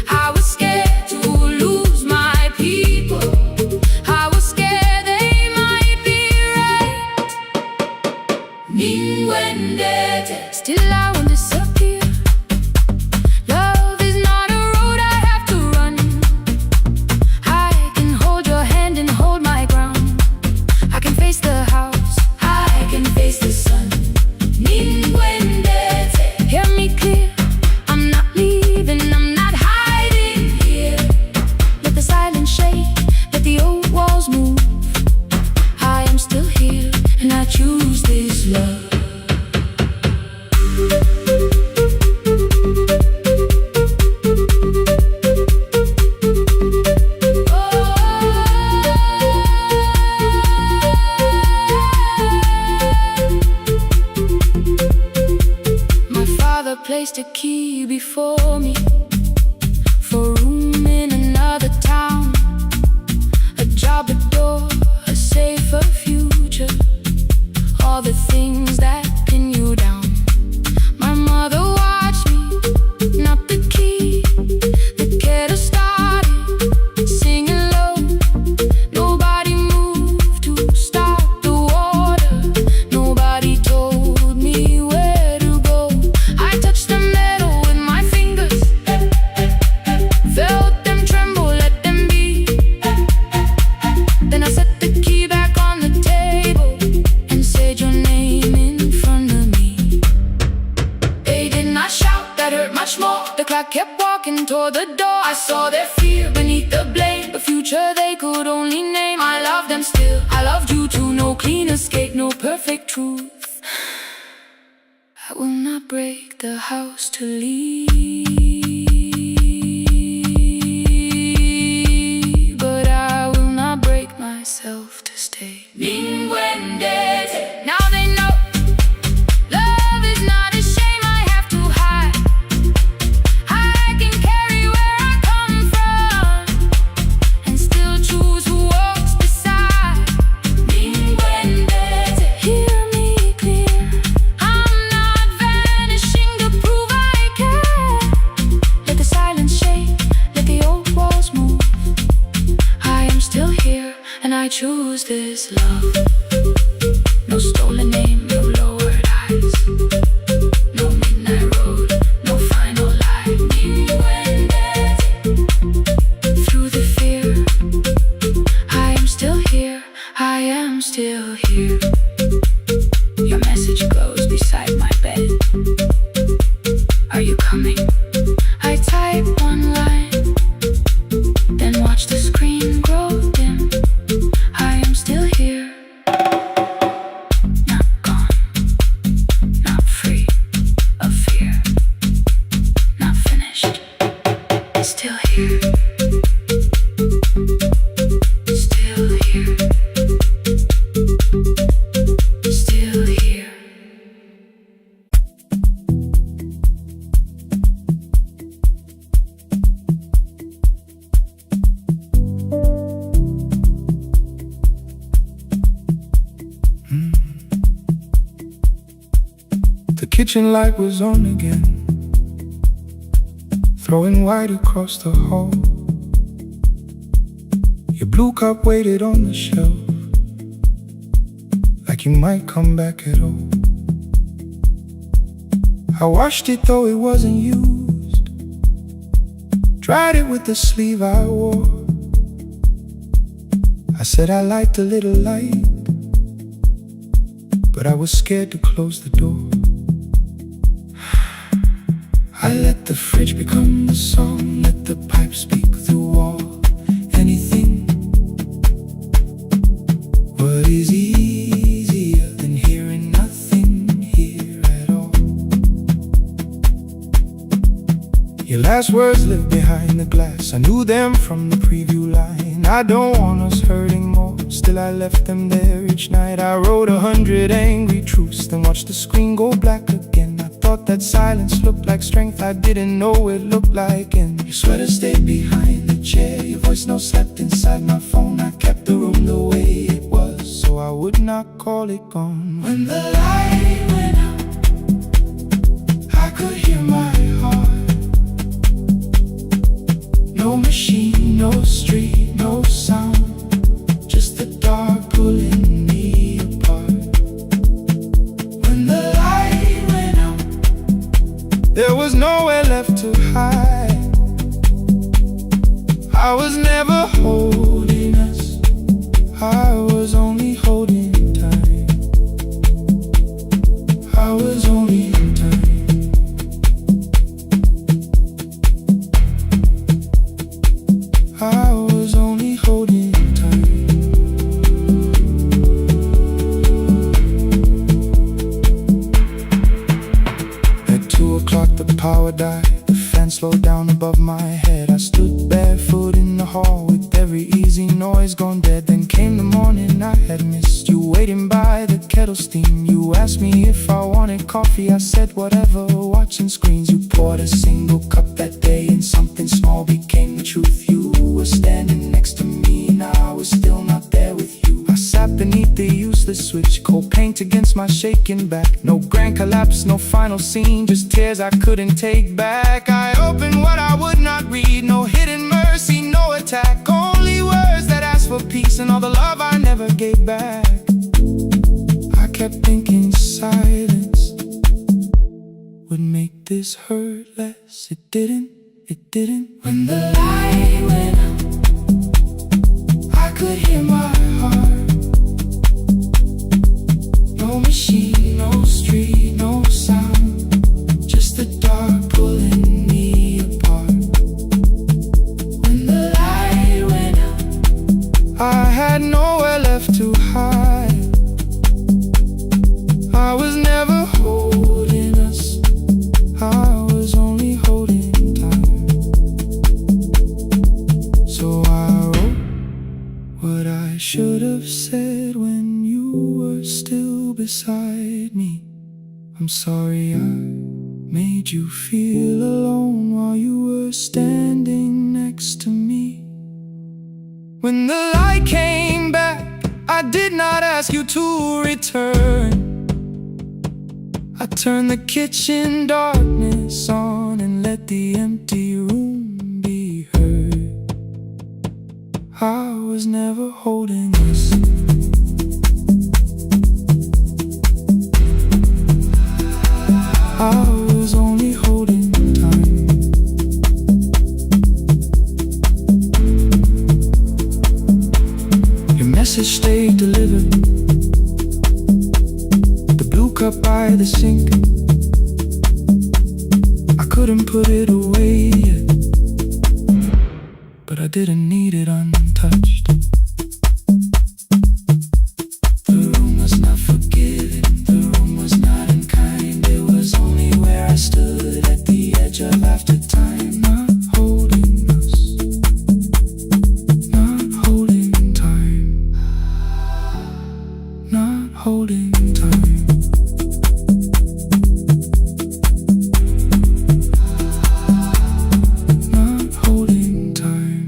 I was scared to lose my people. walking toward the door. I saw their fear beneath the blame, a future they could only name. I loved them still, I loved you too. No clean escape, no perfect truth. I will not break the house to leave, but I will not break myself to stay. Now they know love is not a shame I have to hide. I can carry where I come from and still choose who walks beside. Hear me clear, I'm not vanishing to prove I care. Let the silence shake, let the old walls move. I am still here and I choose this love. No stolen name, no lowered eyes, no midnight road, no final lie. Through the fear, I am still here, I am still here. Your message glows beside my bed. Are you coming? I type one line, then watch the screen grow dim. I am still here. Still here. Still here. Still here.
The kitchen light was on again, throwing white across the hall. Your blue cup waited on the shelf, like you might come back at all. I washed it though it wasn't used, dried it with the sleeve I wore. I said I liked a little light, but I was scared to close the door. I let the fridge become the song, let the pipe speak through all. Anything. What is easier than hearing nothing here at all? Your last words live behind the glass, I knew them from the preview line. I don't want us hurting more, still I left them there each night. I wrote 100 angry truths, then watched the screen go black again. I thought that silence looked like strength, I didn't know it looked like end. Your sweater stayed behind the chair, your voice note slept inside my phone. I kept the room the way it was, so I would not call it gone. When the light went out, I could hear my heart. No machine, no street, no sound, just the dark pulling me apart. When the light went out, there was nowhere left to hide. I was never holding us, I was only holding time. I was only in time. I was only holding time. At 2 o'clock the power died, the fan slowed down above my head. I stood barefoot in the hall with every easy noise gone dead. Then came the morning I had missed, you waiting by the kettle steam. You asked me if I wanted coffee, I said whatever, watching screens. You poured a single cup that day and something small became the truth. You were standing next to me and I was still not there with you. I sat beneath the useless switch, cold paint against my shaking back. No grand collapse, no final scene, just tears I couldn't take back. I opened what I would not read, no hidden mercy, no attack, only words that asked for peace and all the love I never gave back. I kept thinking silence would make this hurt less. It didn't, it didn't. When the light went out, I could hear my heart. No machine, no street, no sound, just the dark pulling me apart. have said when you were still beside me. I'm sorry I made you feel alone while you were standing next to me. When the light came back, I did not ask you to return. I turned the kitchen darkness on and let the empty room be heard. I was never holding us. I was only holding time. Your message stayed delivered. The blue cup by the sink, I couldn't put it away yet, but I didn't need it untouched. The room was not forgiving, the room was not unkind. It was only where I stood at the edge of after time. Not holding us, not holding time, not holding time. Not holding time.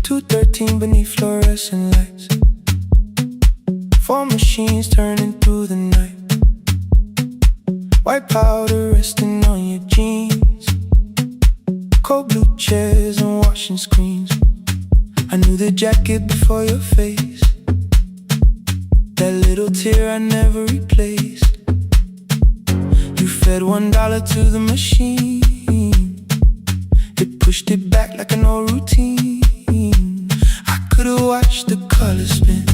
2:13 beneath fluorescent lights, 4 machines turning through the night. White powder resting on your jeans, cold blue chairs and washing screens. I knew the jacket before your face, that little tear I never replaced. You fed $1 to the machine, it pushed it back like an old routine. I could've watched the colors spin,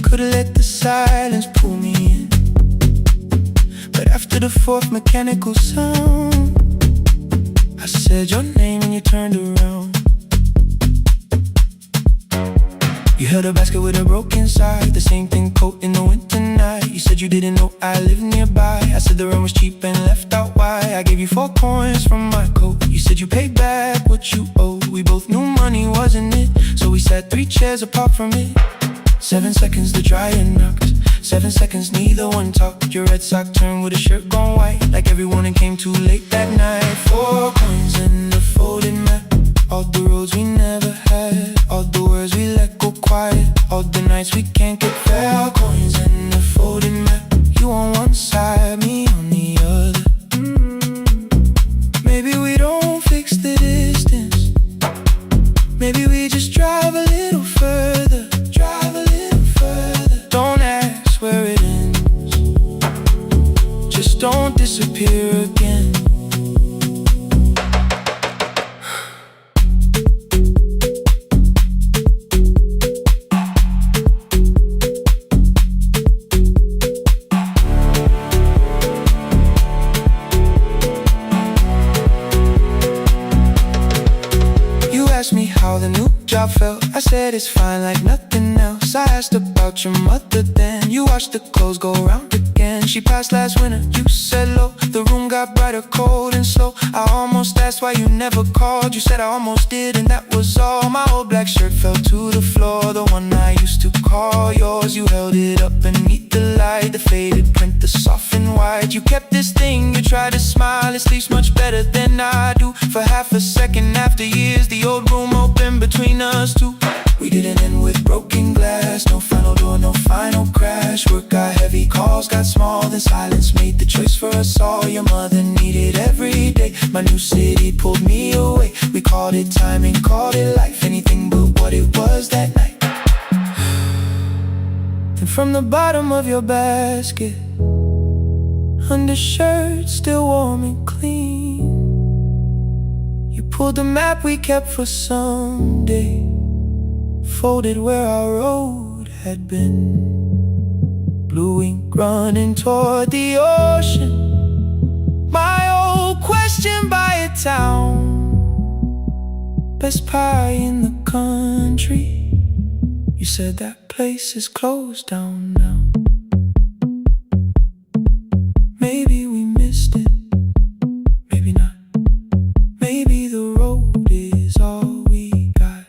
could've let the silence pull me in, but after the 4th mechanical sound, I said your name and you turned around. You held a basket with a broken side, the same thing coat in the winter night. You said you didn't know I lived nearby. I said the rent was cheap and left out why. I gave you 4 coins from my coat. You said you paid back what you owed. We both knew money wasn't it, so we sat 3 chairs apart from it. 7 seconds the dryer knocked, 7 seconds neither one talked. Your red sock turned with a shirt gone white, like everyone and came too late that night. 4 coins and a folded map, all the roads we never had, all the words we let go quiet, all the nights we can't get back. 4 coins and a folded map, you on one side, me on the other. Maybe we don't fix the distance, maybe we just drive a little further, drive a little further. Don't ask where it ends, just don't disappear again. Asked me how the new job felt, I said it's fine like nothing else. I asked about your mother then, you watched the clothes go round again. She passed last winter, you said low, the room got brighter, cold and slow. I almost asked why you never called, you said I almost did and that was all. My old black shirt fell to the floor, the one I used to call yours. You held it up beneath the light, the faded print, the soft and white. You kept this thing, you tried to smile, it sleeps much better than I do. For half a second after years, the old room open between us two. We didn't end with broken glass, no final door, no final crash. Work got heavy, calls got small, then silence made the choice for us all. Your mother needed every day, my new city pulled me away. We called it timing, called it life, anything but what it was that night. And from the bottom of your basket, undershirt still warm and clean, you pulled the map we kept for someday, folded where our road had been. Blue ink running toward the ocean, my old question by a town. best pie in the country. You said that place is closed down now. Maybe we missed it, maybe not. Maybe the road is all we got.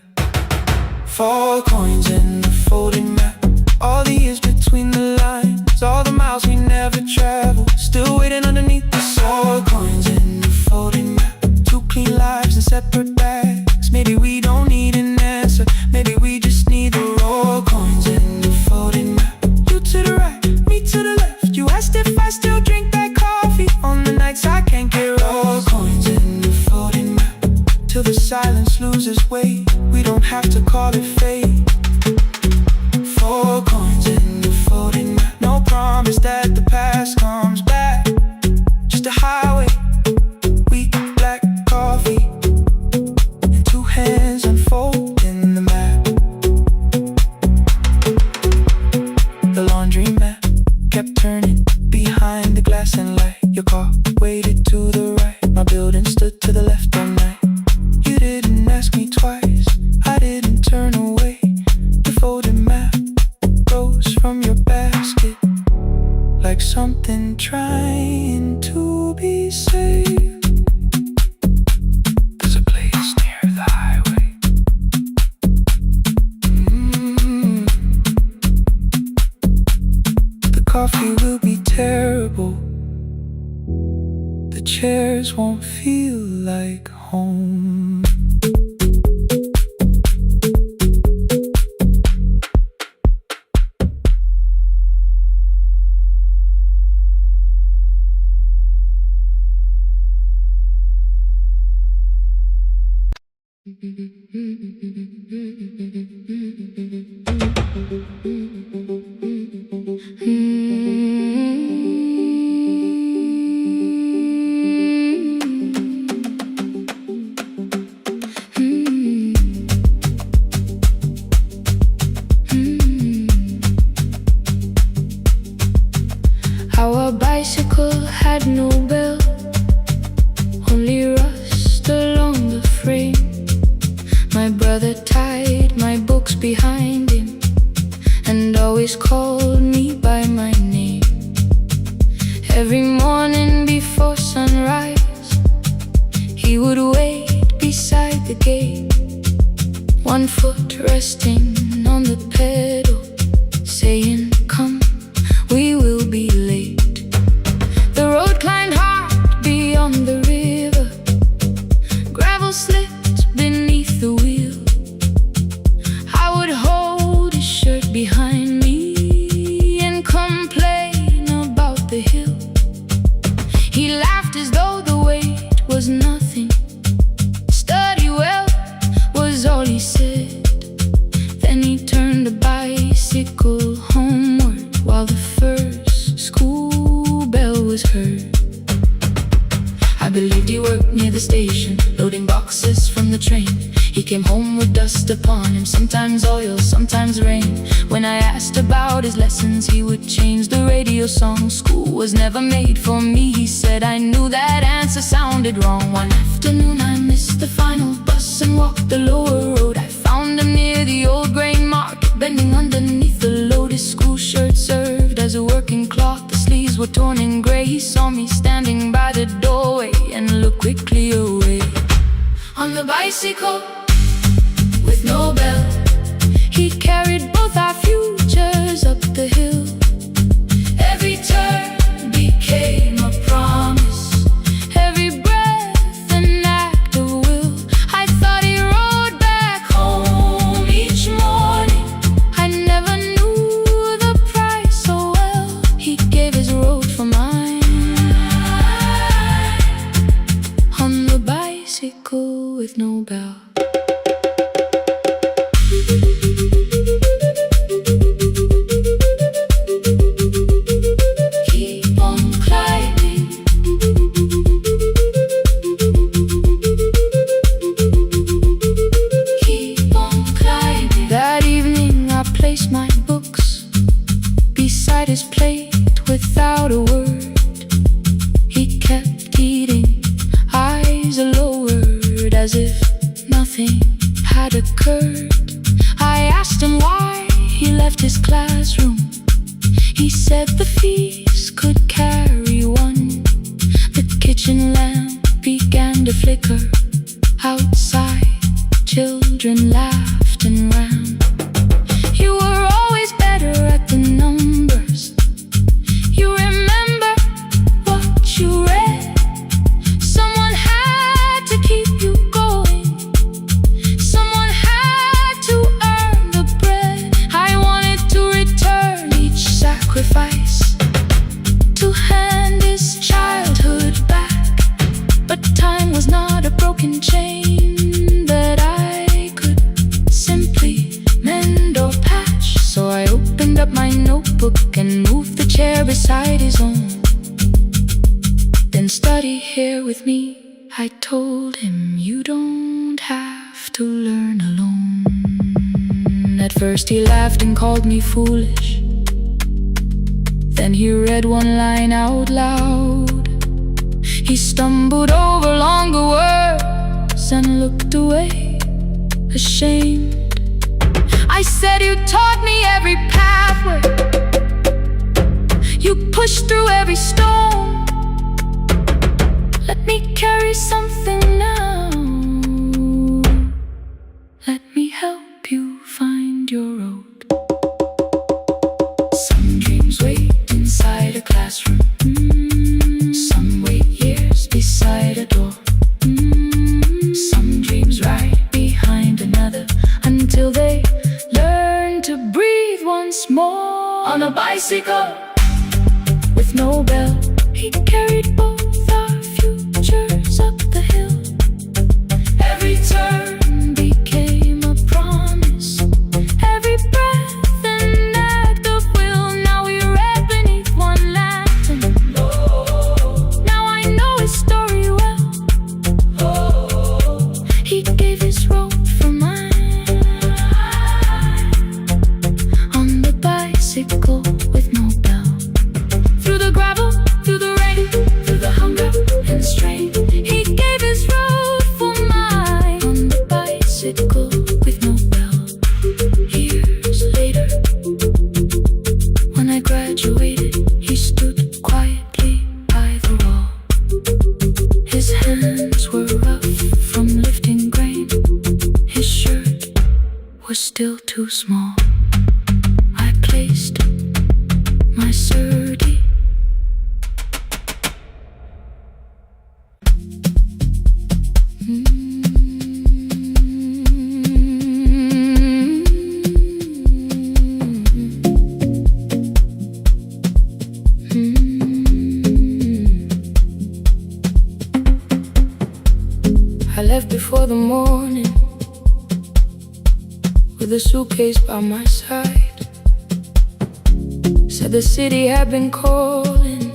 4 coins in the folding map. All the years between the lines, all the miles we never traveled, still waiting underneath the 4 coins in the folding map. 2 clean lives in separate bags. Maybe we don't need an answer, maybe we just need the raw coins in the folding map. You to the right, me to the left. You asked if I still drink that coffee on the nights I can't get raw coins in the folding map. Till the silence loses weight, we don't have to call it fate. 4 coins in the folding map. No promise that the past comes back, just a highway, weak black coffee, and 2 hands unfolding the map. The laundry mat kept turning behind the glass and light. Your car waited to the right, my building stood to the left all night. You didn't ask me twice, I didn't turn away. The folded map rose from your basket like something trying to be saved. There's a place near the highway. The coffee will be terrible, the chairs won't feel like home.
Our bicycle had no bell, only rust along the frame. My brother tied my books behind him and always called me by my name. Every morning before sunrise, he would wait beside the gate, 1 foot resting on the pedal, saying, "Come, we will be late." The road climbed hard beyond the river, gravel slipped beneath the wheel. I would hold his shirt behind me and complain about the hill. He laughed as though the weight was nothing. Study well was all he said. Then he turned the bicycle homeward while the first school bell was heard. I believed he worked near the station, loading boxes from the train. He came home with dust upon him, sometimes oil, sometimes rain. When I asked about his lessons, he would change the radio song. School was never made for me, he said. I knew that answer sounded wrong. One afternoon I missed the final bus and walked the lower road. I found him near the old grain market, bending underneath the load. His school shirt served as a working cloth, the sleeves were torn and gray. He saw me standing by the doorway and looked quickly away. On the bicycle with no bell, he carried both our futures up the hill. Every turn became a promise, every breath an act of will. I thought he rode back home each morning. I never knew the price so well. He gave his road for mine. On the bicycle with no bell. His plate without a word. He kept eating, eyes lowered as if nothing occurred. I asked him why he left his classroom. He said the fees could carry one. The kitchen lamp began to flicker. Outside, children laughed and ran. You were always better at the numbers. You remember what you read. Someone had to keep you going. Someone had to earn the bread. I wanted to return each sacrifice, to hand his childhood back. But time was not a broken chain that I could simply mend or patch. So I opened up my notebook and moved the chair beside his own. Then study here with me, I told him. You don't have to learn alone. At first he laughed and called me foolish. Then he read one line out loud. He stumbled over longer words and looked away, ashamed. I said, you taught me every pathway. You pushed through every stone. Let me carry something now. Let me help you find your road. Some dreams wait inside a classroom. Some wait years beside a door. Some dreams right behind another, until they learn to breathe once more. On a bicycle with no bell, he carried both our futures up the hill. Every turn became a promise, every breath an act of will. Now we read beneath one lantern. Now I know his story well. He gave his road for mine. On the bicycle with no bell, through the gravel, through the rain, through the hunger and strain, he gave his road for mine. On the bicycle with no bell. Years later, when I graduated, he stood quietly by the wall. His hands were rough from lifting grain. His shirt was still too small. I placed my surdy I left before the morning, with a suitcase by my side. Said the city had been calling,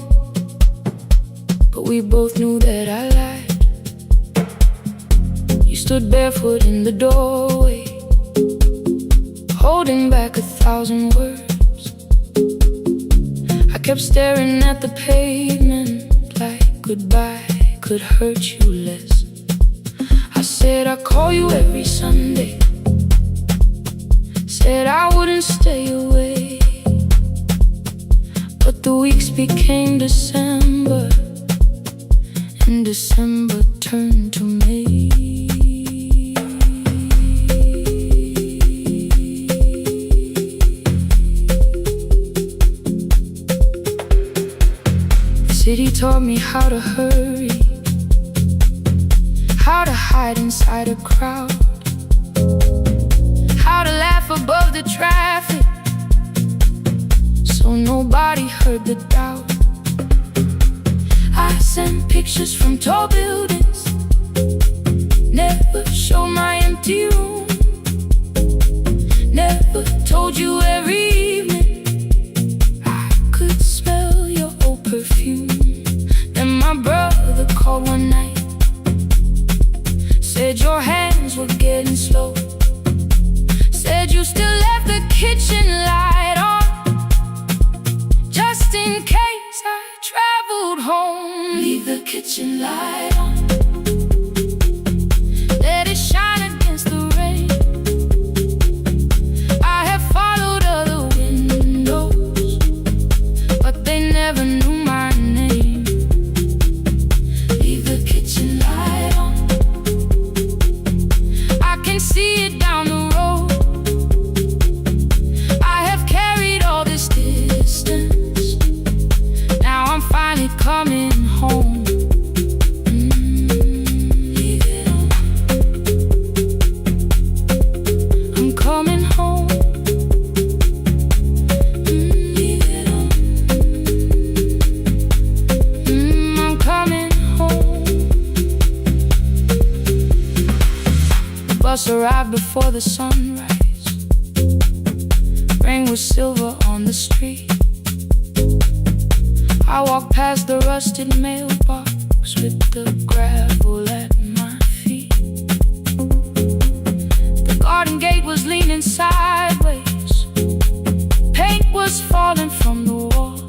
but we both knew that I lied. You stood barefoot in the doorway, holding back 1,000 words. I kept staring at the pavement, like goodbye could hurt you less. I said I'd call you every Sunday, said I wouldn't stay away. But the weeks became December, and December turned to May. The city taught me how to hurry, how to hide inside a crowd, how to laugh above the traffic so nobody heard the doubt. I sent pictures from tall buildings, never showed my empty room, never told you every evening I could smell your old perfume. Then my brother called one night, said your hands were getting slow, said you still left the kitchen light on, just in case I traveled home. Leave the kitchen light on, let it shine against the rain. bus arrived before the sunrise. Rain was silver on the street. I walked past the rusted mailbox with the gravel at my feet. The garden gate was leaning sideways. Paint was falling from the wall.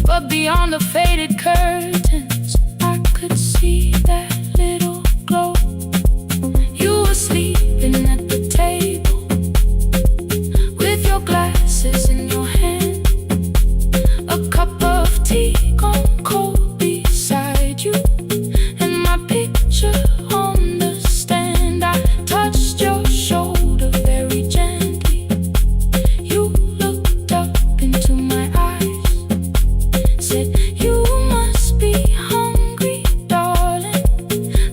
But beyond the faded curtains, I could see that little glow. You were sleeping at the table with your glasses in your hand, a cup of tea gone cold beside you, and my picture on the stand. I touched your shoulder very gently. You looked up into my eyes, said, "You must be hungry, darling,"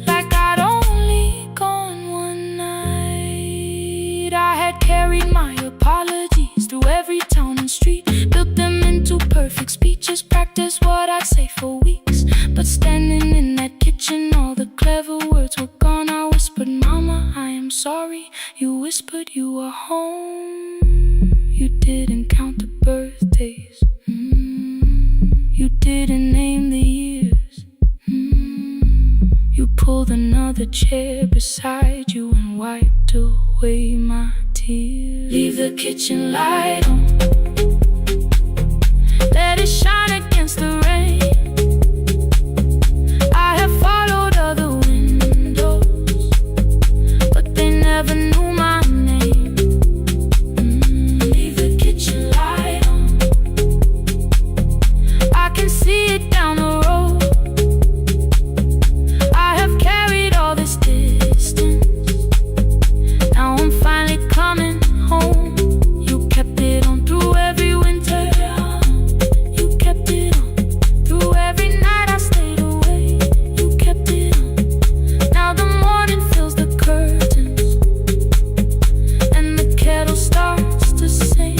like I'd only gone one night. I had carried my apologies through every town and street, built them into perfect speeches, practiced what I'd say for weeks. But standing in that kitchen, all the clever words were gone. I whispered, "Mama, I am sorry." You whispered you were home. You didn't count the birthdays. You didn't name the years. You pulled another chair beside you and wiped away my tears. Leave the kitchen light on, let it shine against the rain. I have followed other windows, but they never knew my name. Leave the kitchen light on, I can see it down the road. I have carried all this distance, now I'm finally coming home. You kept it on through every winter. You kept it on through every night I stayed away. You kept it on. Now the morning fills the curtains and the kettle starts to sing.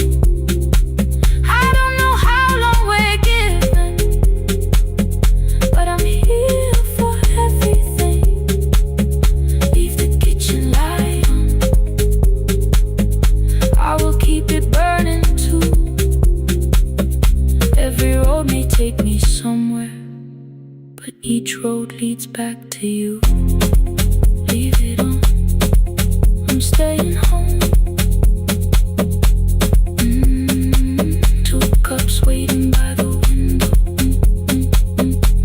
I don't know how long we're given, but I'm here for everything. Leave the kitchen light on, I will keep it burning too. Every road may take me somewhere, but each road leads back to you. Leave it on, I'm staying home. Two cups waiting by the window.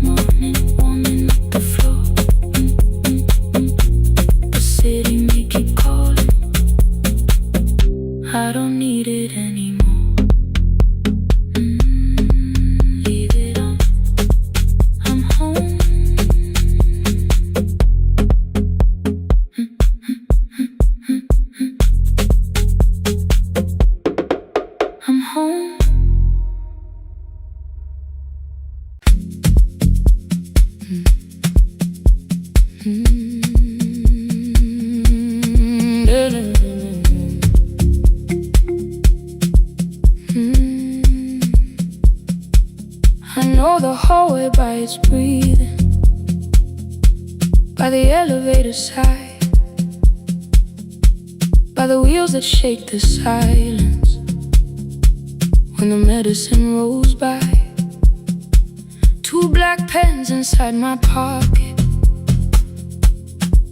Morning warming up the floor. The city may keep calling, I don't need it anymore. Leave it on, I'm home. I'm home. I know the hallway by its breathing, by the elevator side, by the wheels that shake the silence when the medicine rolls by. Two black pens inside my pocket,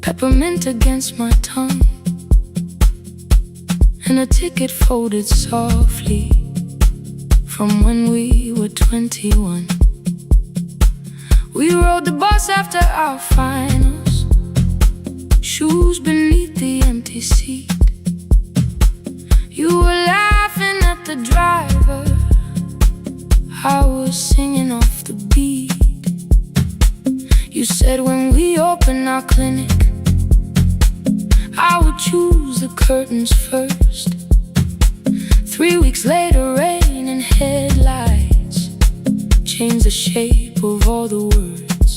peppermint against my tongue, and a ticket folded softly from when we were 21. We rode the bus after our finals, shoes beneath the empty seat. You were laughing at the driver, I was singing off the beat. You said when we open our clinic, I would choose the curtains first. 3 weeks later, rain and headlights changed the shape of all the words.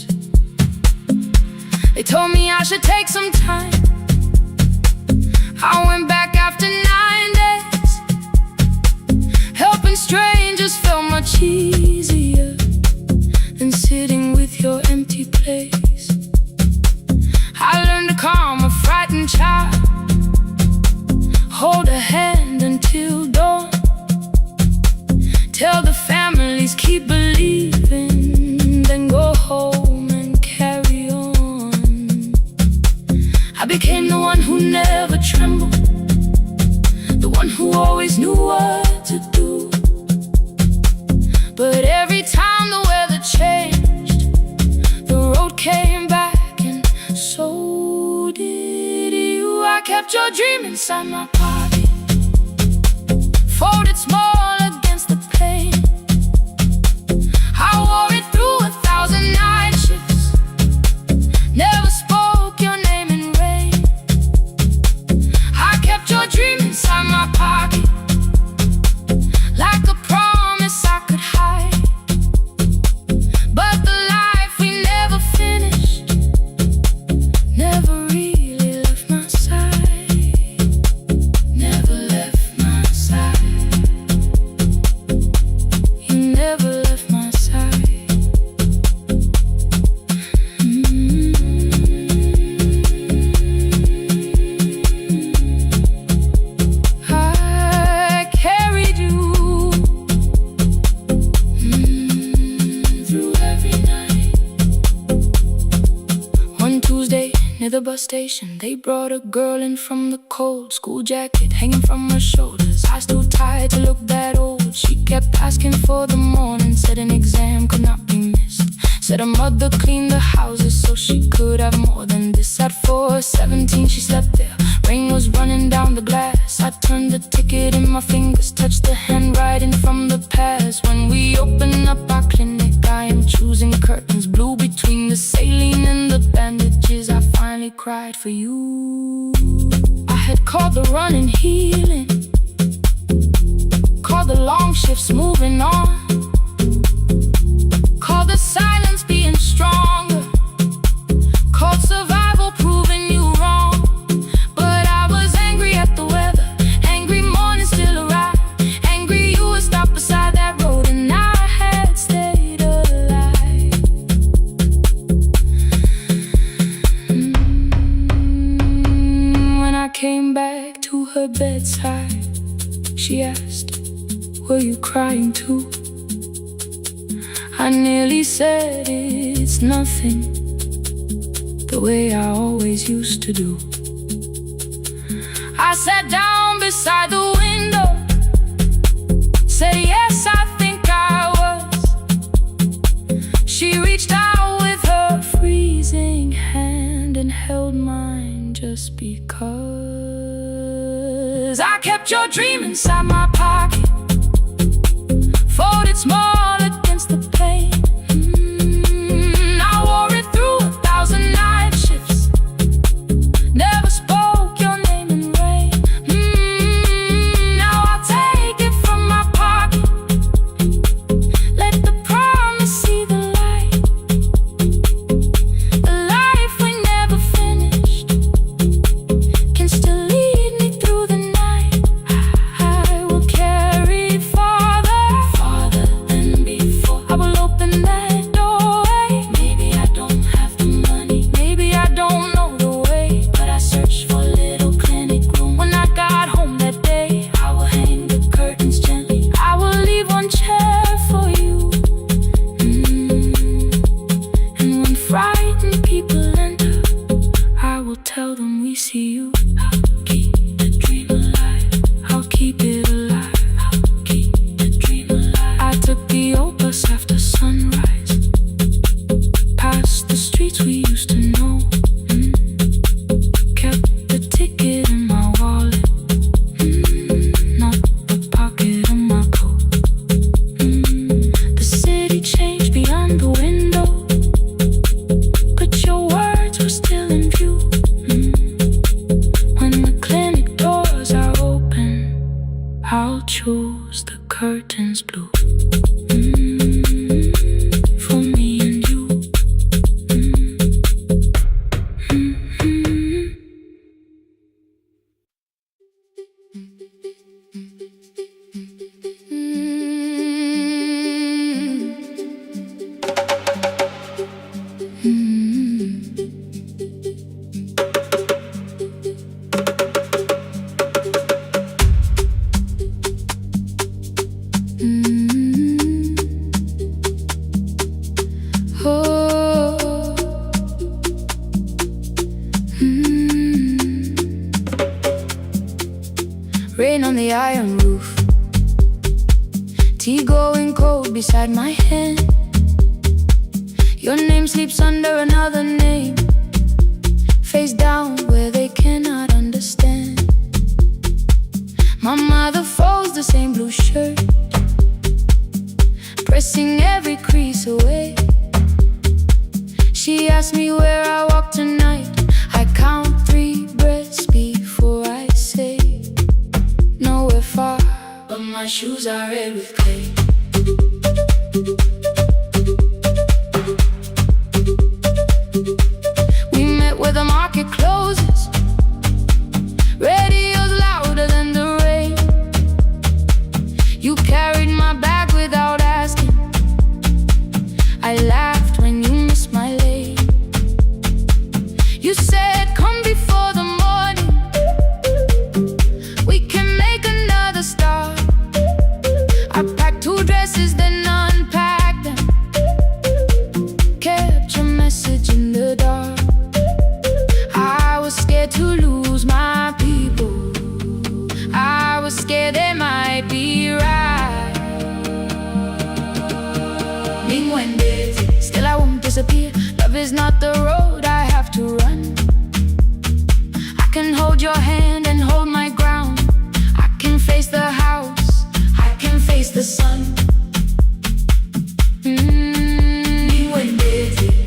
They told me I should take some time. I went back after 9 days. Helping strangers felt much easier than sitting with your empty place. I learned to calm a kept your dream inside my pocket, folded small against the pain. I wore it through 1,000 night shifts, never spoke your name in rain. I kept your dream inside my pocket, like a promise I could hide. But the life we never finished never really left my side, never left my side. You never left my side. I carried you through every night. One Tuesday near the bus station, they brought a girl in from the cold, school jacket hanging from her shoulders, eyes too tired to look that old. She kept asking for the morning, said an exam could not be missed, said her mother cleaned the houses so she could have more than this. At 4:17 she slept there, rain was running down the glass. I turned the ticket in my fingers, touched the handwriting from the past. When we open up our clinic, I am choosing curtains blue between the saline and the bandages. I finally cried for you. I had called the running healing, called the long shifts moving on, called the silence being stronger, called survival proving you wrong. But I was angry at the weather, angry morning still arrived, angry you would stop beside that road and I had stayed alive. When I came back to her bedside, she asked, were you crying too? I nearly said it's nothing, the way I always used to do. I sat down beside the window, said yes, I think I was. She reached out with her freezing hand and held mine just because. I kept your dream inside my pocket, folded small against the pain. I wore it through 1,000 night shifts, never spoke your name in rain. Now I'll take it from my pocket, let the promise see the light, the life we never finished can still lead me through the night. I will carry farther than before. I will open that doorway. Maybe I don't have the money, maybe I don't know the way, but I searched for a little clinic room. When I got home that day, I will hang the curtains gently, I will leave one chair for you. And when frightened people enter, I will tell them we see you. I'll keep the dream alive, I'll keep it alive, I'll keep the dream alive. I took the old bus after sunrise, past the streets we used to know. Kept the ticket in my wallet, not the pocket of my coat. The city changed beyond the window, but your words were still in view. When the clinic doors are open, I'll choose the curtains blue. For me and you. Rain on the iron roof, tea going cold beside my hand. Your name sleeps under another name, face down where they cannot understand. clothes, the same blue shirt, pressing every crease away. She asked me where I walk tonight. I count 3 breaths before I say nowhere far, but my shoes are red with clay. We met where the market closes, radio's louder than the rain. You carried my bag without asking. I laughed when you missed my lane. You said, come before the morning, we can make another start. I packed 2 dresses, then unpacked them, kept your message in the dark. I was scared to lose my people, I was scared they might be right. Still I won't disappear. Love is not the road I have to run. I can hold your hand and hold my ground. I can face the house, I can face the sun.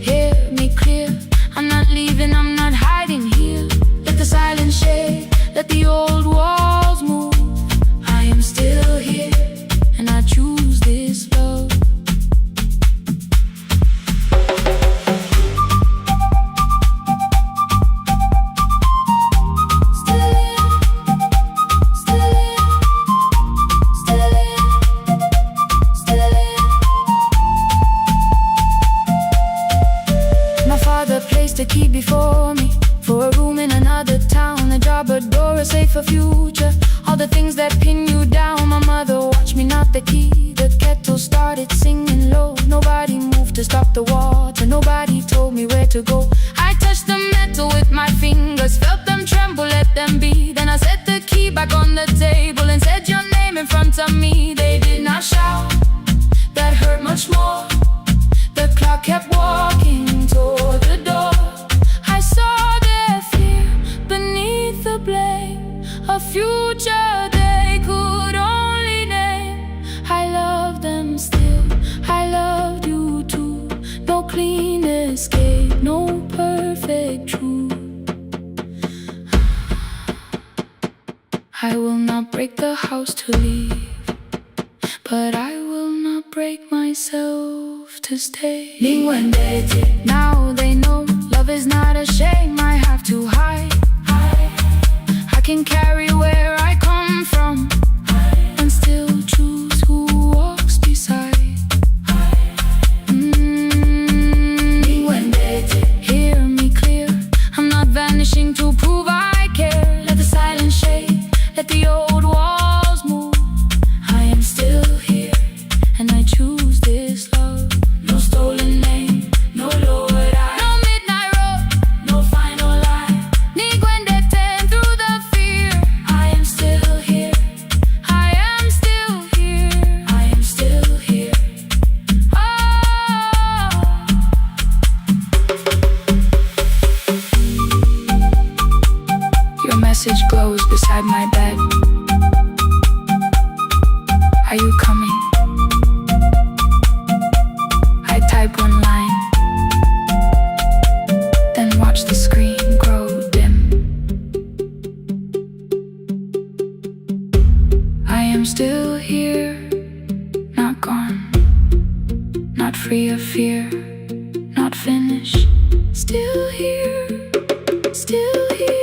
Hear me clear, I'm not leaving, I'm not hiding here. Let the silence shake, let the old walls move. I am still here, and I choose this love. The key before me, for a room in another town, a job, a door, a safer future. All the things that pin you down. My mother watched me knock the key. The kettle started singing low. Nobody moved to stop the water. Nobody told me where to go. I touched the metal with my fingers, felt them tremble, let them be. Then I set the key back on the table and said your name in front of me. They did not shout, that hurt much more. The clock kept walking toward the door. I saw their fear beneath the blame, a future they could only name. I love them still, I loved you too. No clean escape, no perfect truth. I will not break the house to leave, but I will not break myself to stay. Now they know love is not a shame I have to hide. I can carry where I come from and still choose who walks beside. Hear me clear, I'm not vanishing to prove I care. Let the silence shake, let the old walls move. I am still here, and I choose this love. No stolen name, no lowered eye, no midnight road, no final lie. Niguendeten through the fear. I am still here, I am still here, I am still here. Your message glows beside my bed. Are you coming? I type one line, then watch the screen grow dim. I am still here, not gone, not free of fear, not finished. Still here, still here.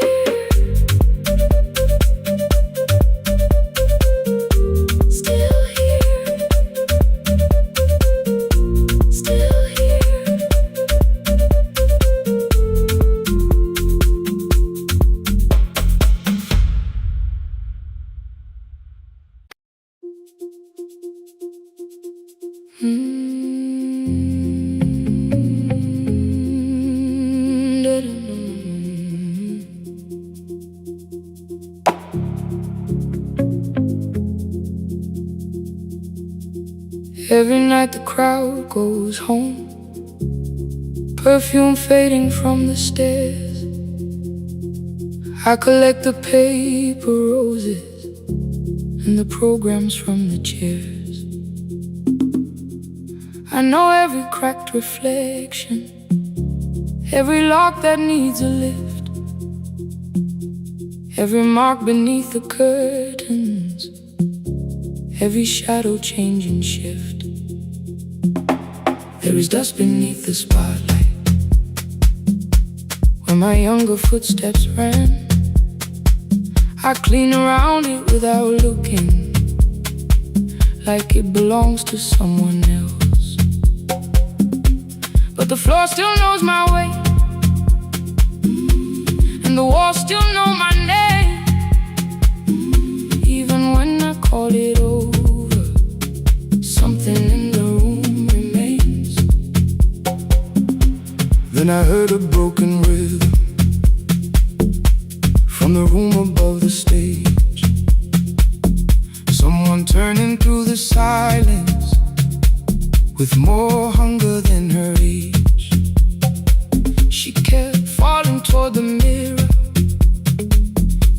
Every night the crowd goes home, perfume fading from the stairs. I collect the paper roses and the programs from the chairs. I know every cracked reflection, every lock that needs a lift, every mark beneath the curtains, every shadow change and shift. There is dust beneath the spotlight where my younger footsteps ran. I clean around it without looking, like it belongs to someone else. But the floor still knows my way, and the walls still know my name. Even when I call it over, something in the room remains. Then I heard a broken rhythm from the room above the stage, someone turning through the silence with more hunger than her age. She kept falling toward the mirror,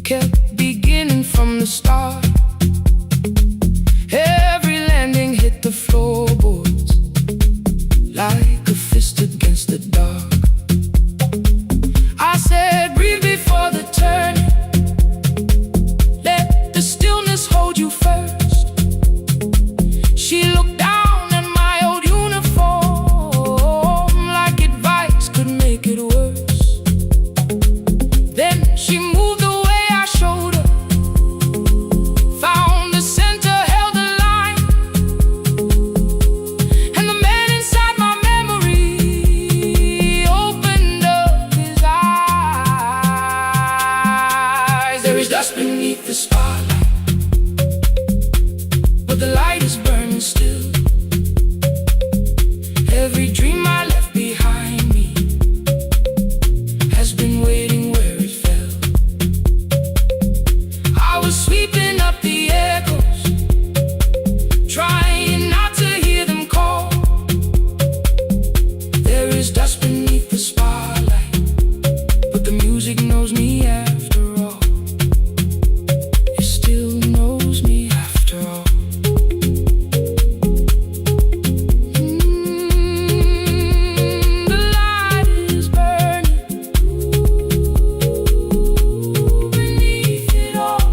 kept beginning from the start. Every landing hit the floorboards like a fist against the dark. I said, breathe before the turning, let the stillness hold you first. She looked down at my old uniform like advice could make it worse. Then she moved the way I showed her, found the center, held the line, and the man inside my memory opened up his eyes. There is dust beneath the spotlight, but the light is burning still. Every dream I left behind me has been waiting where it fell. I was sweeping up the echoes, trying not to hear them call. There is dust beneath the spotlight, but the music knows me after all. It still knows me after all. The light is burning beneath it all.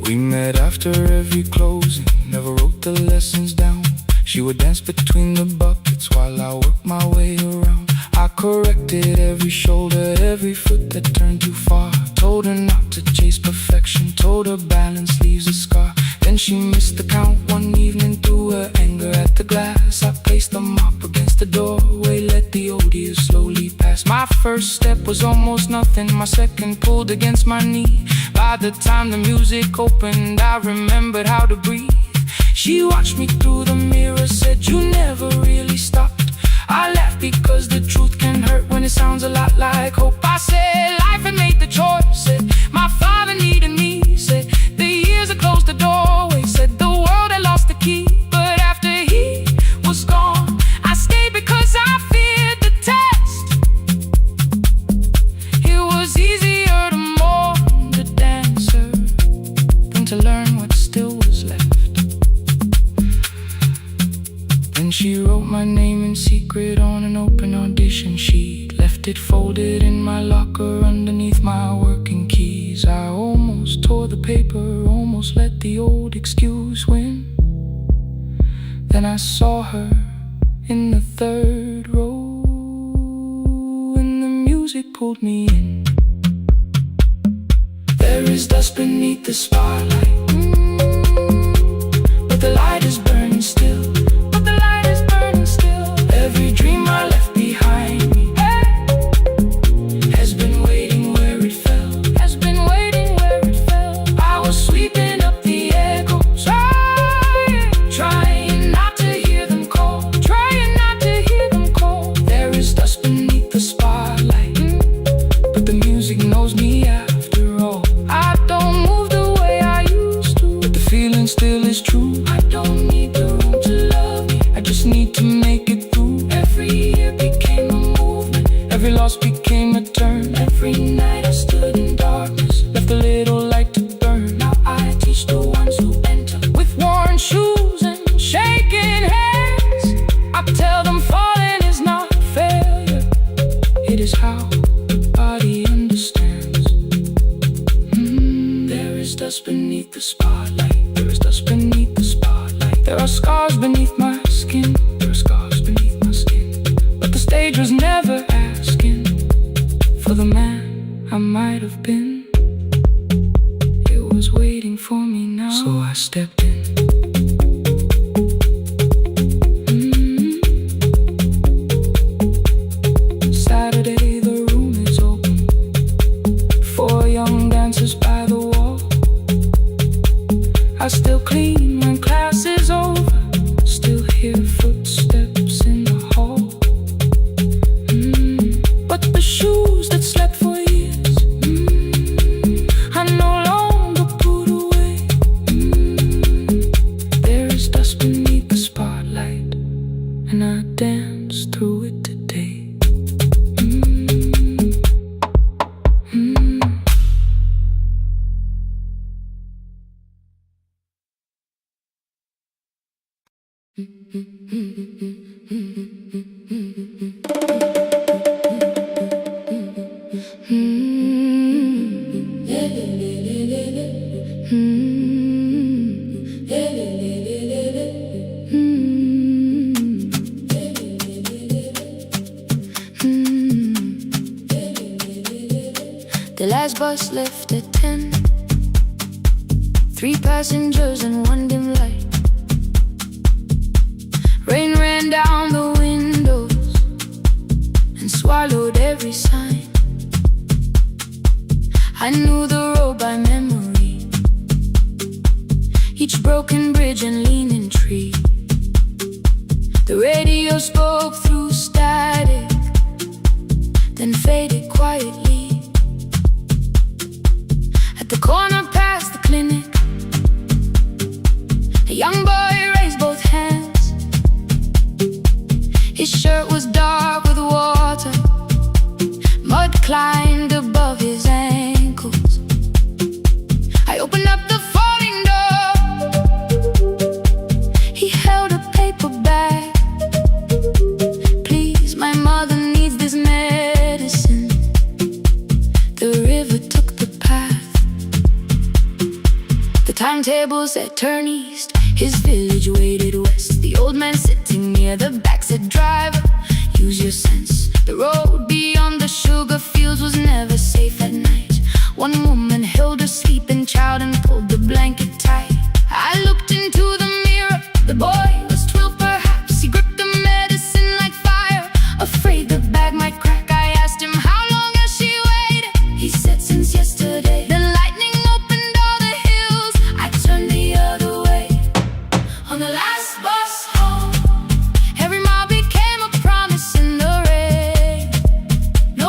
We met after every closing, never wrote the lessons down. She would dance between the buckets while I worked my way around. I corrected every shoulder, every foot that turned too far. Told her not to chase perfection, told her balance leaves a scar. Then she missed the count one evening, threw her anger at the glass. I placed the mop against the doorway, let the odious slowly pass. My first step was almost nothing, my second pulled against my knee. By the time the music opened, I remembered how to breathe. She watched me through the mirror, said, you never really stopped. I laughed because the truth can hurt when it sounds a lot like hope. I said, life had made the choice, said, my father needed me, said, the years had closed the doorway, said, the world had lost the key. But after he was gone, I stayed because I feared the test. It was easier to mourn the dancer than to learn what still was left. Then she wrote my name in secret on an open audition sheet, left it folded in my locker underneath my working keys. I almost tore the paper, almost let the old excuse win. Then I saw her in the third row, and the music pulled me in. There is dust beneath the spotlight, but the light is burning still. Every dream I left behind me has been waiting where it fell, has been waiting where it fell. I was sweeping up the echoes, trying not to hear them call, trying not to hear them call. There is dust beneath the spotlight, but the music knows me after all. I don't move the way I used to, but the feeling still is true. I don't need the room to love me, I just need to make it through. Every year became a movement, every loss became a turn. Every night I stood in darkness, left a little light
is how the body understands. There is dust beneath the spotlight. There is dust beneath the spotlight. There are scars beneath my skin. There are scars beneath my skin. But the stage was never asking for the man I might have been. It was waiting for me now, so I stepped in. Saturday, the room is open. 4 young dancers by the wall. I still clean when class is over. Still hear footsteps in the hall. But the shoes that slept for years, I no longer put away. There is dust beneath the spotlight, and I dance through it today.
The last bus left at 10. 3 passengers and 1 dim light. Rain ran down the windows and swallowed every sign. I knew the road by memory, each broken bridge and leaning tree. The radio spoke through static, then faded quietly. At the corner past the clinic, a young boy raised both hands. His shirt was dark with water, mud climbed above his ankles. I opened up the folding door. He held a paper bag. Please, my mother needs this medicine. The river took the path. The timetable said turn east. His village waited west. The old man sitting near the back said, driver, use your sense. The road beyond the sugar fields was never safe at night. One woman held her sleeping child and pulled the blanket tight. I looked into the mirror. The boy was 12 perhaps. He gripped the medicine like fire, afraid the bag might crack. I asked him, how long has she waited? He said, since yesterday. Then lightning opened all the hills. I turned the other way. On the last bus home, every mile became a promise in the rain. No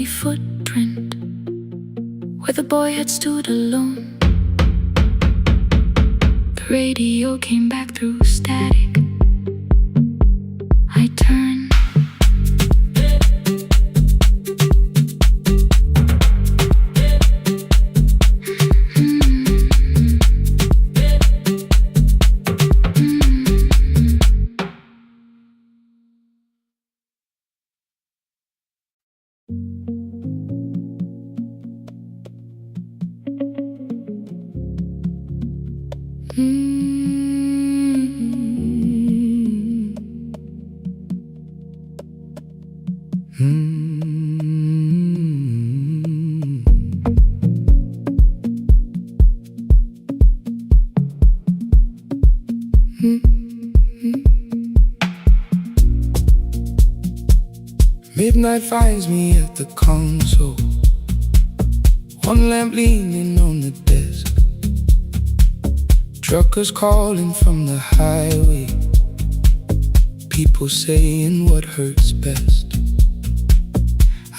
muddy footprint where the boy had stood alone. The radio came back through static. I turned.
Midnight finds me at the console, one lamp leaning on the desk. Truckers calling from the highway, people saying what hurts best.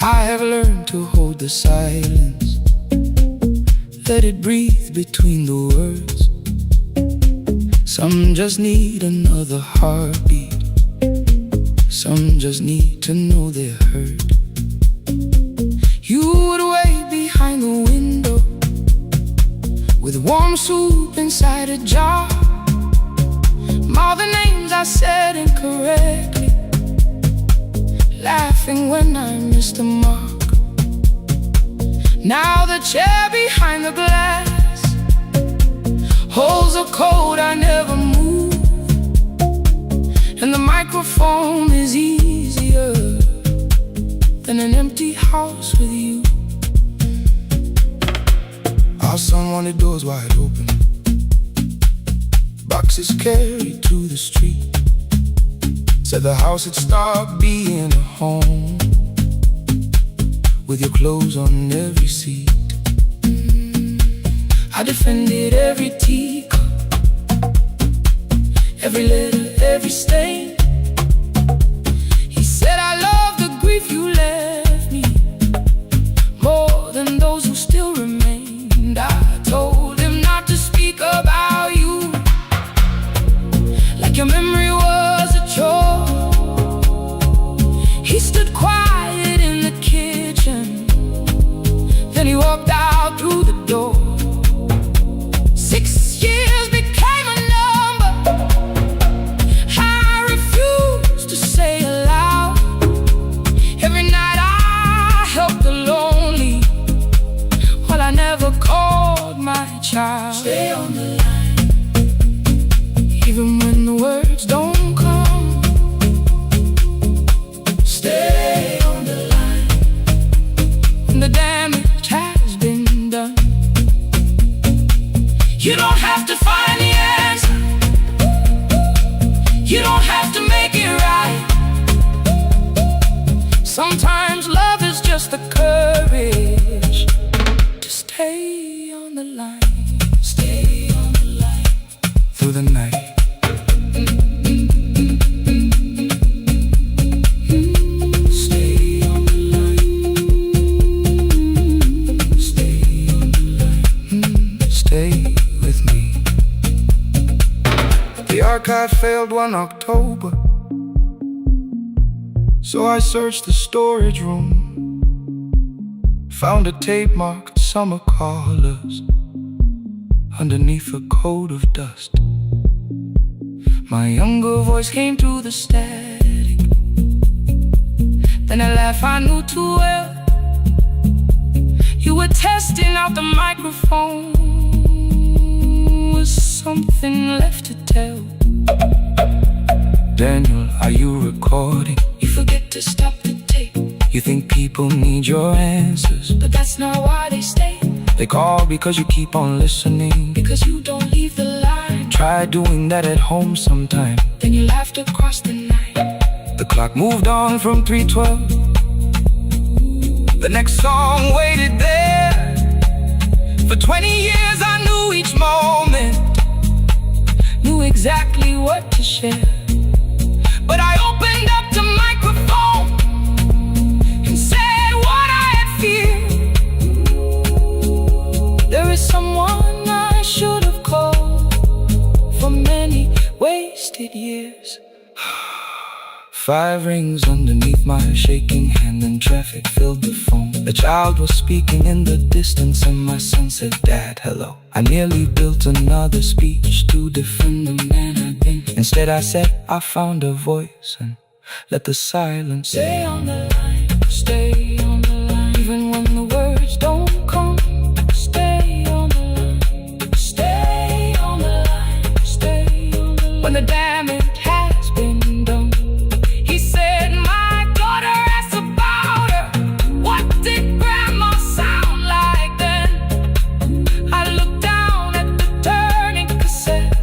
I have learned to hold the silence, let it breathe between the words. Some just need another heartbeat, some just need to know they're heard. You would wait behind the window with warm soup inside a jar. All the names I said incorrectly, laughing when I missed the mark. Now the chair behind the glass holds a code I never moved, and the microphone is easier than an empty house with you. Our son wanted doors wide open, boxes carried to the street. Said the house had stopped being a home with your clothes on every seat. I defended every teacup, every letter, every stain. He said I love the grief you left me more than those who still remained. I told him not to speak about you like your memory was a chore. He stood quiet in the kitchen, then he walked out through the door. 6 years became a number I refused to say aloud. Every night I helped the lonely while I never called my child. Stay on the line, even when the words don't come. Stay on the line when the damage has been done. You don't have to find the answer, you don't have to make it right. Sometimes love is just the courage to stay on the line. Stay on the line through the night. Stay on the line. Stay on the line. Stay with me. The archive failed one October, so I searched the storage room, found a tape marked summer callers underneath a coat of dust. My younger voice came through the static, then a laugh I knew too well. You were testing out the microphone, was something left to tell? Daniel, are you recording? You forget to stop the tape. You think people need your answers, but that's not why they stay. They call because you keep on listening, because you don't leave the line. Try doing that at home sometime, then you laughed across the night. The clock moved on from 3:12. The next song waited there. For 20 years I knew each moment, knew exactly what to share. But I opened up the microphone and said what I 5 rings underneath my shaking hand, and traffic filled the phone. A child was speaking in the distance, and my son said, "Dad, hello." I nearly built another speech to defend the man I'd been. Instead I said, "I found a voice," and let the silence stay on the line. Stay on the line, even when the words don't come. Stay on the line. Stay on the line. Stay on the line. When the damage has been done, he said, "My daughter asked about her. What did grandma sound like then?" I looked down at the turning cassette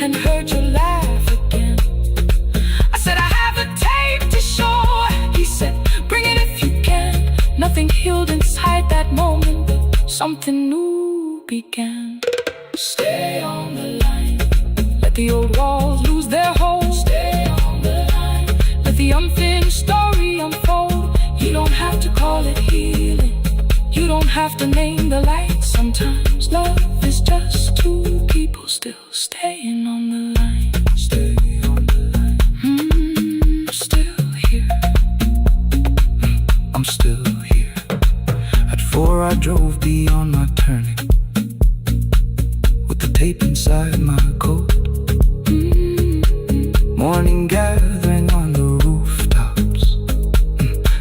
and heard you laugh again. I said, "I have a tape to show." He said, "Bring it if you can." Nothing healed inside that moment, but something new began. Stay on the line. Let the old walls lose their hold. Stay on the line. Let the unfinished story unfold. You don't have to call it healing. You don't have to name the light. Sometimes love is just two people still staying on the line. Stay on the line. I'm still here. I'm still here. At 4 I drove beyond my turning, with the tape inside my coat. Morning gathering on the rooftops,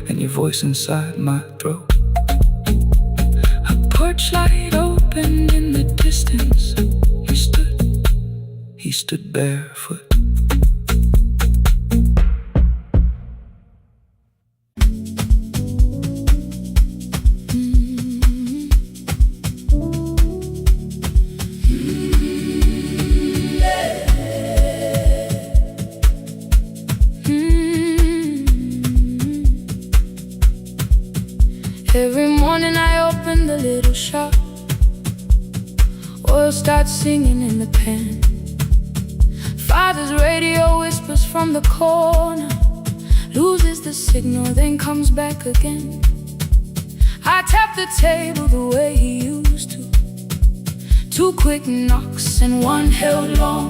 and your voice inside my throat. A porch light opened in the distance. He stood barefoot.
Every morning I open the little shop. Oil starts singing in the pan. Father's radio whispers from the corner, loses the signal, then comes back again. I tap the table the way he used to. 2 quick knocks and 1 held long.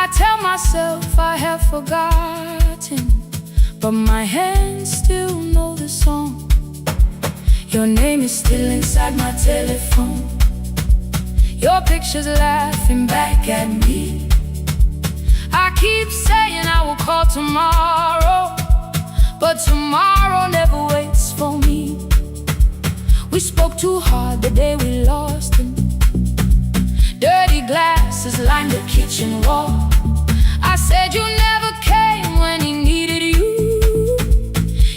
I tell myself I have forgotten, but my hands still know the song. Your name is still inside my telephone. Your picture's laughing back at me. I keep saying I will call tomorrow, but tomorrow never waits for me. We spoke too hard the day we lost him. Dirty glasses lined the kitchen wall. I said you never came when he needed you.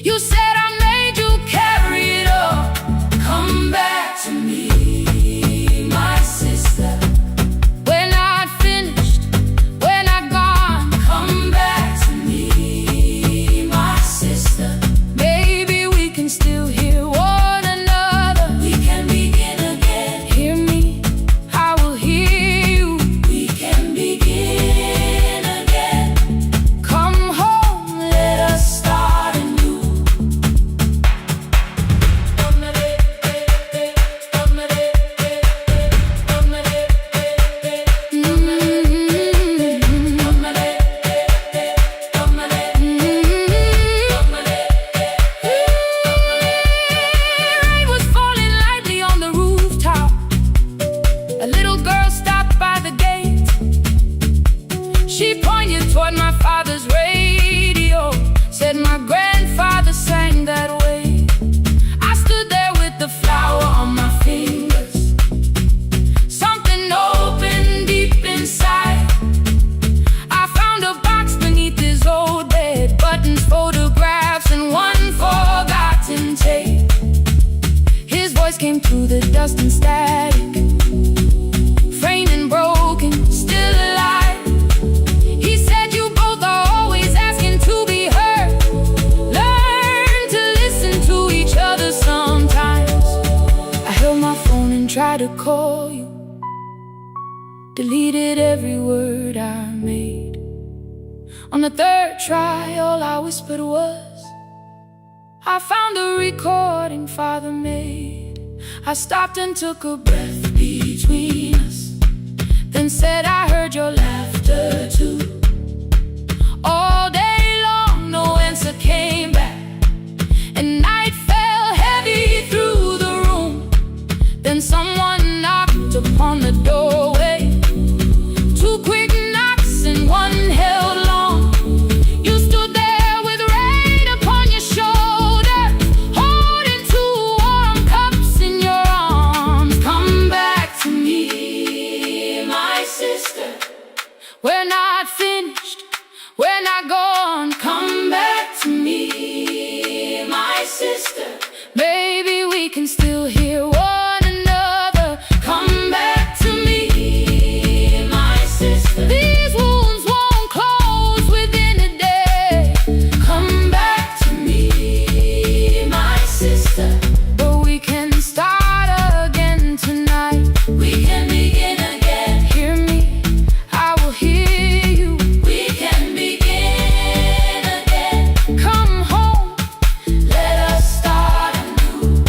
You said I made you carry it all. Come back to me, my sister. We're not finished, we're not gone. Come back to me, my sister. Maybe we can still hear one another. We can begin again. Hear me, I will hear you. We can begin again. Come home, let us start anew. Rain was falling lightly on the rooftop. A little girl stopped by the gate. She pointed toward my father's radio, said my grandfather sang that way. I stood there with the flower on my fingers. Something opened deep inside. I found a box beneath his old bed, buttons, photographs, and 1 forgotten tape. His voice came through the dust and static, framed and broken, still alive. He said you both are always asking to be heard. Learn to listen to each other sometimes. I held my phone and tried to call you, deleted every word I made. On the 3rd try, all I whispered was, I found a recording Father made. I stopped and took a breath between us, then said I heard your laughter too. All day long, no answer came back, and night fell heavy through the room. Then someone knocked upon the doorway. Two quick knocks and one held long. You stood there with rain upon your shoulder, holding two warm cups in your arms. Come back to me, my sister. We're not finished, we're not gone. Come back to me, my sister. Maybe we can still hear one another. Come back to me, my sister. These wounds won't close within a day. Come back to me, my sister. But we can start again tonight. We can begin again. Hear me, I will hear you. We can begin again. Come home, let us start anew.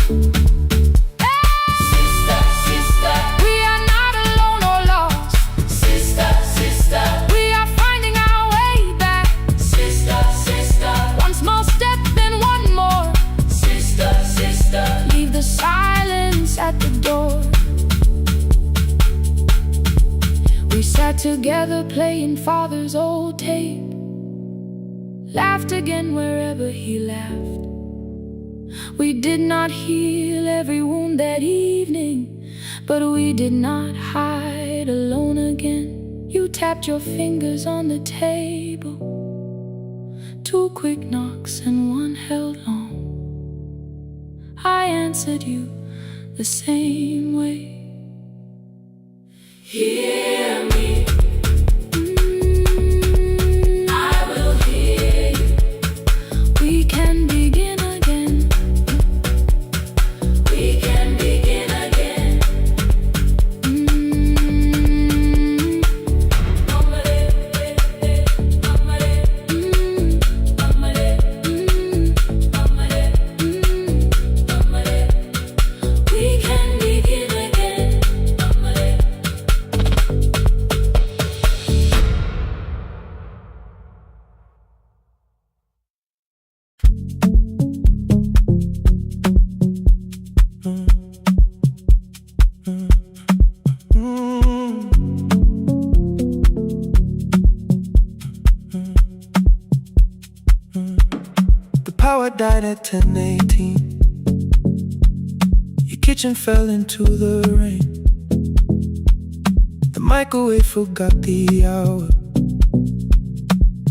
Sister, sister, we are not alone or lost. Sister, sister, we are finding our way back. Sister, sister, one small step, then one more. Sister, sister, leave the silence at the door. We sat together playing father's old tape, laughed again wherever he laughed. We did not heal every wound that evening, but we did not hide alone again. You tapped your fingers on the table, two quick knocks and one held long. I answered you the same way. Hear me, I will hear you. We can begin again. We can begin again. We can begin again.
The power died at 10:18. Your kitchen fell into the rain. The microwave forgot the hour,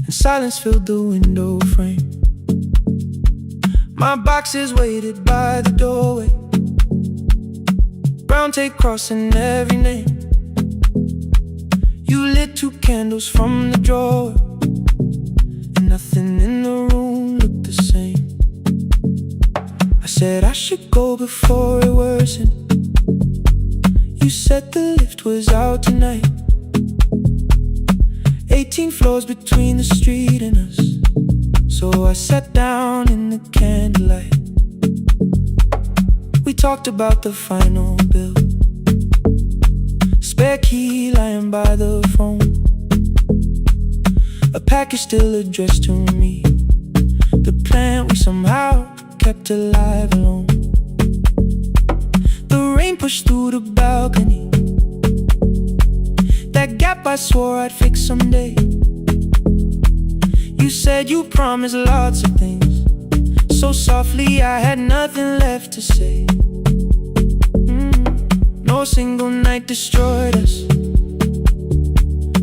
and silence filled the window frame. My boxes waited by the doorway, brown tape crossing every name. You lit two candles from the drawer, and nothing in the room looked the same. I said I should go before it worsened. You said the lift was out tonight. 18 floors between the street and us, so I sat down in the candlelight. We talked about the final bill, spare key lying by the phone, a package still addressed to me, the plant we somehow kept alive alone. The rain pushed through the balcony, that gap I swore I'd fix someday. You said you promised lots of things, so softly I had nothing left to say. No single night destroyed us,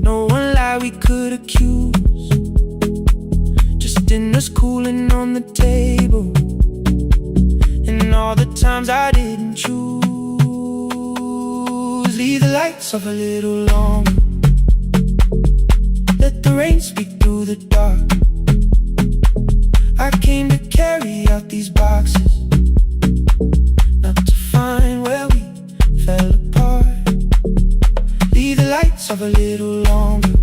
no one lie we could accuse, just dinners cooling on the table, and all the times I didn't choose. Leave the lights off a little longer, let the rain speak through the dark. I came to carry out these boxes, not to find where we fell apart. Leave the lights off a little longer.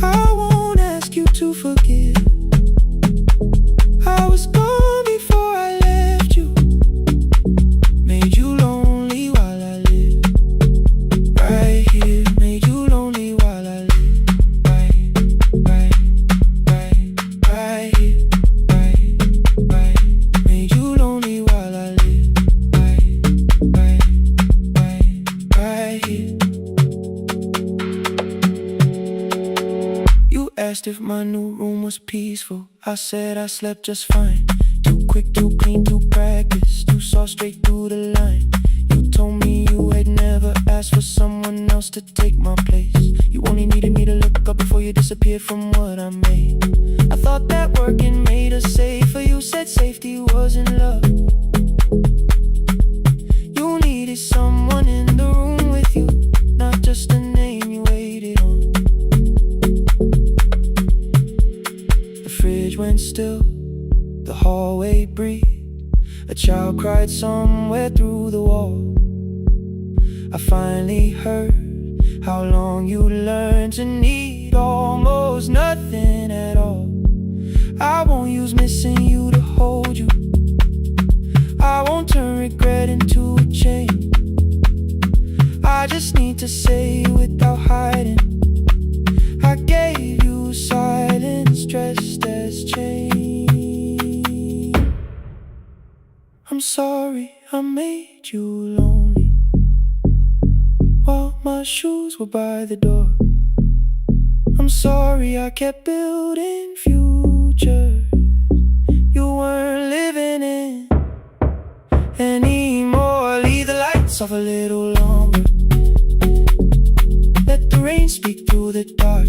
I won't ask you to forgive. I was gone before I left you, made you lonely while I lived right here, made you lonely while I lived right if my new room was peaceful. I said I slept just fine. Too quick, too clean, too practiced. You saw straight through the line. You told me you had never asked for someone else to take my place. You only needed me to look up before you disappeared from what I made. I thought that working made us safer. You said safety was in love. You needed someone in the room with you, not just a name you waited on. The fridge went still, the hallway breathed. A child cried somewhere through the wall. I finally heard how long you learned to need almost nothing at all. I won't use missing you to hold you. I won't turn regret into a chain. I just need to say without hiding, I gave you silence dressed as change. I'm sorry I made you lonely while my shoes were by the door. I'm sorry I kept building futures you weren't living in anymore. Leave the lights off a little longer. Let the rain speak through the dark.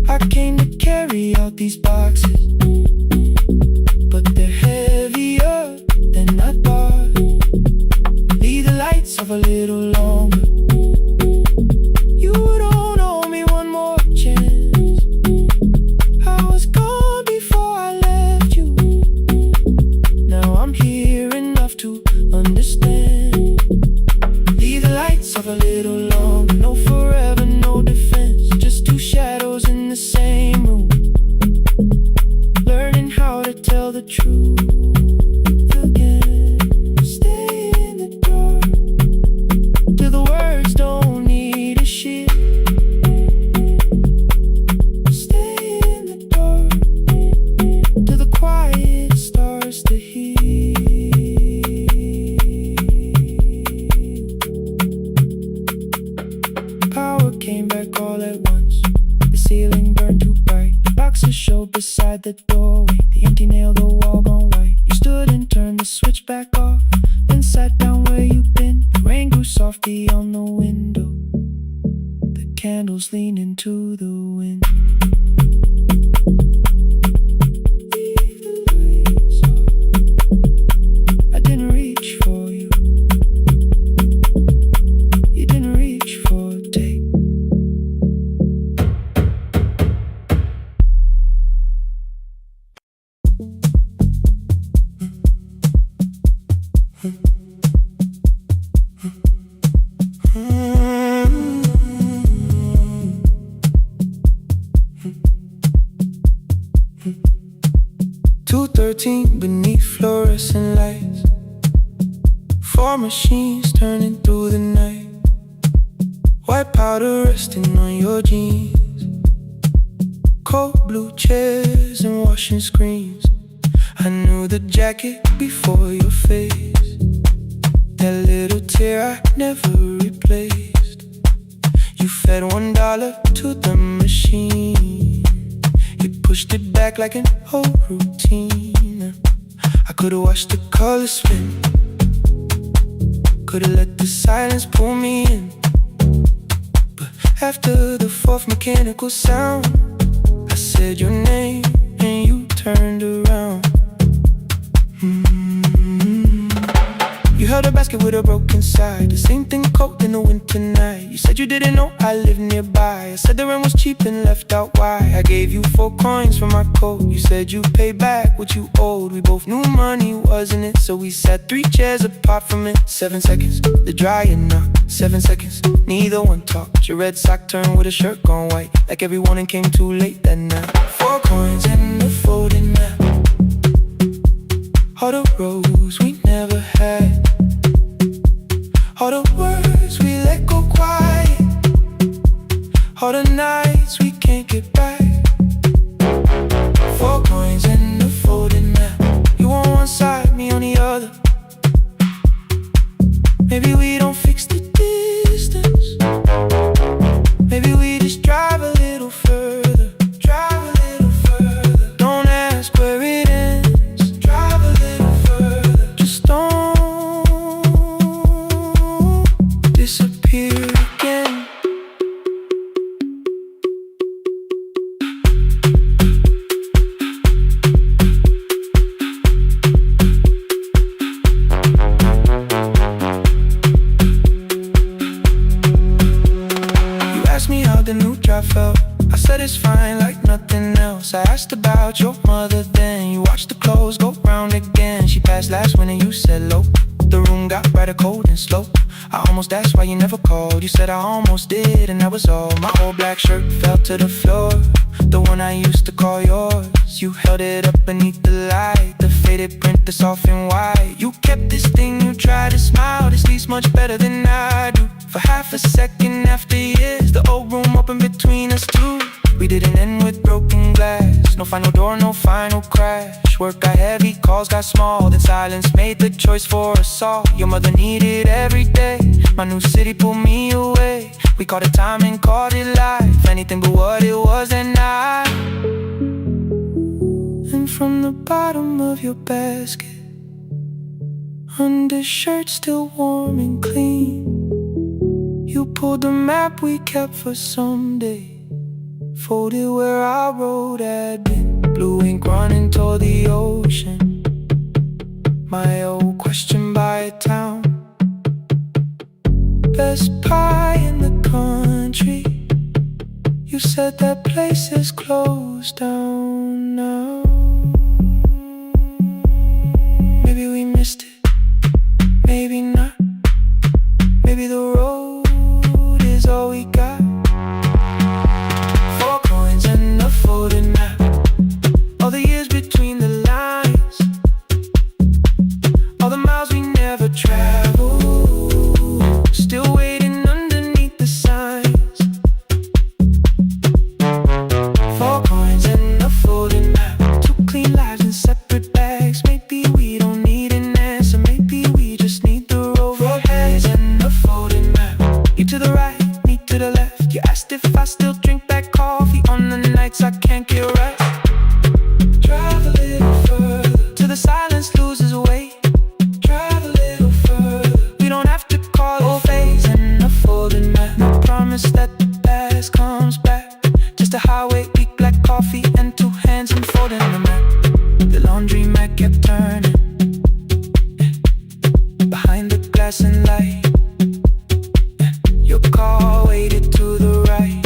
I came to carry out these boxes, but they're heavier than I thought. Leave the lights off a little longer. You don't owe me one more chance. I was gone before I left you. Now I'm here enough to understand. Leave the lights off a little longer. No forever, no defense. Just two shadows in the same room, learning how to tell the truth again. Stay in the dark till the words don't need a shield. Stay in the dark till the quiet starts to heal. Power came back all at once. The ceiling burned too bright. The boxes showed beside the doorway. The empty nail, the wall gone white. You stood and turned the switch back off, then sat down where you'd been. The rain grew softly on the window. The candles leaned into the wind. Leave the lights off. I didn't reach for you. You didn't reach for a take. "2:13 beneath fluorescent lights. 4 machines turning through the night. White powder resting on your jeans. Cold blue chairs and washing screens. I knew the jacket before your face. That little tear I never replaced. You fed $1 to the machine. You pushed it back like an old routine. I could've watched the colors spin. Could've let the silence pull me in. But after the 4th mechanical sound, I said your name and you turned around. You held a basket with a broken side. The same thing cold in the winter night. You said you didn't know I lived nearby. I said the rent was cheap and left out why. I gave you 4 coins for my coat. You said you'd pay back what you owed. We both knew money wasn't it, so we sat 3 chairs apart from it. 7 seconds, the dryer knocked. 7 seconds, neither one talked. Your red sock turned with a shirt gone white, like every morning came too late that night. 4 coins and a folding map. All the roads we never had. All the words we let go quiet. All the nights we can't get back. 4 coins and a folding map. You on one side, me on the other. Maybe we don't fix the distance. Maybe we just drive a little further. asked about your mother then. You watched the clothes go round again. She passed last winter, you said low. The room got brighter, cold and slow. I almost asked why you never called. You said I almost did, and that was all. My old black shirt fell to the floor, the one I used to call yours. You held it up beneath the light, the faded print that's off in white. You kept this thing, you tried to smile. This sleeps much better than I do. For half a second after years, the old room opened between us two. We didn't end with broken glass. No final door, no final crash. Work got heavy, calls got small. Then silence made the choice for us all. Your mother needed every day. My new city pulled me away. We called it time and called it life. Anything but what it was that night. And from the bottom of your basket, undershirt still warm and clean, you pulled the map we kept for someday. Folded where our road had been. Blue ink running toward the ocean. My old question by a town. Best pie in the country. You said that place is closed down now. Maybe we missed it, maybe not. Maybe the road is all we got. Folded map, all the years between the lines, all the miles we never traveled, still waiting underneath the signs. 4 coins and a folded map, 2 clean lives in separate bags. Maybe we don't need an answer, maybe we just need the road. 4 hands and a folded map, you to the right, me to the left. You asked if I still drink that coffee on the nights I can't get right. Drive a little further till the silence loses weight. Drive a little further, we don't have to call it phase and a folded map. No promise that the past comes back, just a highway, weak black coffee and 2 hands and folding the map. The laundry mat kept turning behind the glass and light. Your car waited to the right.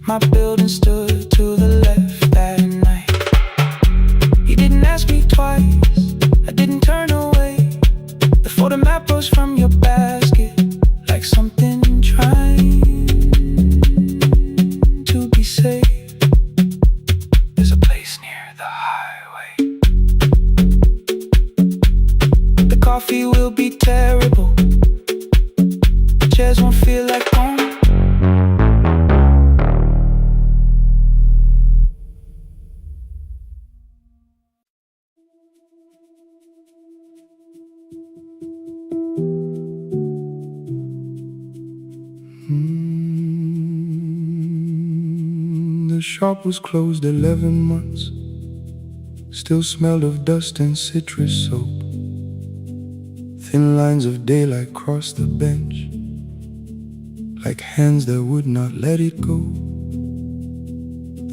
My building stood to the left that night. You didn't ask me twice, I didn't turn away. The photo map rose from your basket like something trying to be safe. There's a place near the highway. The coffee will be terrible, the chairs won't feel like home. The shop was closed 11 months. Still smelled of dust and citrus soap. Thin lines of daylight crossed the bench, like hands that would not let it go.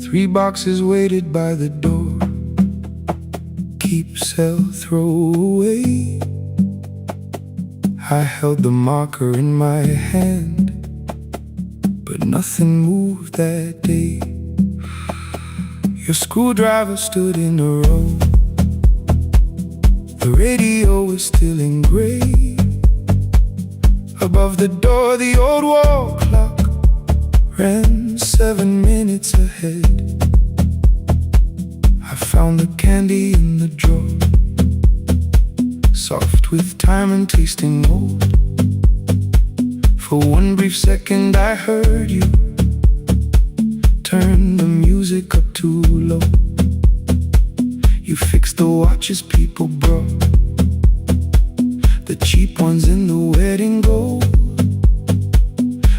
3 boxes waited by the door. Keep, sell, throw away. I held the marker in my hand, but nothing moved that day. Your screwdriver stood in a row. The radio was still in gray. Above the door, the old wall clock ran 7 minutes ahead. I found the candy in the drawer, soft with time and tasting old. For 1 brief second I heard you turn the music up too low. You fixed the watches people brought, the cheap ones in the wedding gold.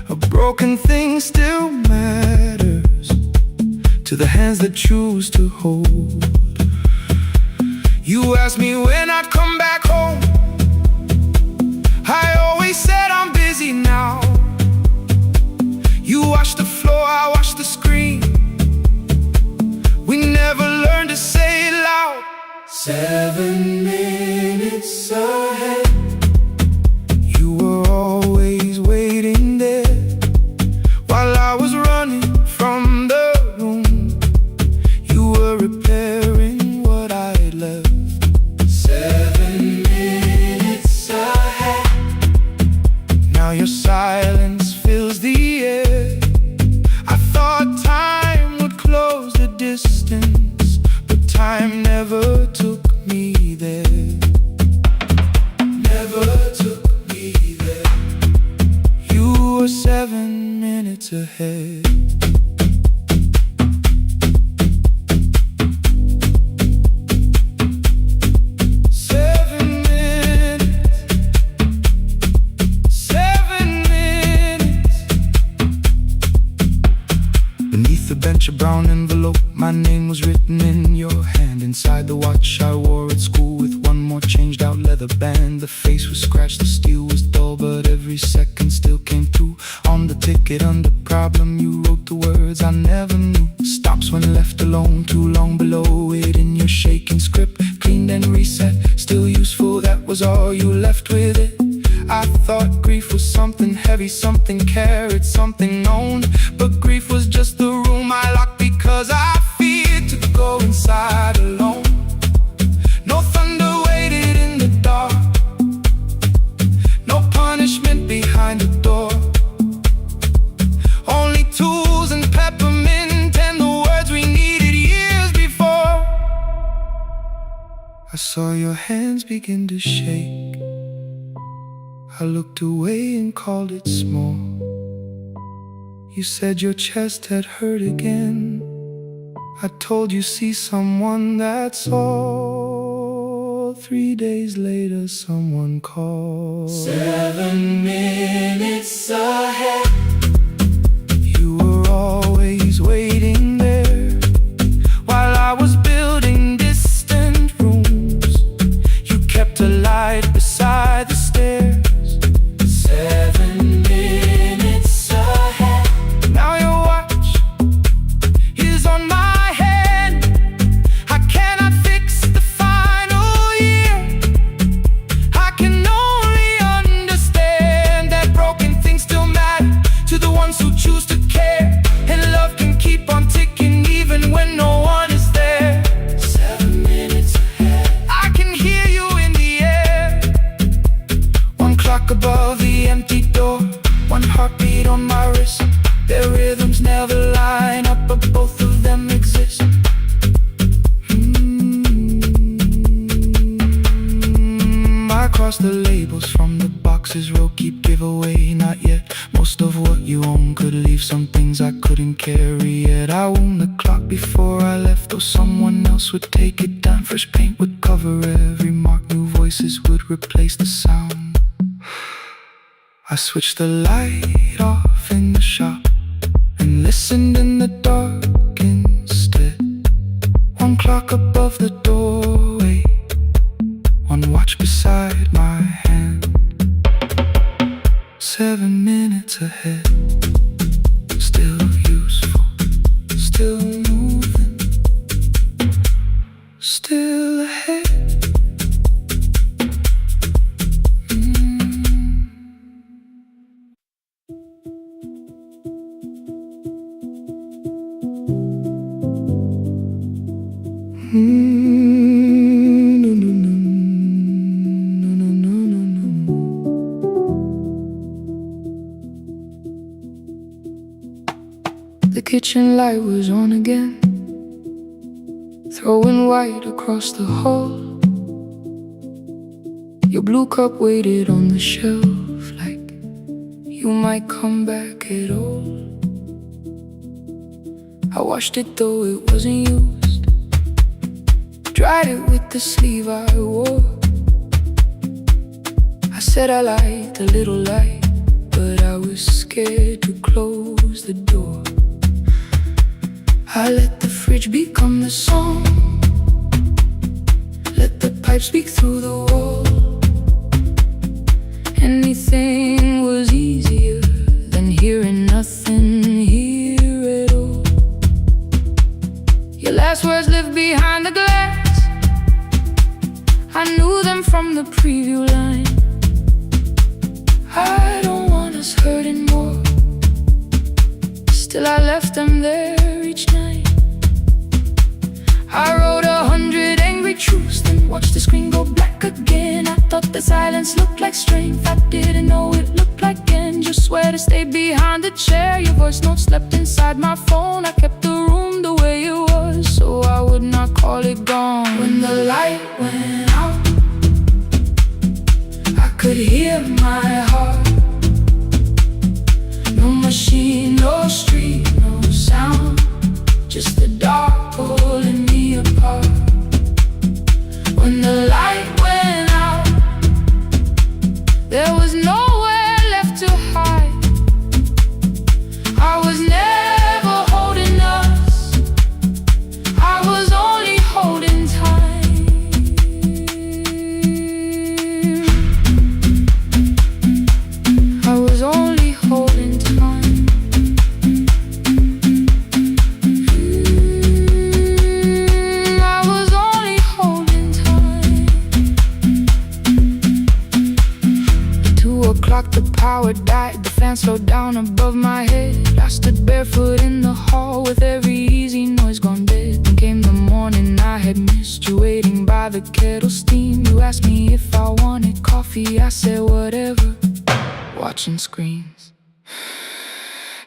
A broken thing still matters to the hands that choose to hold. You asked me when I'd come back home. I always said I'm busy now. You washed the floor, I washed the screen. We never learned to say it loud. 7 minutes ahead. You were always waiting there while I was running from the room. repairing what I left. 7 minutes ahead. Now your silence fills the air. I thought time would close the distance, but time never took me there. Never took me there. You were 7 minutes ahead. A brown envelope, my name was written in your hand. Inside the watch I wore at school with one more changed out leather band. The face was scratched, the steel was dull, but every second still came through. On the ticket under problem you wrote the words I never knew. Stops when left alone, too long below it in your shaking script. Cleaned and reset, still useful, that was all you left with it. I thought grief was something heavy, something carried, something known. But grief was just the room I locked because I feared to go inside alone. No thunder waited in the dark, no punishment behind the door. Only tools and peppermint and the words we needed years before. I saw your hands begin to shake. I looked away and called it small. You said your chest had hurt again. I told you see someone, that's all. 3 days later someone called. 7 minutes ahead. You were always waiting there while I was building distant rooms. You kept a light beside the stairs. 7 minutes ahead. Now your watch is on my hand. I cannot fix the final year. I can only understand that broken things still matter to the ones who choose to care. And love can keep on ticking even when no one is there. 7 minutes ahead. I can hear you in the air. One clock above the empty door, one heartbeat on my wrist. Their rhythms never line up, but both of them exist. I cross the labels from the boxes, row keep giveaway, not yet. Most of what you own could leave some things I couldn't carry yet. I wound the clock before I left, though someone else would take it down. Fresh paint would cover every mark, new voices would replace the sound. I switched the light off in the shop and listened in the dark instead. One clock above the doorway, one watch beside my hand. 7 minutes ahead. Still useful, still moving, still ahead. The kitchen light was on again, throwing white across the hall. Your blue cup waited on the shelf like you might come back at all. I washed it though it wasn't used, dried it with the sleeve I wore. I said I liked a little light, but I was scared to close the door. I let the fridge become the song, let the pipe speak through the wall. Anything was easier than hearing nothing here at all. Your last words lived behind the glass, I knew them from the preview line. I don't want us hurting more, still I left them there each night.
I wrote 100 angry truths, then watched the screen go black again. I thought the silence looked like strength, I didn't know it looked like end. You swear to stay behind the chair, your voice note slept inside my phone. I kept the room the way it was, so I would not call it gone. When the light went out, I could hear my heart. No machine, no street, no sound, just the dark pulling me apart. When the light went out, there was nowhere left to hide. I was never holding us, I was only holding time. I was only holding time. I was only holding time. At 2 o'clock the power died, the fan slowed down above my head. I stood barefoot in the hall with every easy noise gone dead. Then came the morning I had missed, you waiting by the kettle steam. You asked me if I wanted coffee, I said whatever, watching screens.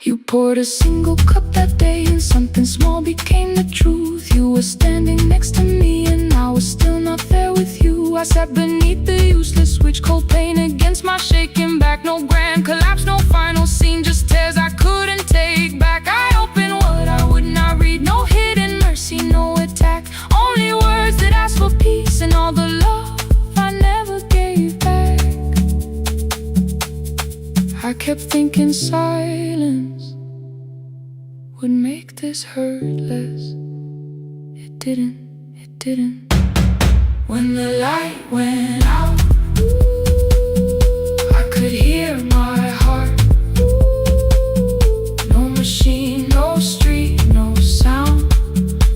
You poured a single cup that day and something small became the truth. You were standing next to me and I was still not there with you. I sat beneath the useless switch, cold pain against my shaking back. No grand collapse, no final scene, just tears I couldn't take back. I opened what I would not read, no hidden mercy, no attack. Only words that ask for peace and all the love I never gave back. I kept thinking silence would make this hurt less. It didn't, it didn't. When the light went out, I could hear my heart. No machine, no street, no sound,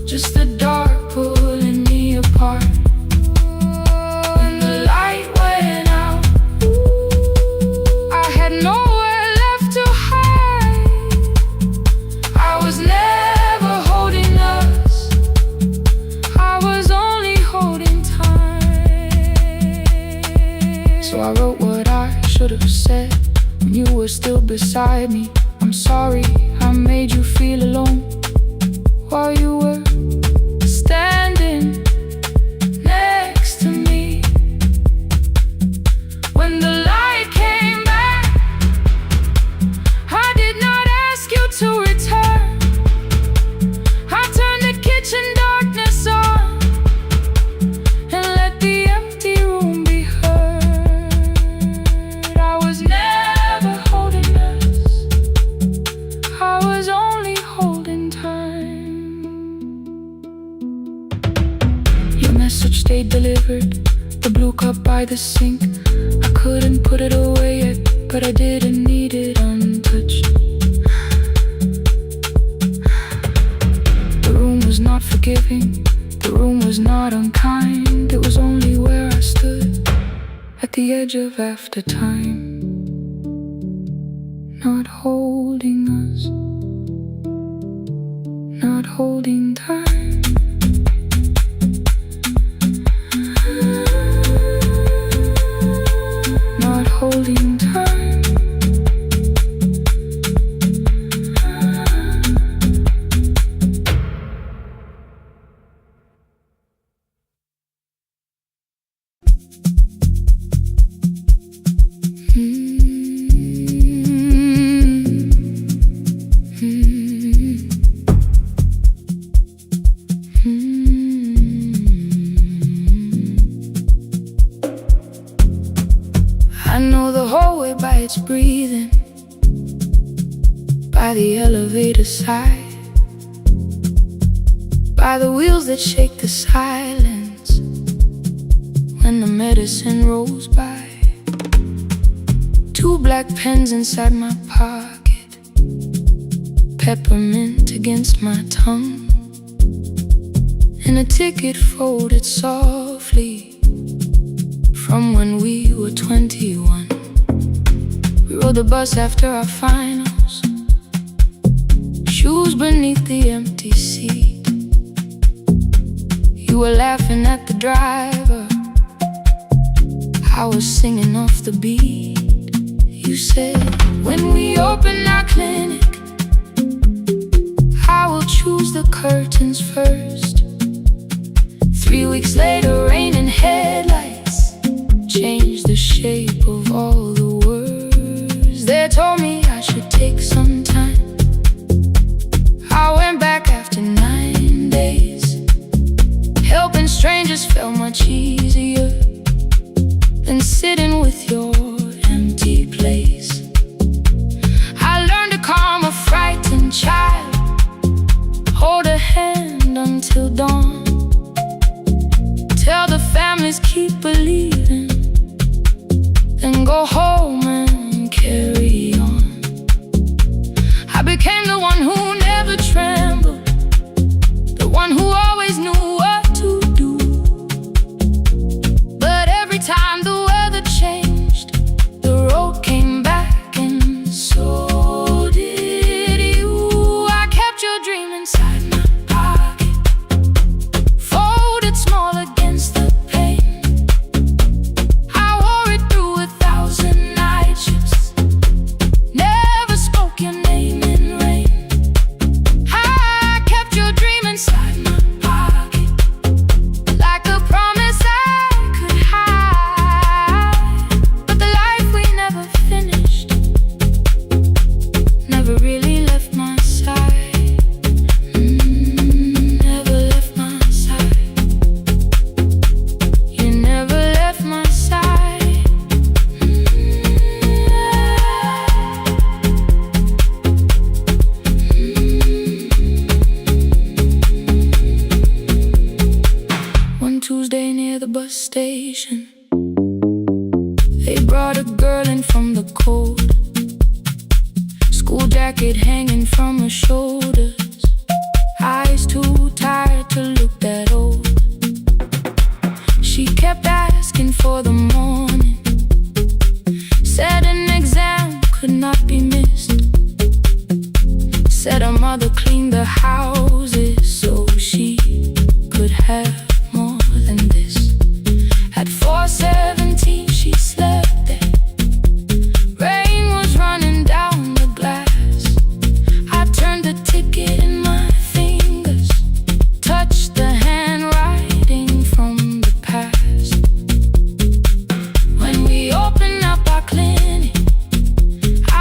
just the dark pulling me apart. When the light went out, I had nowhere left to hide. I was never holding us, I was only holding time. So I wrote what I should have said when you were still beside me. I'm sorry I made you feel alone while you were standing next to me. When the light came back, I did not ask you to return. I turned the kitchen darkness on and let the empty room be heard. I was never holding us, I was only holding time. Your message stayed delivered, the blue cup by the sink. I couldn't put it away yet, but I didn't need it untouched. The room was not forgiving, the room was not unkind. It was only where I stood at the edge of after time, not holding us, not holding time. Not holding time. I know the hallway by its breathing, by the elevator side, by the wheels that shake the silence when the medicine rolls by. 2 black pens inside my pocket, peppermint against my tongue, and a ticket folded softly from when we were 21. We rode the bus after our finals, shoes beneath the empty seat. You were laughing at the driver. I was singing off the beat. You said, when we open our clinic, I will choose the curtains first. 3 weeks later, rain and headlights changed the shape of all the words. They told me I should take some time. I went back after 9 days. Helping strangers felt much easier than sitting with your empty place. I learned to calm a frightened child, hold a hand until dawn, tell the families keep believing, then go home and carry on. I became the one who never trembled, the one who always knew what to do. But every time the weather changed, the road came back, and so did you. I kept your dream inside my pocket, folded small against the pain. I wore it through 1,000 night shifts, never spoke your name in rain. I kept your dream inside my pocket, like a promise I could hide. But the life we never finished never really left my side. Never left my side. You never left my side. One Tuesday near the bus station, they brought a girl in from the cold, school jacket hanging from her shoulders, eyes too tired to look that old. She kept asking for the morning, said an exam could not be missed, said her mother cleaned the houses so she could have more than this. At 4:17 she slept there. Rain was running down the glass. I turned the ticket in my fingers, touched the handwriting from the past. When we open up our clinic,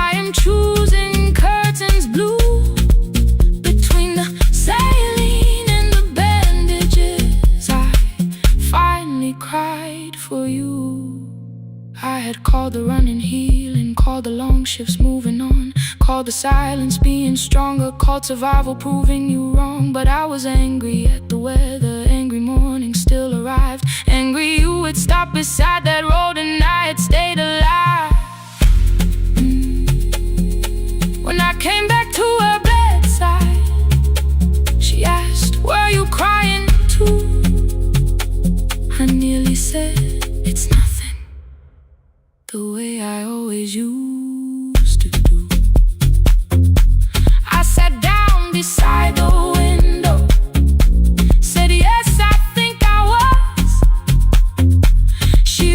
I am choosing curtains blue. Between the saline and the bandages, I finally cried for you. I had called the running healing, called the long shifts moving on, called the silence being stronger, called survival proving you wrong. But I was angry at the weather, angry morning still arrived, angry you had stopped beside that road and I had stayed alive. When I came back to her bedside, she asked, were you crying too? I nearly said, it's nothing, the way I always used to do. I sat down beside the window, said yes, I think I was. She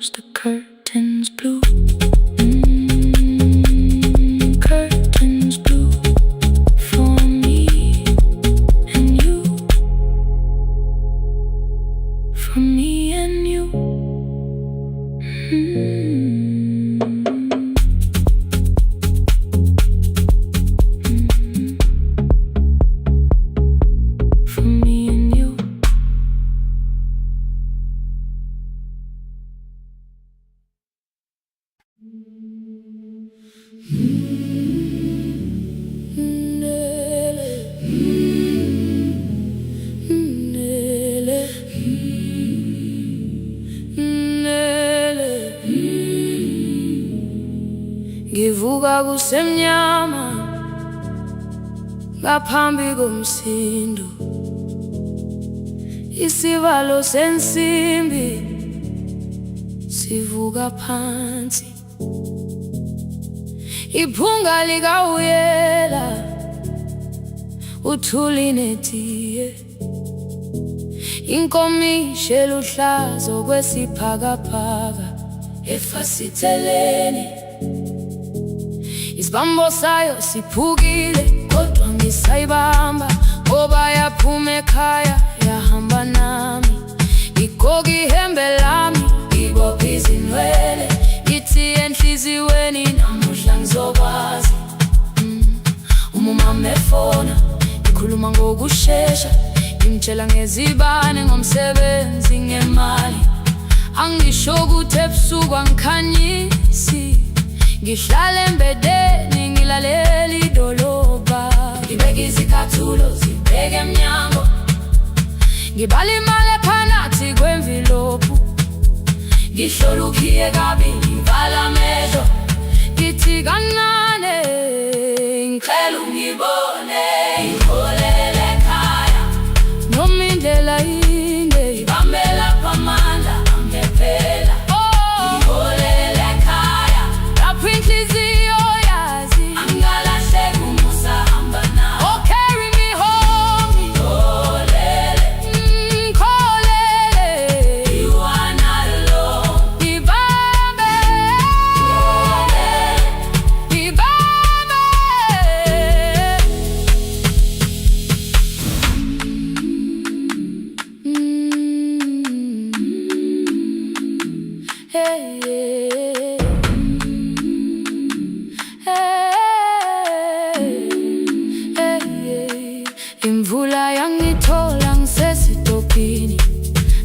close the curtains blue. Curtains blue for me and you. For me and you. For me and you. Ngivuka kusemnyama ngaphambi komsindo, isivalo sensimbi sivuka phansi, iphunga likawuyela uthuli netiye, inkomishi eluhlaza okwesiphakapaka efasiteleni. Isibambo sayo siphukile kodwa ngisayibamba, ngoba yaphuma ekhaya yahamba nami. Igoga ihembe lami, ibopha izinwele, ithi enhliziyweni namuhla ngizokwazi. Umama efona, ikhuluma ngokushesha, imtshela ngezibane, ngomsebenzi, ngemali. Angisho ukuthi ebusuku angikhanyisi, ngihlala embedeni ngilalela idolobha. Ngibeka izicathulo zibheke emnyango, ngibala imali ephakathi kwemvilophu, ngihlola ukhiye kabili, ngivala amehlo, ngithi kancane ngicela ungibone. Ngiholele ekhaya noma indlela inde, ngibambela phamandla angephela. Ngiholele ekhaya lapho inhliziyo yazi angalahleki umusa hamba nawe. Oh, carry me home. Ngiholele, ngiholele, you are not alone. Ngibambe, ngiholele, ngibambe. Hey, hey, hey, hey. Imvula yangithola ngisesitopini,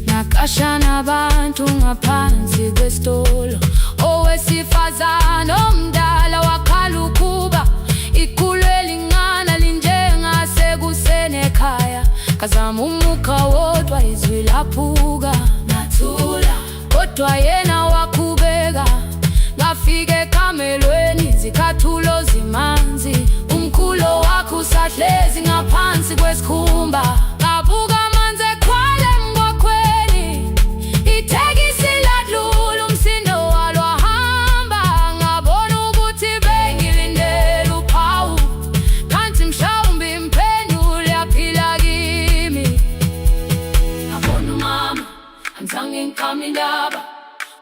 nakasha nabantu ngaphansi kwesitolo. Owesifazane omdala wakhala ukuba ikhulu elingana linjengasekuseni ekhaya. Kazama umukha wodwa izwi laphuka, nathula kodwa yena wakhubeka. Ngafika ekamelweni, izicathulo zimanzi, umkhulo wakho usahlezi ngaphansi kwesikhumba. Ngabuka amanzi ekhwale emgwaqweni, itekisi ladlula, umsindo walo wahamba. Ngabona ukuthi bengilindele uphawu, kanti mhlawumbe impendulo yaphila kimi. Ngabona umama angizange ngiqame indaba,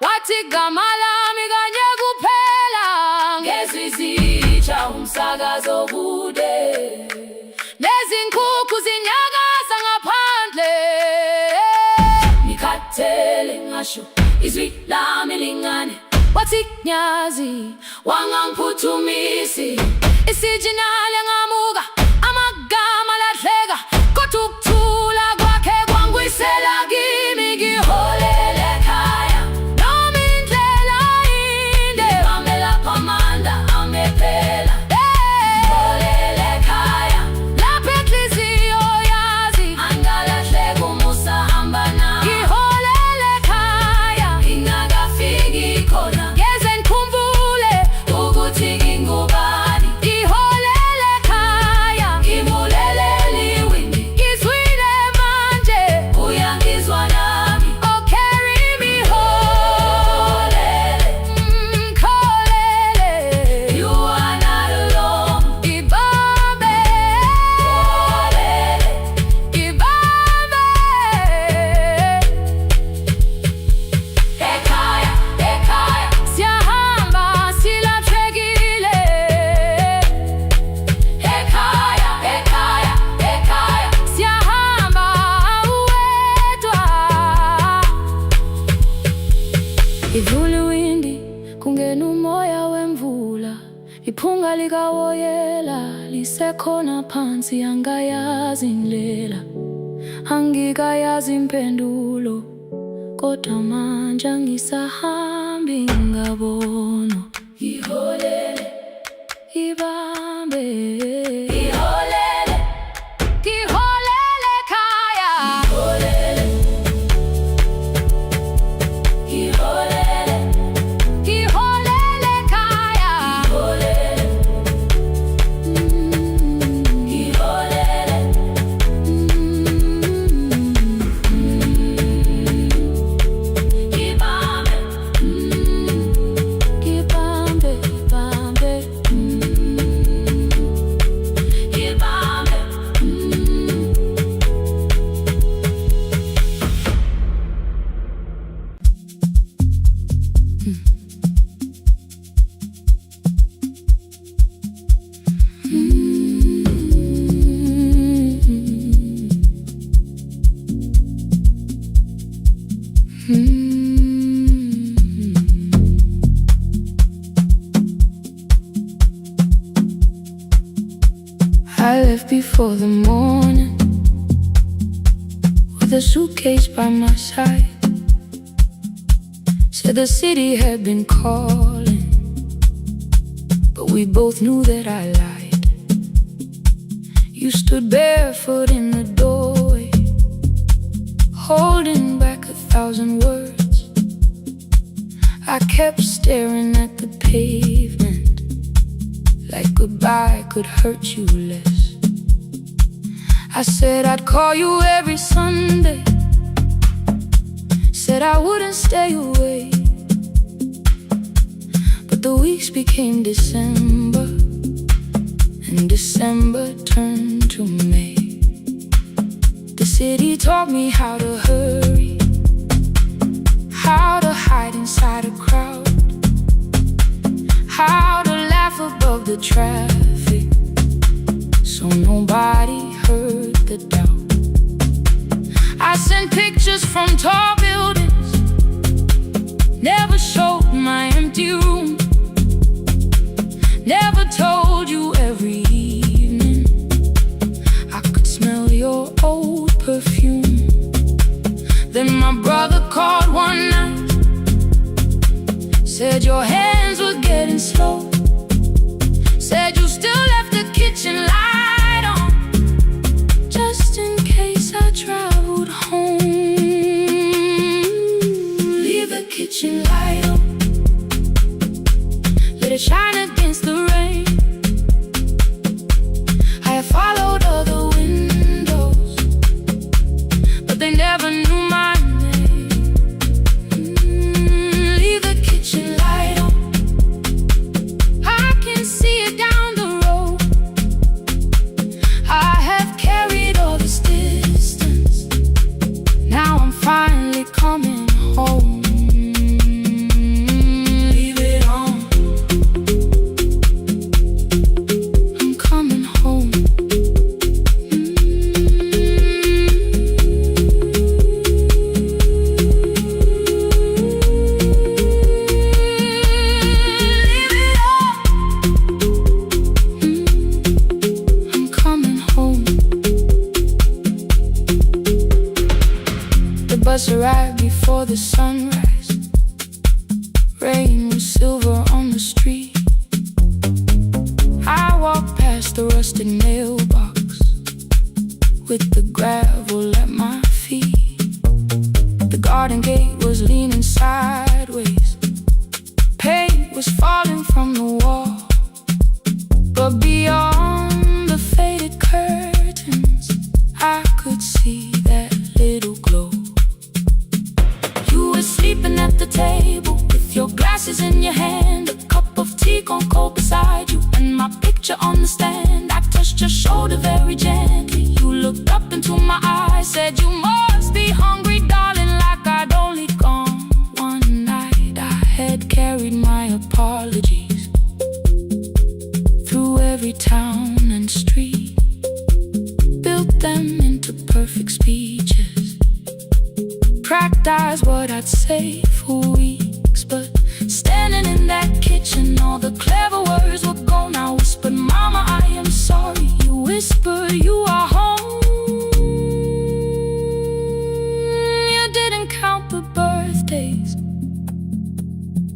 wathi igama lami kanye kuphela. Ngezwi izitsha umsakazo kude, nezinkukhu zinyakaza ngaphandle. Ngikhathele ngasho izwi lami lingane, wathi nyazi wangangiphuthumisi. Isijinali ngamuka, amagama lahleka, kodwa ukuthula kwakhe kwangwisela kimi. Ngiholele ekhaya noma indlela inde, ngibambela phamandla angephela. Ngiholele ekhaya lapho inhliziyo yazi angalahleki umusa hamba nawe. Ngiholele ekhaya ingakafiki khona, ngeze ngikhumbule ukuthi ngingubani. Ngiholele ekhaya, ngibulela Ivule windi kungena umoya wemvula, iphunga likawoyela lisekhona phansi. Angayazi indlela, angikayazi impendulo, kodwa manje angisahambi ngabono. Iholele, ibambe, iholele, iholele khaya. Iholele, iholele, iholele khaya. Iholele, iholele, ibambe, ibambe, ibambe, ibambe. I left before the morning, with a suitcase by my side. Said the city had been calling, but we both knew that I lied. You stood barefoot in the doorway, holding back 1,000 words. I kept staring at the pavement, like goodbye could hurt you less. I said I'd call you every Sunday, said I wouldn't stay away. But the weeks became December, and December turned to May. The city taught me how to hurry, how to hide inside a crowd, how to laugh above the traffic, so nobody heard the doubt. I sent pictures from tall buildings, never showed my empty room, never told you every evening I could smell your old perfume. Then my brother called one night, said your hands were getting slow, said you still left the kitchen light on, just in case I traveled home. Leave the kitchen light on, let it shine against the rain. I have followed other windows, but they never knew my name. Leave the kitchen light on, I can see it down the road. I have carried all this distance, now I'm finally coming home. Leave it on, I'm coming home. Leave it on, I'm coming home. The bus arrived before the sunrise, rain was silver on the street. I walked past the rusted mailbox, with the gravel at my feet. The garden gate was leaning sideways, paint was falling from the wall, but beyond the faded curtains I could see that little glow. You were sleeping at the table, with your glasses in your hand, a cup of tea gone cold beside you, and my picture on the stand. I touched your shoulder very gently, you looked up into my eyes, said you must be hungry, darling, like I'd only gone one night. I had carried my apologies through every town and street, built them into perfect speeches, practiced what I'd say for weeks, all the clever words were gone. I whispered, Mama, I am sorry. You whispered, you are home. You didn't count the birthdays,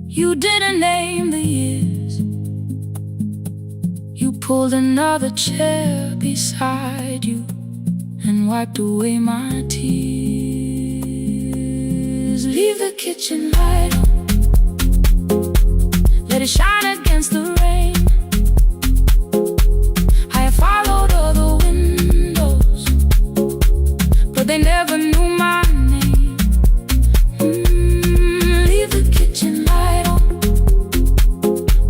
you didn't name the years. You pulled another chair beside you and wiped away my tears. Leave the kitchen light on, let it shine against the rain. I have followed other windows, but they never knew my name. Leave the kitchen light on,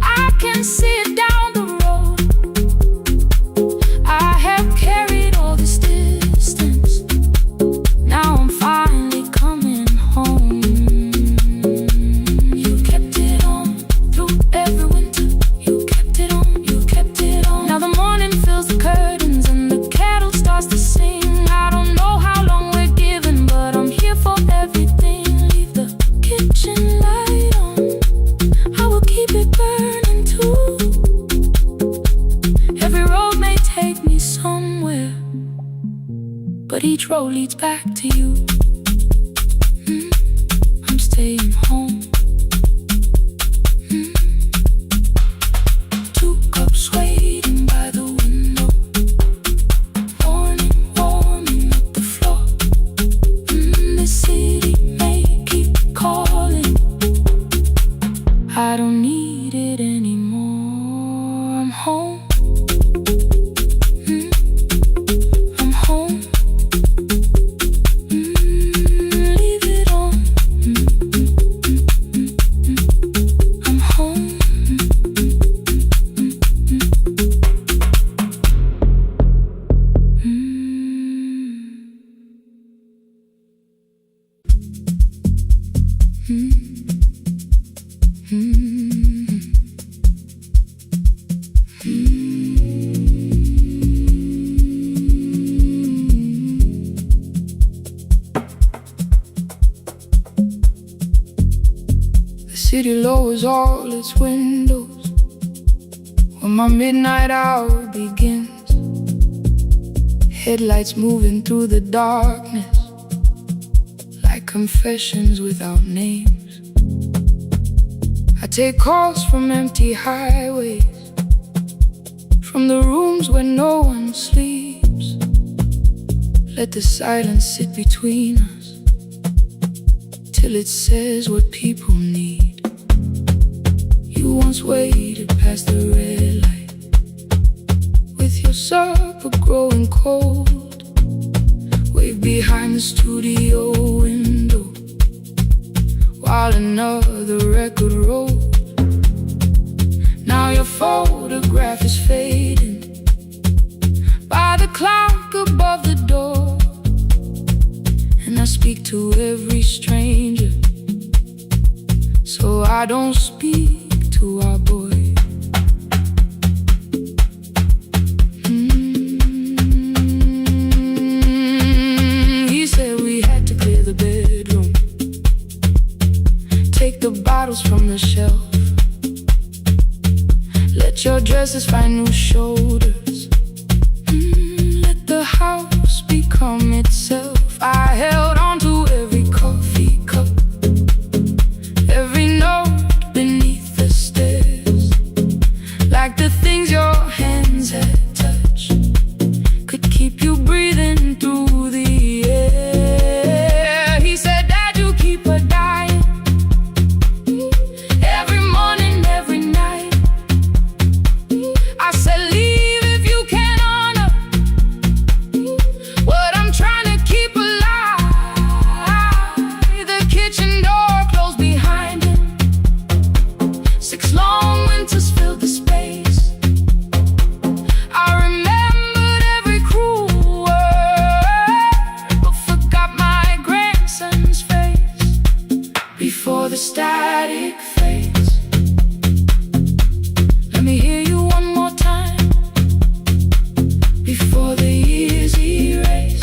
I can see it down the road. I have carried all this distance, now I'm finally coming home. You kept it on through every winter, you kept it on, you kept it on. Now the morning fills the curtains and the kettle starts to sing. I don't know how long we're given, but I'm here for everything. Leave the kitchen light on, I will keep it burning too. Every road may take me somewhere, but each road leads back to you. I'm staying home. 2 cups waiting by the window, morning warming up the floor. The city may keep calling, I don't need it anymore. I'm home. I'm home. Leave it on. I'm home. The city lowers all its windows when my midnight hour begins. Headlights moving through the darkness like confessions without names. I take calls from empty highways, from the rooms where no one sleeps. Let the silence sit between us till it says what people need. You once waited past the red light with your supper growing cold. Waved behind the studio window while another record rolled. Now your photograph is fading by the clock above the door. And I speak to every stranger, so I don't speak to our boy. He said we had to clear the bedroom, take the bottles from the shelf, let your dresses find new shoulders, let the house become itself. I held on to every coffee cup, every note beneath the stairs, like the things your hands had touched could keep you breathing through the air. He said, Dad, you keep her dying every morning, every night. I said, leave if you can honor what I'm trying to keep alive. The kitchen door closed behind him, 6 long winters filled the space. I remembered every cruel word, but forgot my grandson's face before the static fades. Let me hear you one more time before the years erase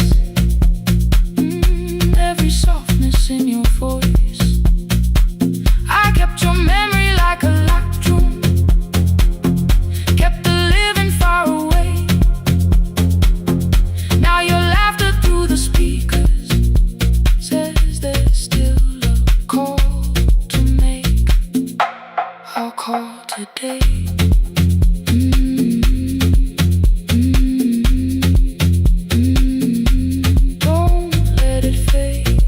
every softness in your voice. I kept your memory like a locked room, call today. Don't let it fade.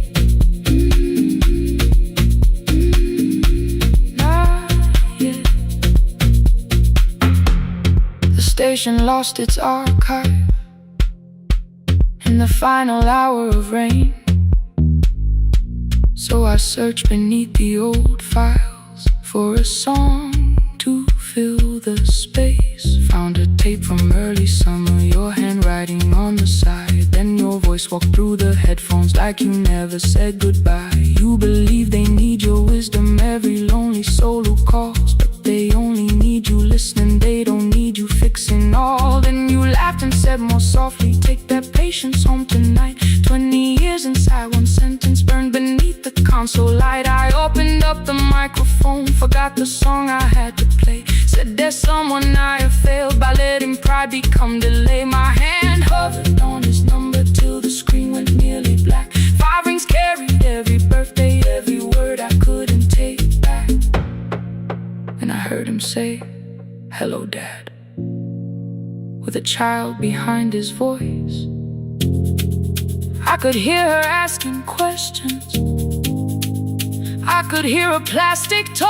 Not yet. The station lost its archive in the final hour of rain. So I searched beneath the old files for a song to fill the space. Found a tape from early summer, your handwriting on the side. Then your voice walked through the headphones like you never said goodbye. You believe they need your wisdom, every lonely soul who calls, but they only need you listening, they don't need you fixing all. Then you laughed and said more softly, take that patience home tonight. 20 years inside one sentence burned beneath the console light. I opened up the microphone, forgot the song I had to play. Said there's someone I have failed by letting pride become delay. My hand hovered on his number till the screen went nearly black. 5 rings carried every birthday, every word I couldn't take back. And I heard him say, hello dad, with a child behind his voice. I could hear her asking questions, I could hear a plastic toy.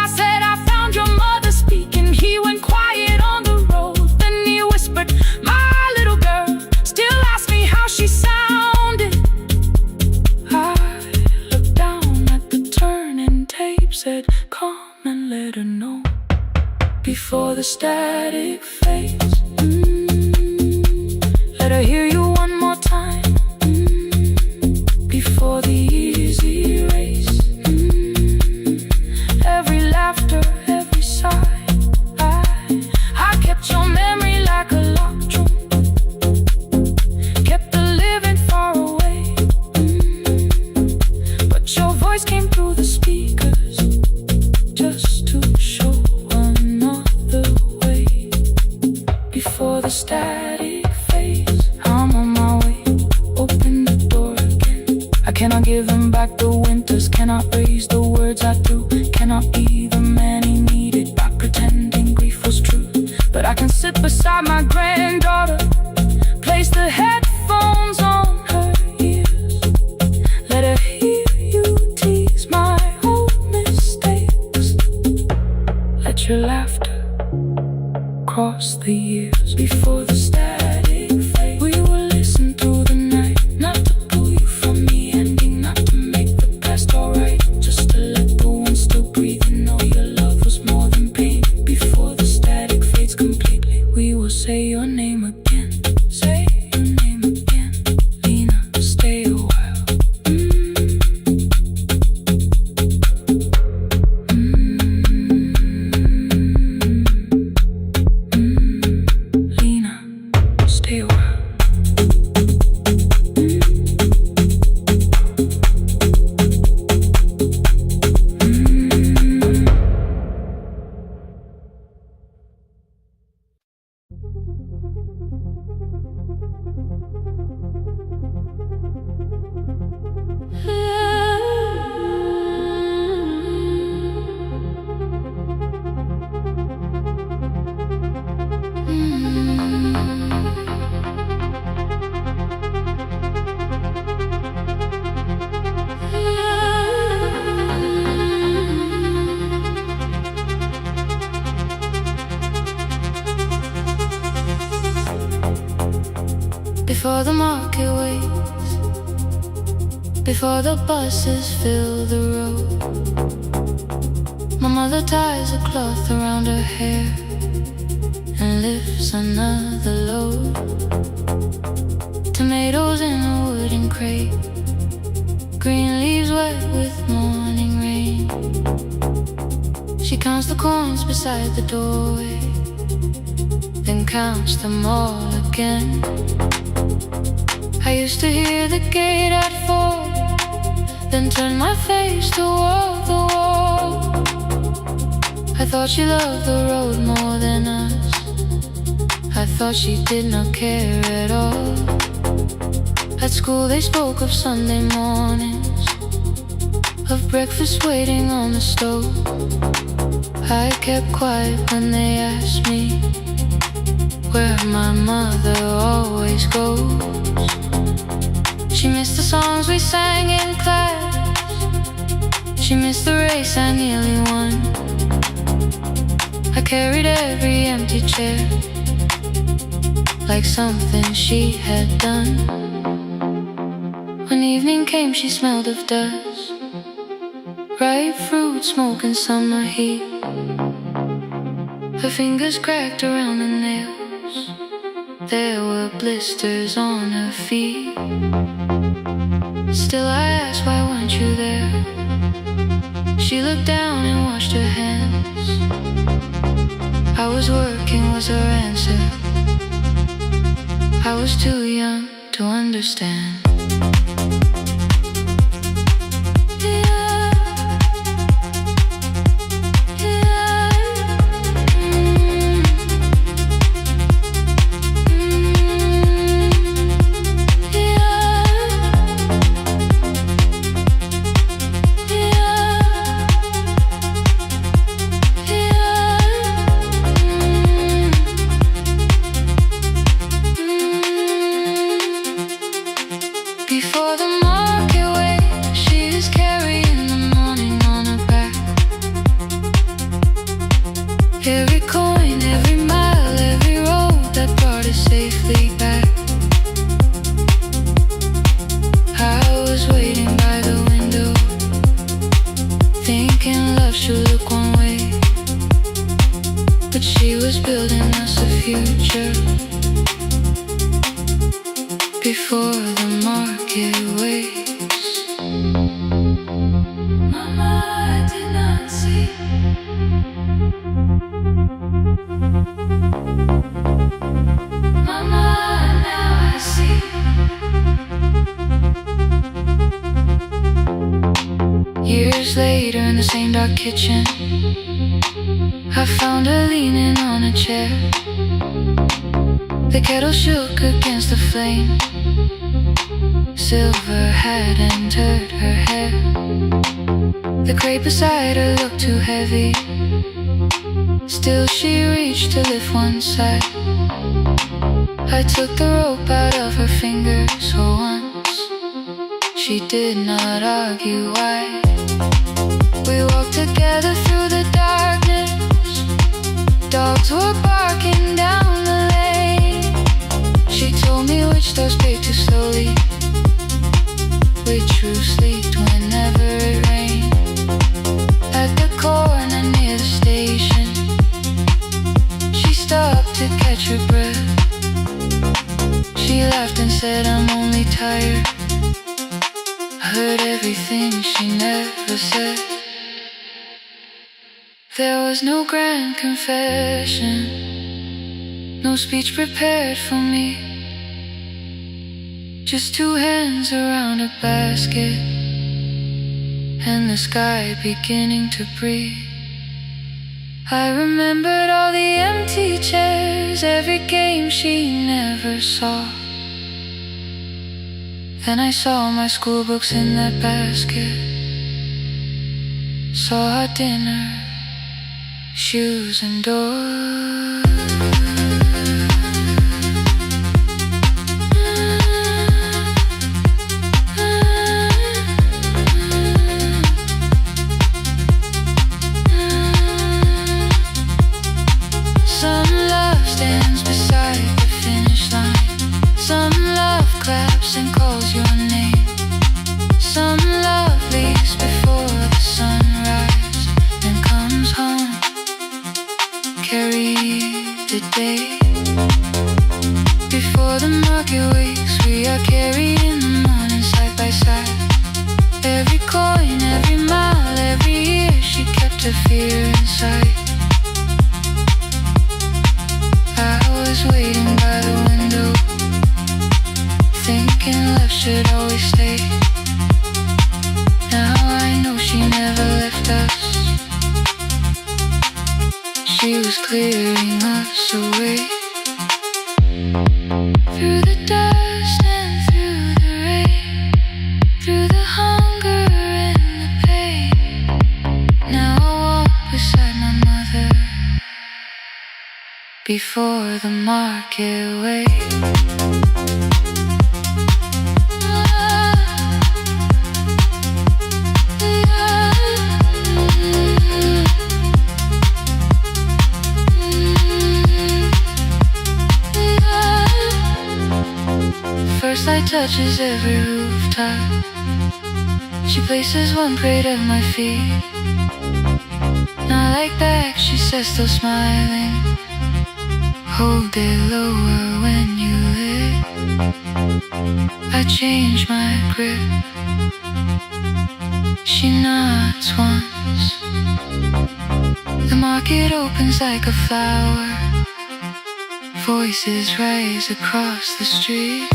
I said, I found your mother speaking. He went quiet on the road. Then he whispered, my little girl still asks me how she sounded. I looked down at the turning tape, said, come and let her know before the static fades. Let her hear you one more time before the easy race. Every laughter, every sigh, I kept your memory like a locked room, kept the living far away. But your voice came through the speakers just to show another way. Before the static fades, I'm on my way, open the door again. I cannot give him back the winters, cannot raise the words I threw, cannot be the man he needed by pretending grief was true. But I can sit beside my granddaughter, place the headphones on her ears, let her hear you tease my old mistakes. Let your laughter cross the years. Before the static fade, we will listen through the night, not to pull you from the ending, not to make the past alright, just to let the one still breathe and know your love was more than pain. Before the static fades completely, we will say your name again, say your name again. Lena, stay a while. Lena, stay a while. Before the market waits, before the buses fill the road, my mother ties a cloth around her hair and lifts another load. Tomatoes in a wooden crate, green leaves wet with morning rain. She counts the coins beside the doorway, then counts them all again. I used to hear the gate at 4, then turn my face toward the wall. I thought she loved the road more than us, I thought she did not care at all. At school they spoke of Sunday mornings, of breakfast waiting on the stove. I kept quiet when they asked me where my mother always goes. She missed the songs we sang in class. She missed the race I nearly won. I carried every empty chair like something she had done. When evening came, she smelled of dust, ripe fruit, smoke and summer heat. Her fingers cracked around the nails. There were blisters on her feet. Still I asked, why weren't you there? She looked down and washed her hands. I was working was her answer. I was too young to understand. Before the market waits, she is carrying the morning on her back. Every coin, every mile, every road that brought us safely back. I was waiting by the window, thinking love should look one way, but she was building us a future. Before the market waits, Mama, I did not see. Mama, now I see. Years later in the same dark kitchen, I found her leaning on a chair. The kettle shook against the flame. Silver had entered her hair. The crate beside her looked too heavy. Still she reached to lift one side. I took the rope out of her fingers for once. She did not argue why. We walked together through the darkness. Dogs were barking down the lane. She told me which doors paved too slowly, which roofs leaked whenever it rained. At the corner near the station, she stopped to catch her breath. She laughed and said, I'm only tired. I heard everything she never said. There was no grand confession, no speech prepared for me. Just two hands around a basket, and the sky beginning to breathe. I remembered all the empty chairs, every game she never saw. Then I saw my school books in that basket, saw our dinner, shoes and doors. And calls your name. Some love leaves before the sunrise and comes home. Carry the day. Before the market wakes, we are carried in the morning side by side. Every coin, every mile, every year, she kept her fear inside. I was waiting by the window, thinking love should always stay. Now I know she never left us. She was clearing us away. Through the dust and through the rain, through the hunger and the pain. Now I walk beside my mother. before the market waits. First light touches every rooftop. She places one braid at my feet. Not like back, she says, still smiling. Hold it lower when you lit. I change my grip. She nods once. The market opens like a flower. Voices rise across the street.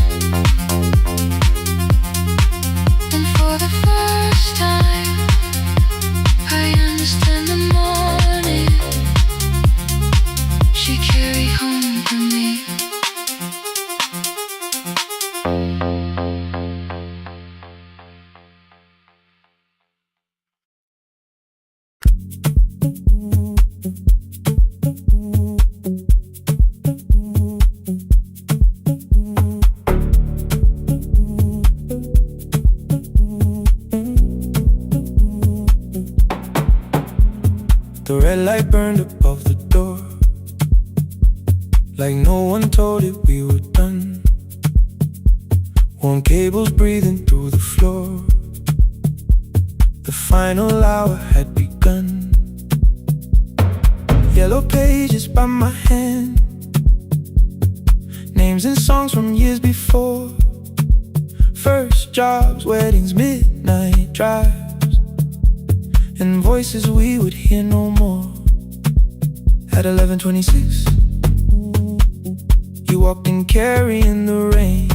And for the first time, I understand the morning she carried home for me.
The red light burned above the door, like no one told it we were done. Warm cables breathing through the floor. The final hour had begun. Yellow pages by my hand, names and songs from years before. First jobs, weddings, midnight drives, and voices we would hear no more. At 11:26, you walked in carrying the rain.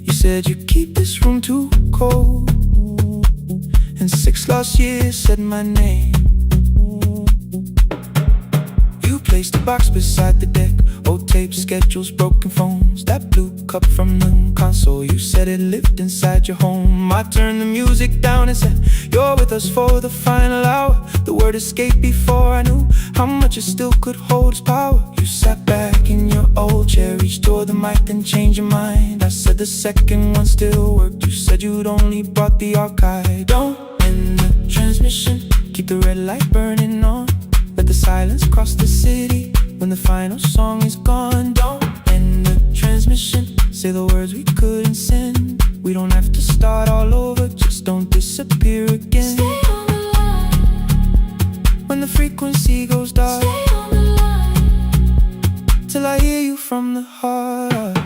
You said you keep this room too cold, and 6 lost years said my name. You placed a box beside the deck, old tapes, schedules, broken phones, that blue cup from the console. You said it lived inside your home. I turned the music down and said, you're with us for the final hour. The word escaped before I knew how much it still could hold its power. You sat back in your old chair, reached toward the mic, then changed your mind. I said the second one still worked. You said you'd only brought the archive. Don't end the transmission, keep the red light burning on. Let the silence cross the city when the final song is gone. Don't end the transmission, say the words we couldn't send. We don't have to start all over, just don't disappear again.
Stay on the line.
When the frequency goes dark,
Stay on the line.
till I hear you from the heart.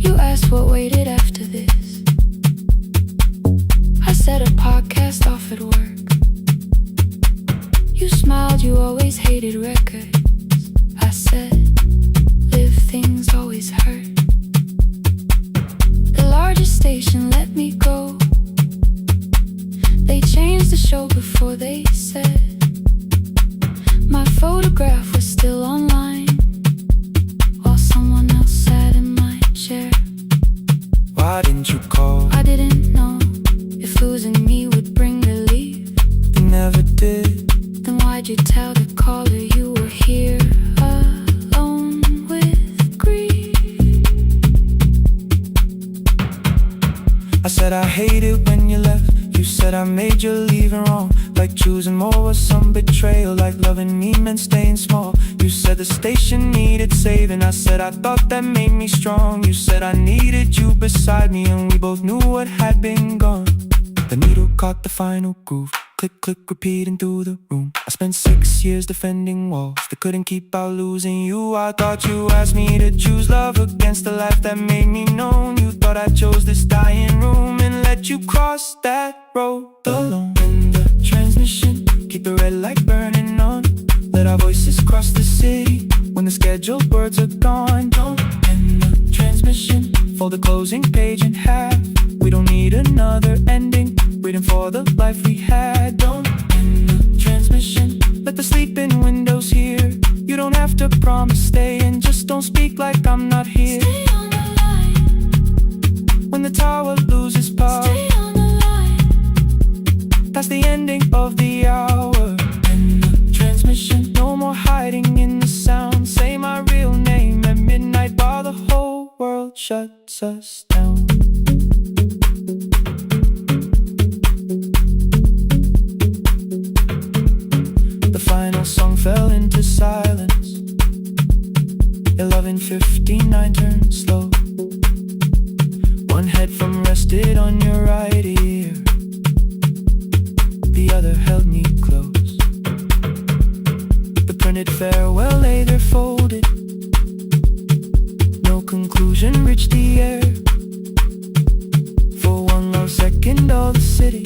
You asked what waited after this. I said a podcast off at work. You smiled, you always hated records. I said, live things always hurt. The largest station let me go. They changed the show before they said my photograph was still online, while someone else sat in my chair.
Why didn't you call?
I didn't know if losing me would bring relief.
You never did.
Then why'd you tell the caller you were here alone with grief?
I said I hate it when you left. You said I made you leaving wrong, like choosing more was some betrayal, like loving me meant staying small. You said the station needed saving. I said I thought that made me strong. You said I needed you beside me, and we both knew what had been gone. The needle caught the final groove. Click, click, repeating through the room. I spent 6 years defending walls that couldn't keep out losing you. I thought you asked me to choose love against the life that made me known. You thought I chose this dying room and let you cross that road alone. In the transmission, keep the red light burning on. Let our voices cross the city when the scheduled words are gone. Don't end the transmission, fold the closing page in half. We don't need another ending, waiting for the life we had. Don't end the transmission, let the sleeping windows hear. You don't have to promise staying, just don't speak like I'm not here.
Stay on the line.
When the tower loses power, world shuts us down. The final song fell into silence. 11:59 turned slow. One headphone rested on your right ear, the other held me close. The printed farewell lay there folded. No conclusion reached the air. For one low second all the city